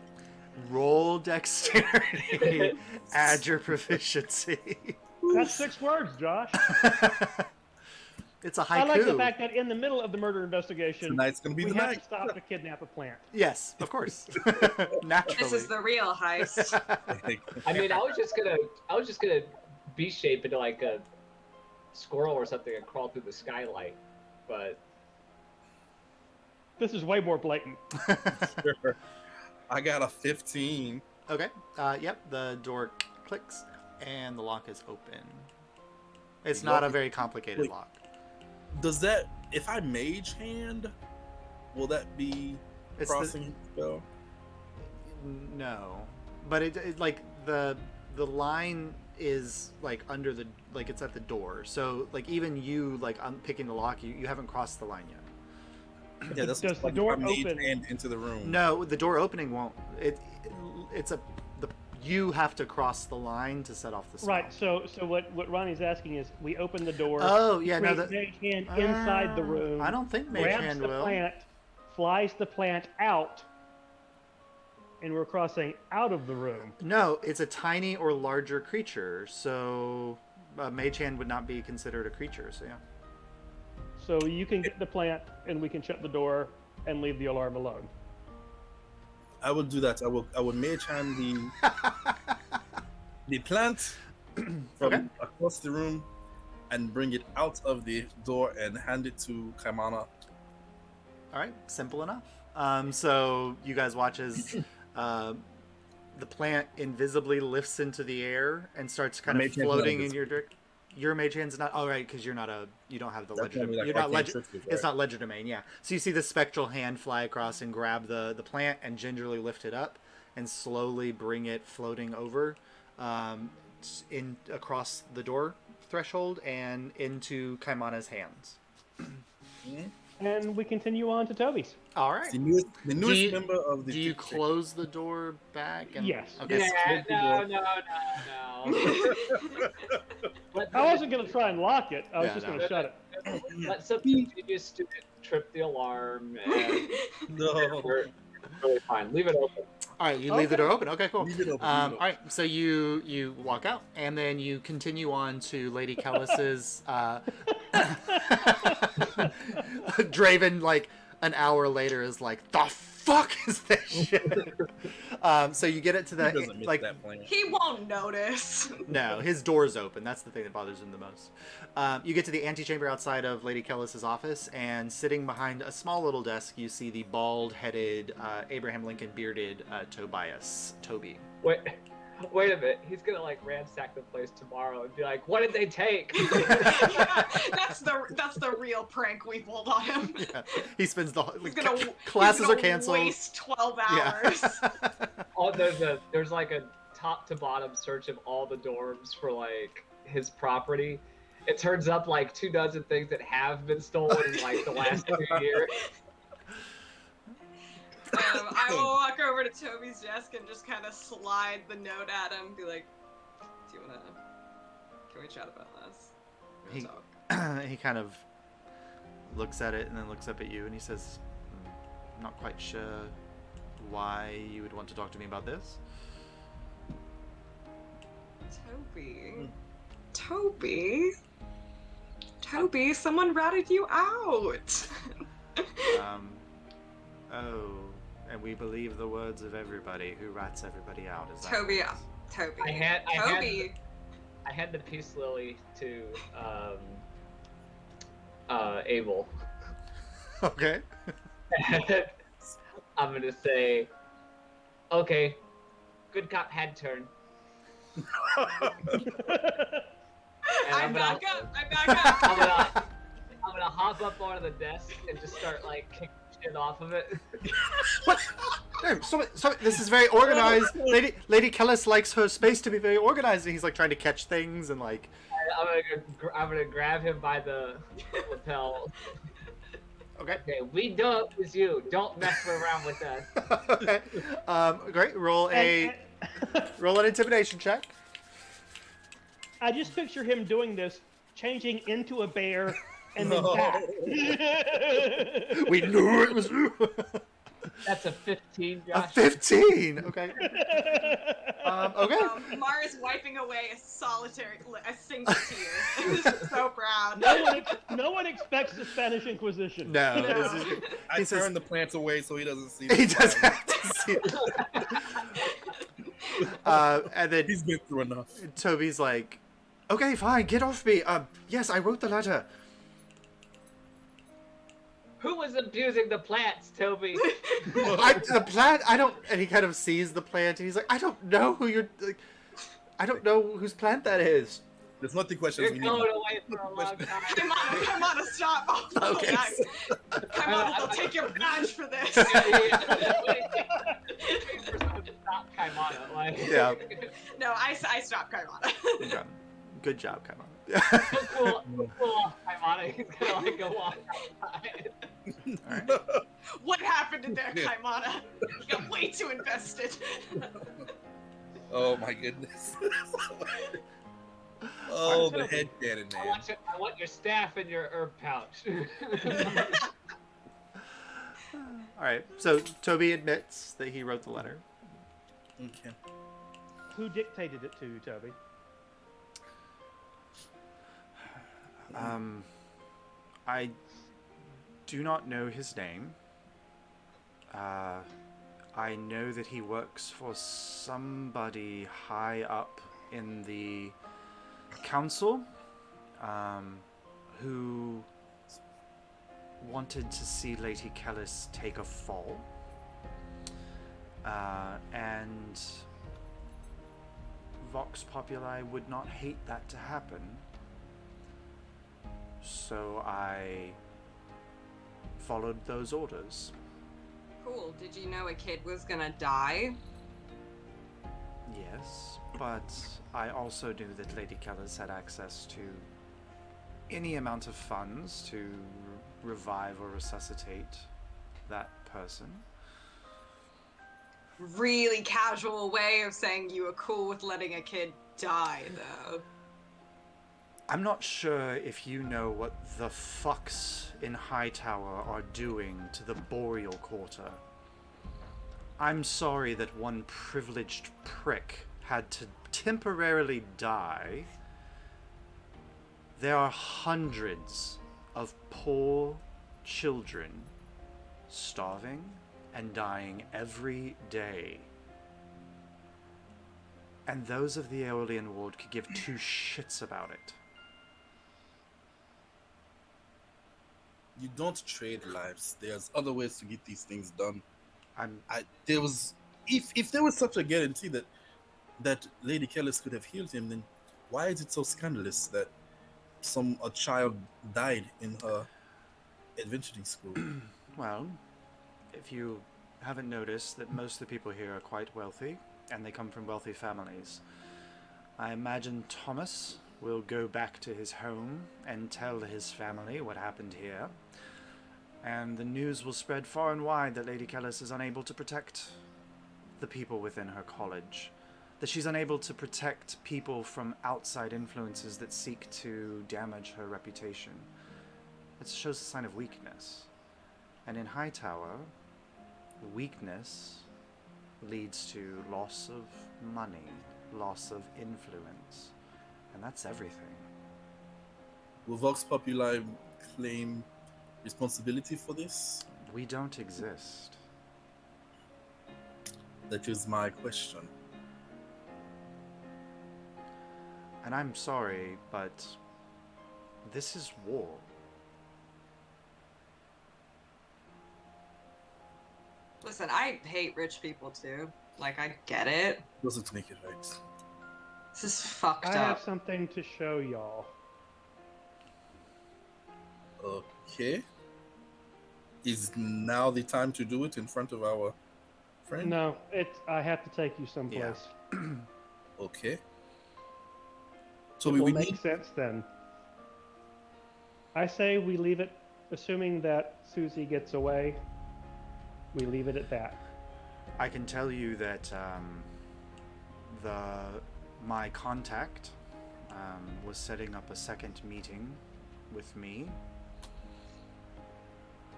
Roll dexterity. Add your proficiency. That's 6 words, Josh. It's a haiku. I like the fact that in the middle of the murder investigation, Tonight's gonna be we the have night. to stop to kidnap a plant. Yes, of course. Naturally. This is the real heist. I mean, I was just gonna B shape into like a squirrel or something and crawl through the skylight, but This is way more blatant. Sure. I got a 15. Okay. Yep. The door clicks and the lock is open. It's not a very complicated Wait. lock. Does that, if I mage hand, will that be It's crossing spell? No, but it like the line is like under the, like it's at the door. So like even you like picking the lock, you haven't crossed the line yet. Yeah, that's Does the like door if I mage open? hand into the room. No, the door opening won't. You have to cross the line to set off the spell. Right. So what Ronnie's asking is, we open the door. Oh yeah, no. Mage hand inside the room. I don't think Mage grabs Hand the will. plant, flies the plant out, and we're crossing out of the room. No, it's a tiny or larger creature, so Mage Hand would not be considered a creature. So yeah. So you can get the plant, and we can shut the door and leave the alarm alone. I will do that. I will mage hand the plant from Okay. across the room and bring it out of the door and hand it to Kaimana. All right, simple enough. So you guys watch as the plant invisibly lifts into the air and starts kind of Mage Hand's floating not in your direction. Your Mage Hand's not. Oh, right, because you don't have the That's legend. only like You're not arcane legend. trick, It's right? not legerdemain, yeah. So you see the spectral hand fly across and grab the plant and gingerly lift it up and slowly bring it floating over, in across the door threshold and into Kaimana's hands. And we continue on to Toby's. All right. The newest you- member of the. Do you close the door back? And... Yes. Okay. yeah, no. I wasn't going to try and lock it. I was Yeah, just no. going to shut it. Let something genius to trip the alarm, and No. we're really fine. Leave it open. All right, you leave the door open. Okay, cool. Leave it open, leave it All open. right, so you walk out, and then you continue on to Lady Kellis's. Draven, like an hour later, is like, the fuck is this shit? So you get it to He the doesn't miss like. that plan. He won't notice. No, his door's open. That's the thing that bothers him the most. You get to the antechamber outside of Lady Kellis's office, and sitting behind a small little desk, you see the bald-headed, Abraham Lincoln bearded Toby. Wait a minute. He's gonna like ransack the place tomorrow and be like, "What did they take?" Yeah, that's the real prank we pulled on him. Yeah, he spends the Classes are canceled. Waste 12 hours. Yeah. Oh, there's like a top to bottom search of all the dorms for like his property. It turns up like 24 things that have been stolen in like the last 2 years. I will walk over to Toby's desk and just kind of slide the note at him. Be like, "Do you wanna? Can we chat about this? He- Talk." He kind of looks at it and then looks up at you, and he says, "I'm not quite sure why you would want to talk to me about this." Toby, someone ratted you out. Oh, and we believe the words of everybody who rats everybody out. Is that Toby, right? Toby. I had the peace lily to Abel. Okay. I'm gonna say, okay, good cop had turn. I back up. I'm gonna hop up onto the desk and just start like kicking shit off of it. What? No, stop it. This is very organized. Lady Kellis likes her space to be very organized, and he's like trying to catch things and like. I'm gonna grab him by the lapel. Okay. Okay, we don't is you. Don't mess around with us. Okay. Great. Roll an intimidation check. I just picture him doing this, changing into a bear, and then No. back. We knew it was That's a 15, a Josh. 15. Okay. Okay. Mara's wiping away a single tear. She's so proud. No one expects the Spanish Inquisition. No. This is good. I He says- turn the plants away so he doesn't see. He the does plants. have to see it. And then He's been through enough. Toby's like, "Okay, fine, get off me. Yes, I wrote the letter." Who was abusing the plants, Toby? The plant. I don't. And he kind of sees the plant, and he's like, "I don't know who you're. Like, I don't know whose plant that is." There's nothing questions You're we need. going away for a long time. Come on, stop. Oh, Okay. Come on, they'll take your badge for this. Waiting for someone to stop Kaimana. Like, Yeah. No, I stopped Kaimana. Okay. Good job, Kaimon. cool off Kaimana. He's gonna like go off outside. All right. What happened in there, Kaimana? You got way too invested. Oh my goodness. Oh, the head cannon, man. I want your staff in your herb pouch. All right. So Toby admits that he wrote the letter. Okay. Who dictated it to you, Toby? I do not know his name. I know that he works for somebody high up in the council, who wanted to see Lady Kellis take a fall. And Vox Populi would not hate that to happen. So I followed those orders. Cool. Did you know a kid was gonna die? Yes, but I also knew that Lady Kellis had access to any amount of funds to revive or resuscitate that person. Really casual way of saying you were cool with letting a kid die, though. I'm not sure if you know what the fucks in Hightower are doing to the Boreal Quarter. I'm sorry that one privileged prick had to temporarily die. There are hundreds of poor children starving and dying every day. And those of the Aeolian Ward could give two shits about it. You don't trade lives. There's other ways to get these things done. I'm There was, if there was such a guarantee that Lady Kellis could have healed him, then why is it so scandalous that a child died in her adventuring school? Well, if you haven't noticed that most of the people here are quite wealthy, and they come from wealthy families, I imagine Thomas will go back to his home and tell his family what happened here, and the news will spread far and wide that Lady Kellis is unable to protect the people within her college, that she's unable to protect people from outside influences that seek to damage her reputation. It shows a sign of weakness. And in Hightower, weakness leads to loss of money, loss of influence, and that's everything. Will Vox Populi claim responsibility for this? We don't exist. That is my question. And I'm sorry, but this is war. Listen, I hate rich people too. Like, I get it. Doesn't make it right. This is fucked I have up. something to show y'all. Okay. Is now the time to do it in front of our friend? No, I have to take you someplace. Okay. So It we will would make need. sense then. I say we leave it, assuming that Susie gets away. We leave it at that. I can tell you that my contact was setting up a second meeting with me.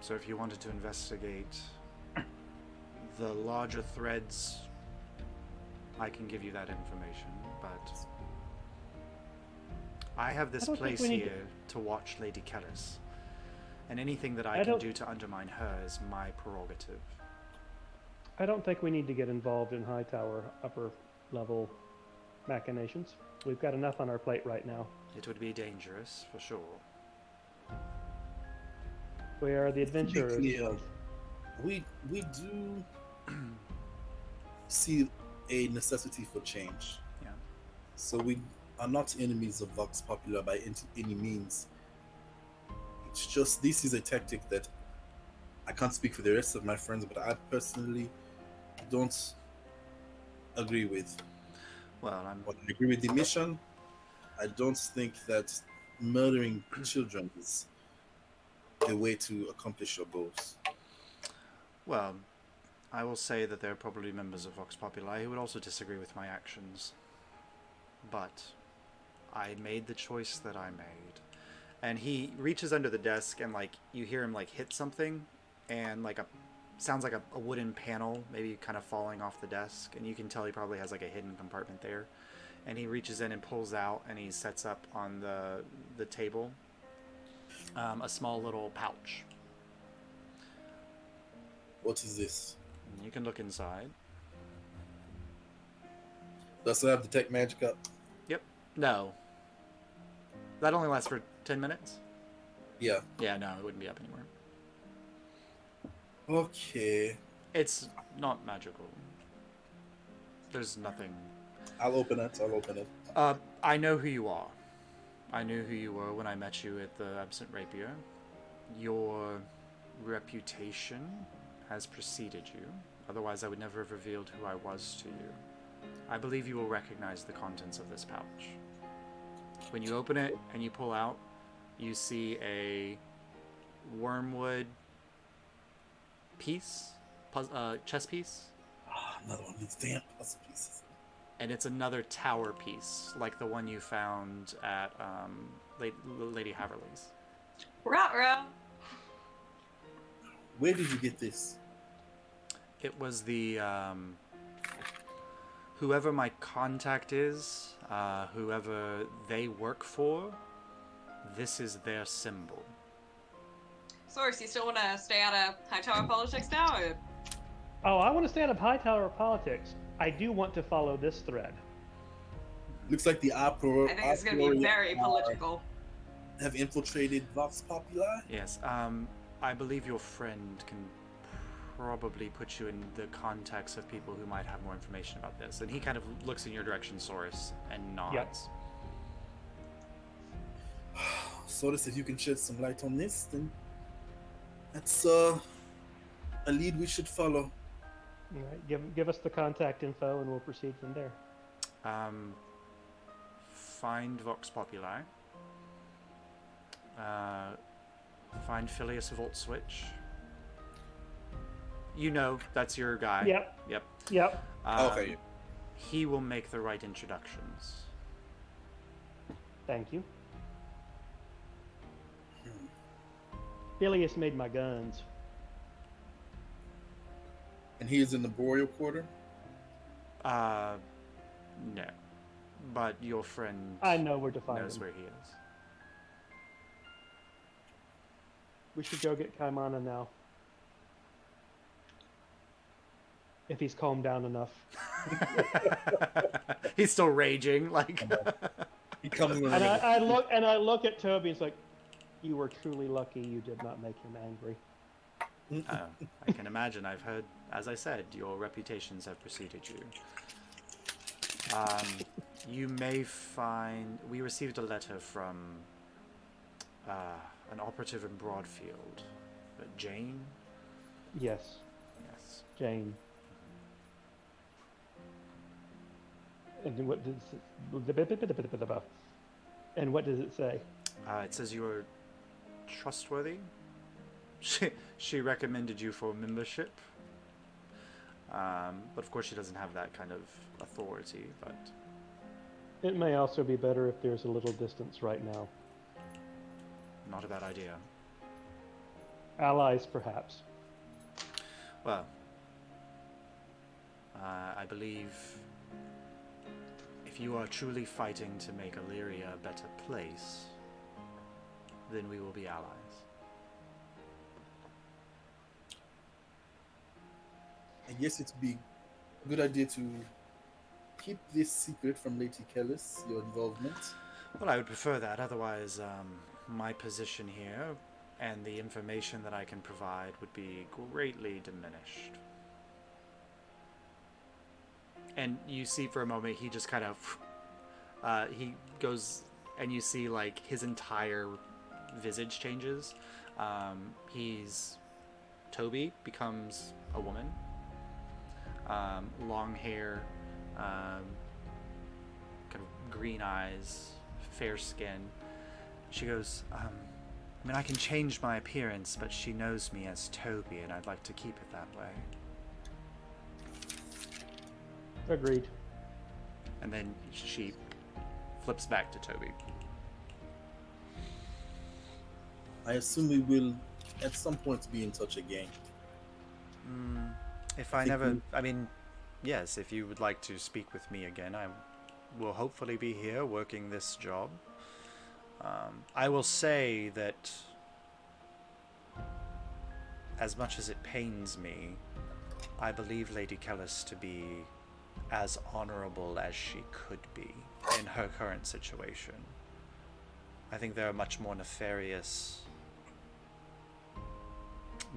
So if you wanted to investigate the larger threads, I can give you that information. But I have this I don't think place we need here to watch Lady Kellis. And anything that I can don't- do to undermine her is my prerogative. I don't think we need to get involved in Hightower upper level machinations. We've got enough on our plate right now. It would be dangerous, for sure. We are the To be adventurers. clear, we do see a necessity for change. Yeah. So we are not enemies of Vox Populi by any means. It's just this is a tactic that I can't speak for the rest of my friends, but I personally don't agree with. Well, But I agree with the mission. I don't think that murdering children is the way to accomplish your goals. Well, I will say that there are probably members of Vox Populi who would also disagree with my actions. But I made the choice that I made. And he reaches under the desk and, like, you hear him, like, hit something, and, like, sounds like a wooden panel maybe kind of falling off the desk, and you can tell he probably has, like, a hidden compartment there. And he reaches in and pulls out, and he sets up on the table a small little pouch. What is this? And you can look inside. Does it have detect magic up? Yep. No. That only lasts for 10 minutes? Yeah. Yeah, no, it wouldn't be up anymore. Okay. It's not magical. There's nothing. I'll open it. I know who you are. I knew who you were when I met you at the Absent Rapier. Your reputation has preceded you. Otherwise, I would never have revealed who I was to you. I believe you will recognize the contents of this pouch. When you open it and you pull out, you see a wormwood piece, chess piece, Another one of these damn puzzle pieces. and it's another tower piece, like the one you found at Lady Haverly's. Ruh-roh. Where did you get this? It was the whoever my contact is, whoever they work for. This is their symbol. Source, you still want to stay out of Hightower politics now? Or... Oh, I want to stay out of Hightower politics. I do want to follow this thread. Looks like the opera. I think it's going to be very political. Have infiltrated Vox Populi. Yes. I believe your friend can probably put you in the contacts of people who might have more information about this. And he kind of looks in your direction, Source, and nods. Yep. Source, if you can shed some light on this, then that's a lead we should follow. All right, give us the contact info, and we'll proceed from there. Find Vox Populi. Find Phileas Volt Switch. You know, that's your guy. Yep. Okay. He will make the right introductions. Thank you. Phileas made my guns. And he is in the Boreal Quarter? No. But your friend I know where to find knows him. where he is. We should go get Kaimana now. If he's calmed down enough. He's still raging, like. He comes in And I look at Toby. It's like, you were truly lucky you did not make him angry. I can imagine. I've heard, as I said, your reputations have preceded you. You may find... We received a letter from an operative in Broadfield. Jane? Yes, Yes. Jane. And what does it, and what does it say? It says you are trustworthy. She recommended you for membership. But of course she doesn't have that kind of authority, but... It may also be better if there's a little distance right now. Not a bad idea. Allies, perhaps. Well, I believe if you are truly fighting to make Alyria a better place, then we will be allies. I guess it'd be a good idea to keep this secret from Lady Kellis, your involvement. Well, I would prefer that. Otherwise, my position here and the information that I can provide would be greatly diminished. And you see for a moment, he just kind of... he goes, and you see, like, his entire visage changes. Toby becomes a woman. Long hair, kind of green eyes, fair skin. She goes, I mean, I can change my appearance, but she knows me as Toby, and I'd like to keep it that way. Agreed. And then she flips back to Toby. I assume we will, at some point, be in touch again. If I never... I mean, yes, if you would like to speak with me again, I will hopefully be here working this job. I will say that as much as it pains me, I believe Lady Kellis to be as honorable as she could be in her current situation. I think there are much more nefarious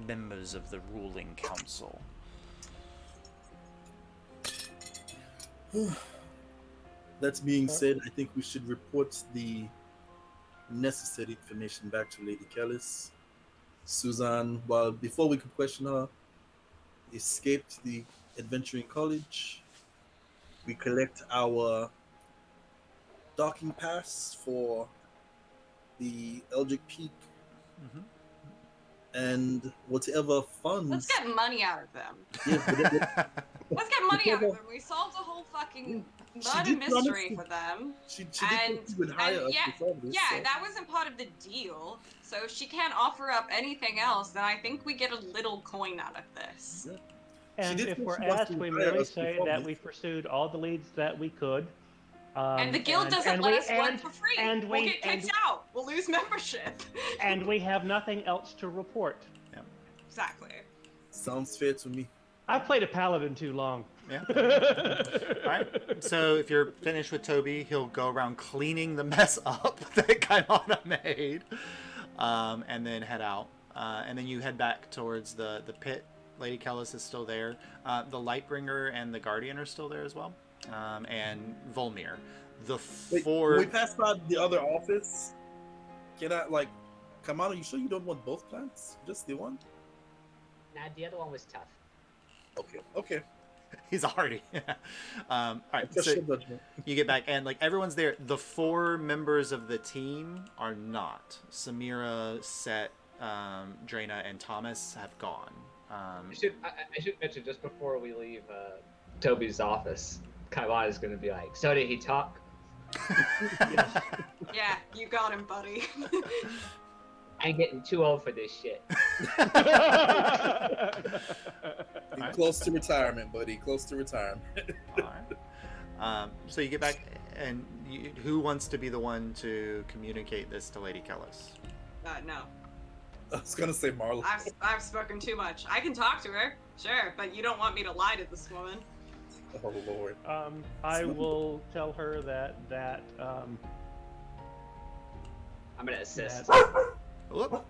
members of the ruling council. That being said, I think we should report the necessary information back to Lady Kellis. Suzanne, well, before we could question her, escaped the adventuring college. We collect our docking pass for the Eldrick Peak. And whatever funds... Let's get money out of them. Yeah, Let's get money out of them. We solved a whole fucking murder mystery for them. She would hire us to solve this. Yeah, so. that wasn't part of the deal. So if she can't offer up anything else, then I think we get a little coin out of this. Yeah. And did if say we're she wants asked, to we retire merely us say before that this. we pursued all the leads that we could. And the guild doesn't let us work for free. and We'll we- get kicked out. We'll lose membership. And we have nothing else to report. Exactly. Sounds fair to me. I've played a paladin too long. Yeah. All right. So if you're finished with Toby, he'll go around cleaning the mess up that Kaimana made, and then head out. And then you head back towards the pit. Lady Kellis is still there. The Lightbringer and the Guardian are still there as well. And Volmir. The Wait, four. when we passed by the other office, can I, like, Kamala, you sure you don't want both plants? Just the one? Nah, the other one was tough. Okay. He's already. All right. Just So your judgment. you get back, and like everyone's there. The four members of the team are not. Samira, Set, Draina, and Thomas have gone. I should mention just before we leave Toby's office, Kaiwa is going to be like, so did he talk? Yeah, you got him, buddy. I'm getting too old for this shit. You're close to retirement, buddy. Close to retirement. All right. So you get back, and who wants to be the one to communicate this to Lady Kellis? No. I was gonna say Marla. I've spoken too much. I can talk to her, sure, but you don't want me to lie to this woman. Oh Lord. I will tell her that I'm gonna assist. Whoop.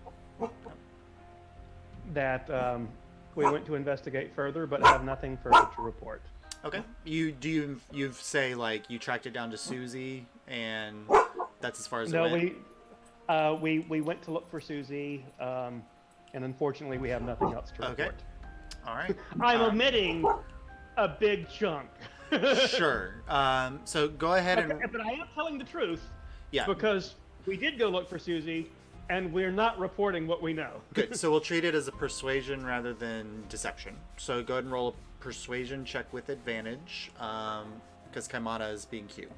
we went to investigate further, but have nothing further to report. Okay. You say like you tracked it down to Susie, and that's as far as it No, went? we went to look for Susie, and unfortunately we have nothing else to Okay. report. All right. I'm omitting a big chunk. Sure. So go ahead and But I am telling the truth. yeah. Because we did go look for Susie, and we're not reporting what we know. Good. So we'll treat it as a persuasion rather than deception. So go ahead and roll a persuasion check with advantage, because Kaimana is being cute.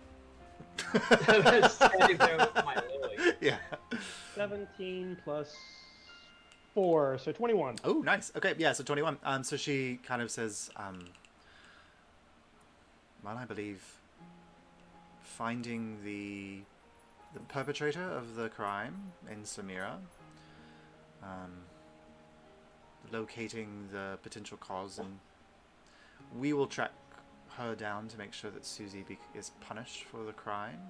Standing there with my lily. Yeah. 17 plus 4, so 21. Oh, nice. Okay, yeah. So 21. So she kind of says, well, I believe finding the perpetrator of the crime in Samira, locating the potential cause, and we will track her down to make sure that Susie is punished for the crime.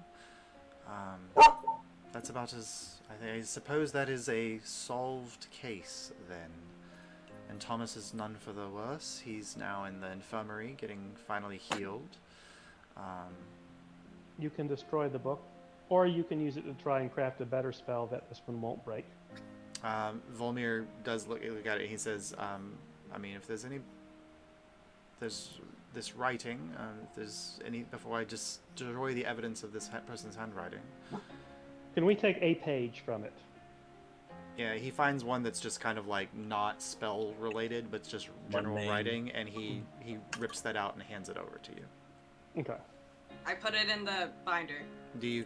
That's about as... I suppose that is a solved case, then. And Thomas is none for the worse. He's now in the infirmary, getting finally healed. You can destroy the book, or you can use it to try and craft a better spell that this one won't break. Volmir does look at it. He says, I mean, if there's this writing, if there's any, before I just destroy the evidence of this person's handwriting. Can we take a page from it? Yeah, he finds one that's just kind of like not spell related, but just general name. writing, and he rips that out and hands it over to you. Okay. I put it in the binder. Do you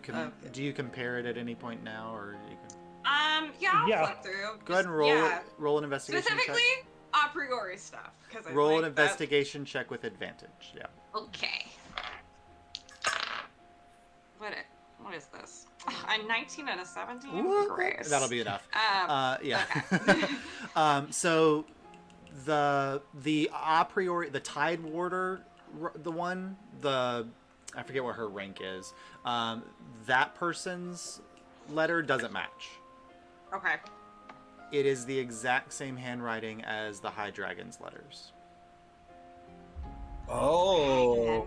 compare it at any point now, or you can Yeah, I'll Yeah. flip through. go ahead and roll an investigation Specifically, check. a priori stuff. Cause I Roll like an that. investigation check with advantage. Yeah. Okay. What is this? A 19 and a 17? Woo! Great. That'll be enough. Yeah. Okay. So the a priori, the Tide Warder, I forget what her rank is. That person's letter doesn't match. Okay. It is the exact same handwriting as the High Dragon's letters. Oh,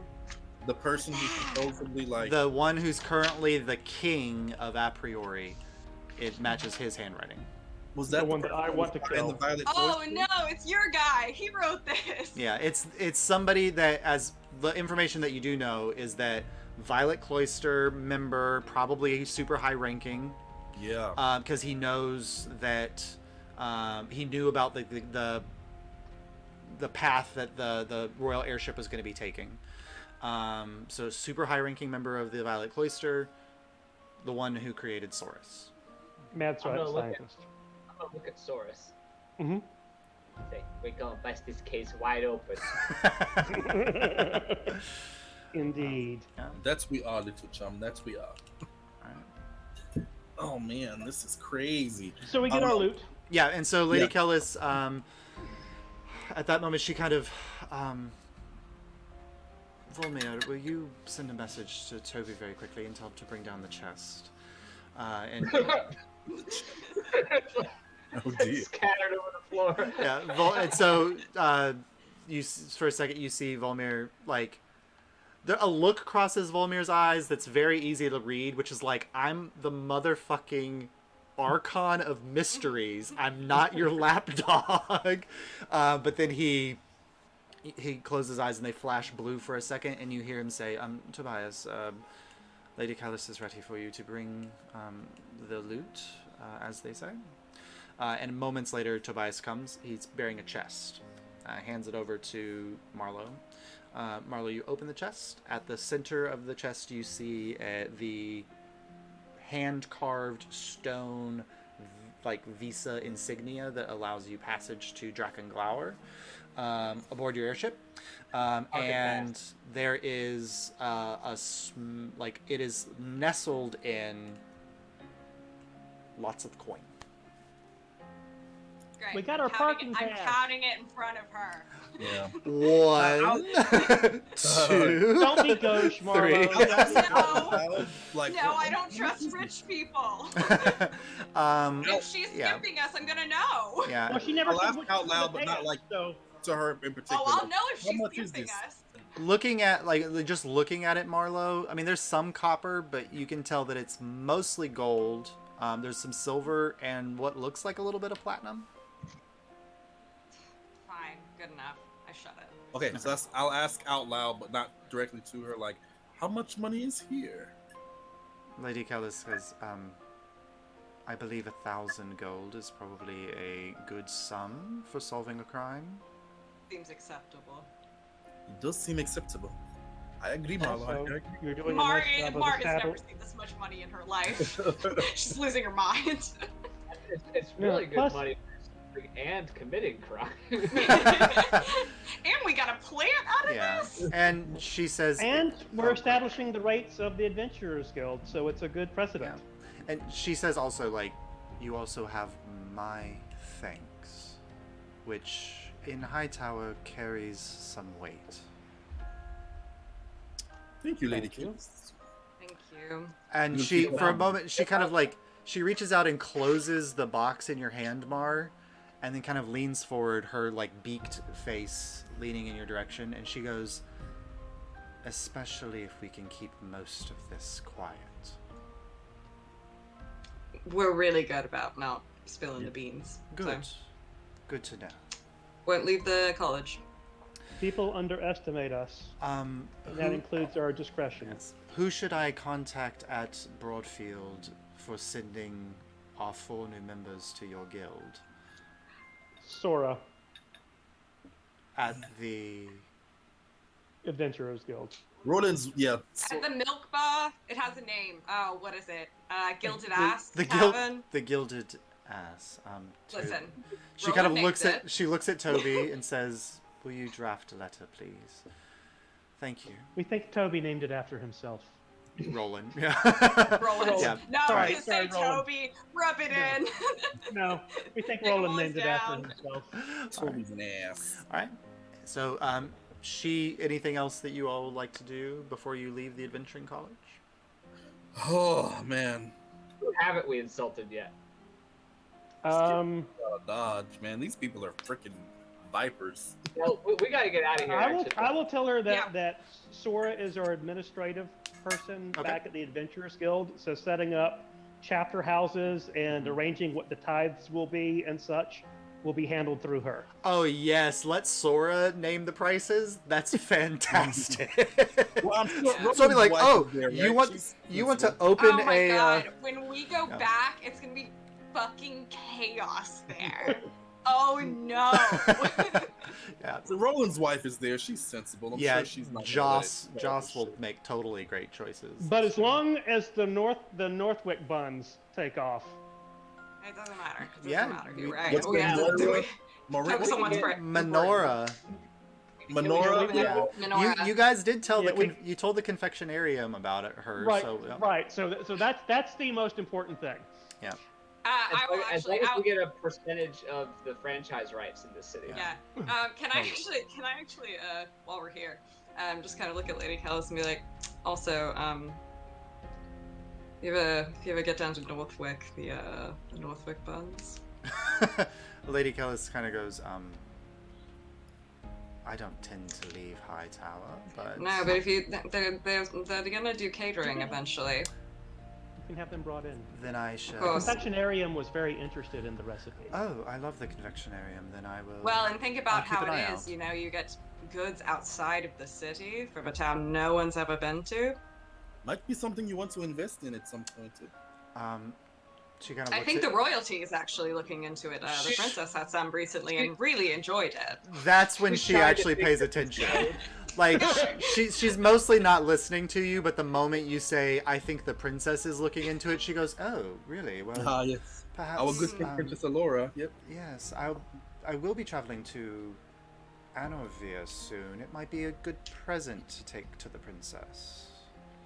the person who's supposedly like The one who's currently the king of a priori, it matches his handwriting. was that The one that I want to in kill. the Violet Oh Cloister? no, it's your guy. He wrote this. Yeah, it's somebody that, as the information that you do know is that Violet Cloister member, probably super high ranking, Yeah. because he knows that he knew about the path that the royal airship was going to be taking. So super high ranking member of the Violet Cloister, the one who created Saurus. Mad I'm gonna look at- scientist. I'm gonna look at Saurus. Mm-hmm. Say, we're gonna bust this case wide open. Indeed. Yeah. That's we are, little chum. That's we are. Alright. Oh man, this is crazy. So we get our loot. Yeah, and so Lady Yeah. Kellis, at that moment, she kind of, Volmir, will you send a message to Toby very quickly and tell him to bring down the chest? And Oh dear. Scattered over the floor. yeah, and so for a second you see Volmir like a look crosses Volmir's eyes that's very easy to read, which is like, I'm the motherfucking Archon of mysteries. I'm not your lapdog. But then he closes his eyes and they flash blue for a second, and you hear him say, Tobias, Lady Callis is ready for you to bring the loot, as they say. And moments later, Tobias comes. He's bearing a chest. Hands it over to Marlowe. Marlowe, you open the chest. At the center of the chest, you see the hand-carved stone, like Visa insignia that allows you passage to Drakenglower aboard your airship. And there is it is nestled in lots of coin. Great. We got our Counting parking I'm pass. counting it in front of her. Yeah. 1, 2, Don't be gauche, Marlo. No. Like, No, I don't trust rich people. Um, If she's yeah. skipping us, I'm gonna know. yeah. Well, she never I'll said laugh what out she loud, was but not paying, like so to her in particular. Oh, I'll know if How she's much is skipping this? us. Looking at just looking at it, Marlo. I mean, there's some copper, but you can tell that it's mostly gold. There's some silver and what looks like a little bit of platinum. Fine, good enough. I shut it. Okay, so I'll ask out loud, but not directly to her. Like, how much money is here? Lady Kellis says, I believe 1,000 gold is probably a good sum for solving a crime. Seems acceptable. It does seem acceptable. I agree, Marlo. I also, agree. you're doing a Mar nice job of has establishing. never seen this much money in her life. She's losing her mind. It's really Yeah, good plus- money for and committing crime. And we got a plant out of Yeah. this? And she says, And we're establishing the rates of the Adventurers Guild, so it's a good yeah. precedent. And she says also, like, you also have my thanks, which in Hightower carries some weight. Thank you, Lady Thank you. Kills. Thank you. And You she, feel for a bad. moment, she kind of like, she reaches out and closes the box in your hand, Mar, and then kind of leans forward, her like beaked face leaning in your direction, and she goes, especially if we can keep most of this quiet. We're really good about not spilling the beans. Good. So, Good to know. won't leave the college. People underestimate us, and that Who, includes our discretion. yes. Who should I contact at Broadfield for sending our 4 new members to your guild? Sora, At the... Adventurers Guild. Roland's, yeah. At the milk bar, it has a name. Oh, what is it? Gilded Ass the Tavern. the Gilded Ass. Listen, She kind of Roland looks names at she looks at Toby and says, "Will you draft a letter, please? Thank you, We think Toby named it after himself. Roland." Yeah. Roland. Yeah. No, Sorry, you say sorry, Roland. Toby. Rub it Yeah. in. No, we think Take Roland a named it after down. himself. Toby's an ass. All right. So, anything else that you all would like to do before you leave the adventuring college? Oh man, Who haven't we insulted yet? Dodge, man. These people are freaking vipers. Well, we gotta get out of here. I will tell her that, Yeah. that Sora is our administrative person Okay. back at the Adventurers Guild, so setting up chapter houses and arranging what the tithes will be and such will be handled through her. Oh yes, let Sora name the prices. That's fantastic. Well, I'm sure Yeah. Roland's So I'll be like, wife oh, is there, you right? want She's- you want to open Oh my a god, when we go yeah. back, it's gonna be fucking chaos there. Oh no. yeah. So Roland's wife is there. She's sensible. I'm Yeah, sure she's not. Joss will make totally great choices. But as long as the Northwick buns take off, It doesn't matter. It doesn't Yeah, matter. You're we- right. what's We going have on? to do it. Focus on one's brain. Menorah. Menorah. Yeah. Menorah. You guys did tell Yeah, you told the confectionarium about it. Right, So, yeah. right. So that's the most important thing. Yeah. I will As actually. long as we get a percentage of the franchise rights in this city. Yeah. Can I actually, while we're here, just kind of look at Lady Callis and be like, also, if you ever get down to Northwick, the Northwick buns. Lady Kellis kind of goes, I don't tend to leave Hightower, but... No, but if you, they're gonna do catering eventually. You can have them brought in. Then I shall... Of course. Confectionarium was very interested in the recipe. Oh, I love the confectionarium. Then I will... Well, and think about I'll keep how an eye it is, out. you know, you get goods outside of the city from a town no one's ever been to. Might be something you want to invest in at some point. She kind of I looks think at... the royalty is actually looking into it. The princess had some recently and really enjoyed it. That's when she actually pays attention. Like, she's mostly not listening to you, but the moment you say, I think the princess is looking into it, she goes, oh, really? Well, Yes. perhaps... Our good Princess Alyria. Yep. Yes, I will be traveling to Anovia soon. It might be a good present to take to the princess.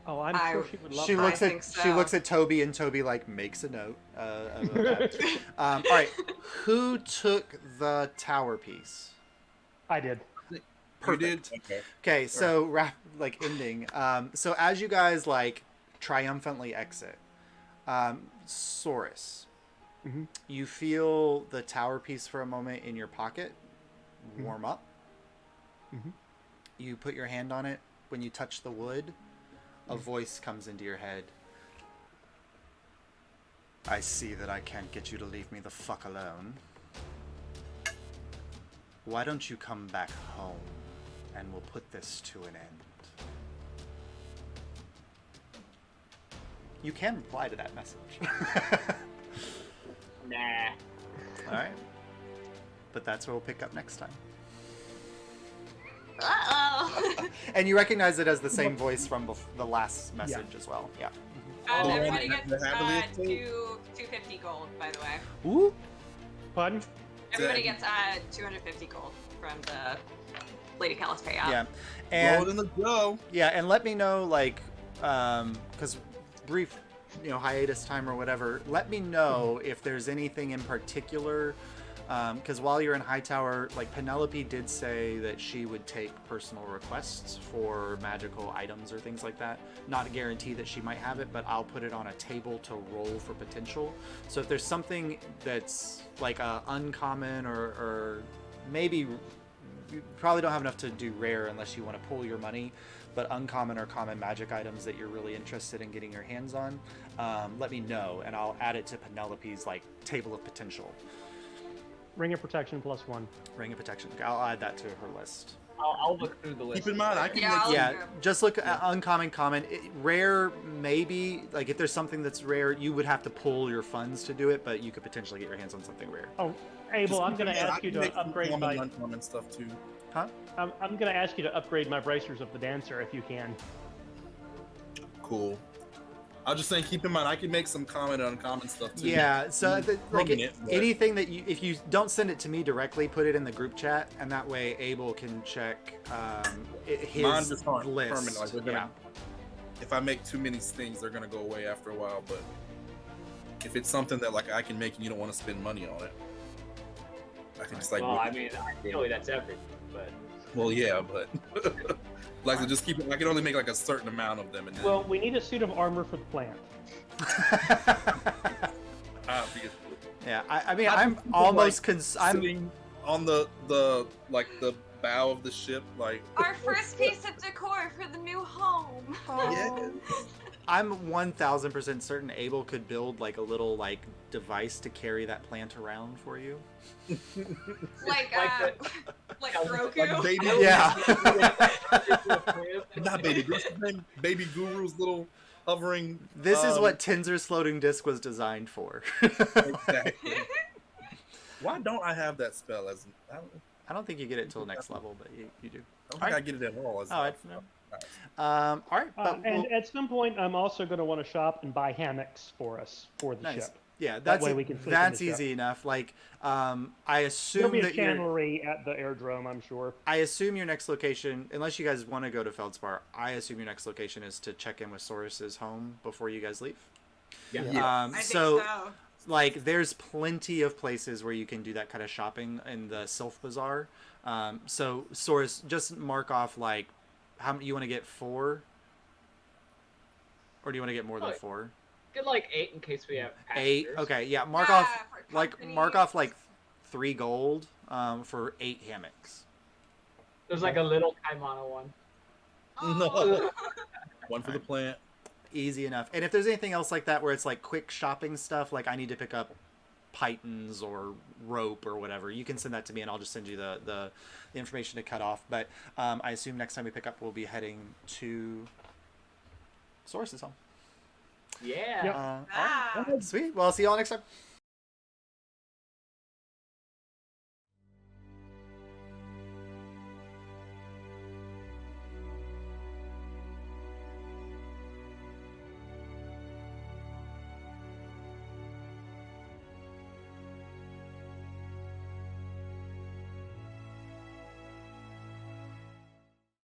Oh, I'm sure she would love She that. looks I at think so. she looks at Toby, and Toby like makes a note of that. All right, who took the tower piece? I did. Perfect. You did? Okay. Okay, so ending. So as you guys like triumphantly exit, Saurus, Mhm. you feel the tower piece for a moment in your pocket warm up. Mhm. You put your hand on it. When you touch the wood, a voice comes into your head. I see that I can't get you to leave me the fuck alone. Why don't you come back home and we'll put this to an end? You can reply to that message. Nah. Alright. But that's where we'll pick up next time. Uh-oh. And you recognize it as the same voice from the last message as well. Yeah. Oh, Everybody yeah, gets the Hadley estate? 250 gold, by the way. Ooh. Pardon? Everybody gets 250 gold from the Lady Callis payout. Yeah. Roll it And in the dough. yeah, and let me know like because brief hiatus time or whatever, let me know if there's anything in particular. Because while you're in Hightower, like Penelope did say that she would take personal requests for magical items or things like that. Not a guarantee that she might have it, but I'll put it on a table to roll for potential. So if there's something that's like uncommon or maybe you probably don't have enough to do rare unless you want to pull your money, but uncommon or common magic items that you're really interested in getting your hands on, let me know and I'll add it to Penelope's like table of potential. Ring of Protection +1. Ring of Protection. I'll add that to her list. I'll look through the list. Keep in mind, I can Yeah, make I'll- Yeah, just look at uncommon, common. Rare, maybe. Like, if there's something that's rare, you would have to pull your funds to do it, but you could potentially get your hands on something rare. Oh, Abel, I'm going to I ask you can make to upgrade common, my. uncommon stuff too. Huh? I'm going to ask you to upgrade my bracers of the dancer if you can. Cool. I was just saying, keep in mind, I can make some common and uncommon stuff too. Yeah, so like Rubbing it, but- anything that if you don't send it to me directly, put it in the group chat, and that way Abel can check his Mine just aren't list. permanent. Like, they're gonna, if I make too many things, they're gonna go away after a while. But if it's something that like I can make and you don't want to spend money on it, I can just like. Well, I mean, ideally that's everything, but Well, yeah, but like to just keep it. I can only make like a certain amount of them, and then Well, we need a suit of armor for the plant. obviously. Yeah, I mean, I'm I'm thinking, almost like, I'm sitting on the like the bow of the ship, like Our first piece of decor for the new home. yeah. I'm 1000% certain Abel could build like a little like device to carry that plant around for you. Like Like Grogu. Like baby, Yeah. not baby. What's his name? Baby Guru's little hovering. This is what Tinser's floating disc was designed for. Exactly. Why don't I have that spell? As I don't think you get it until next level, but you do. I don't think I get it at all. As Oh, no. All right, but And at some point, I'm also going to want to shop and buy hammocks for us for the nice. ship. Yeah, That that's way we can sleep in that's the ship. easy enough. Like, I There'll assume be a that you're. chandlery at the airdrome, I'm sure. I assume your next location, unless you guys want to go to Feldspar, I assume your next location is to check in with Saurus's home before you guys leave. Yeah. I think So, so. like, there's plenty of places where you can do that kind of shopping in the Sylph Bazaar. So, Saurus, just mark off, like, how many you want to get 4? Or do you want to get more than Oh, 4? Get like 8 in case we have 8. passengers. Okay, yeah. Mark Yeah, off for like company. mark off like 3 gold for 8 hammocks. There's like a little Kaimana one. Oh. One for the plant. Easy enough. And if there's anything else like that where it's like quick shopping stuff, like I need to pick up pythons or rope or whatever, you can send that to me and I'll just send you the information to cut off. But I assume next time we pick up, we'll be heading to Saurus's home. Yeah. Yep. All right. Sweet. Well, I'll see y'all next time.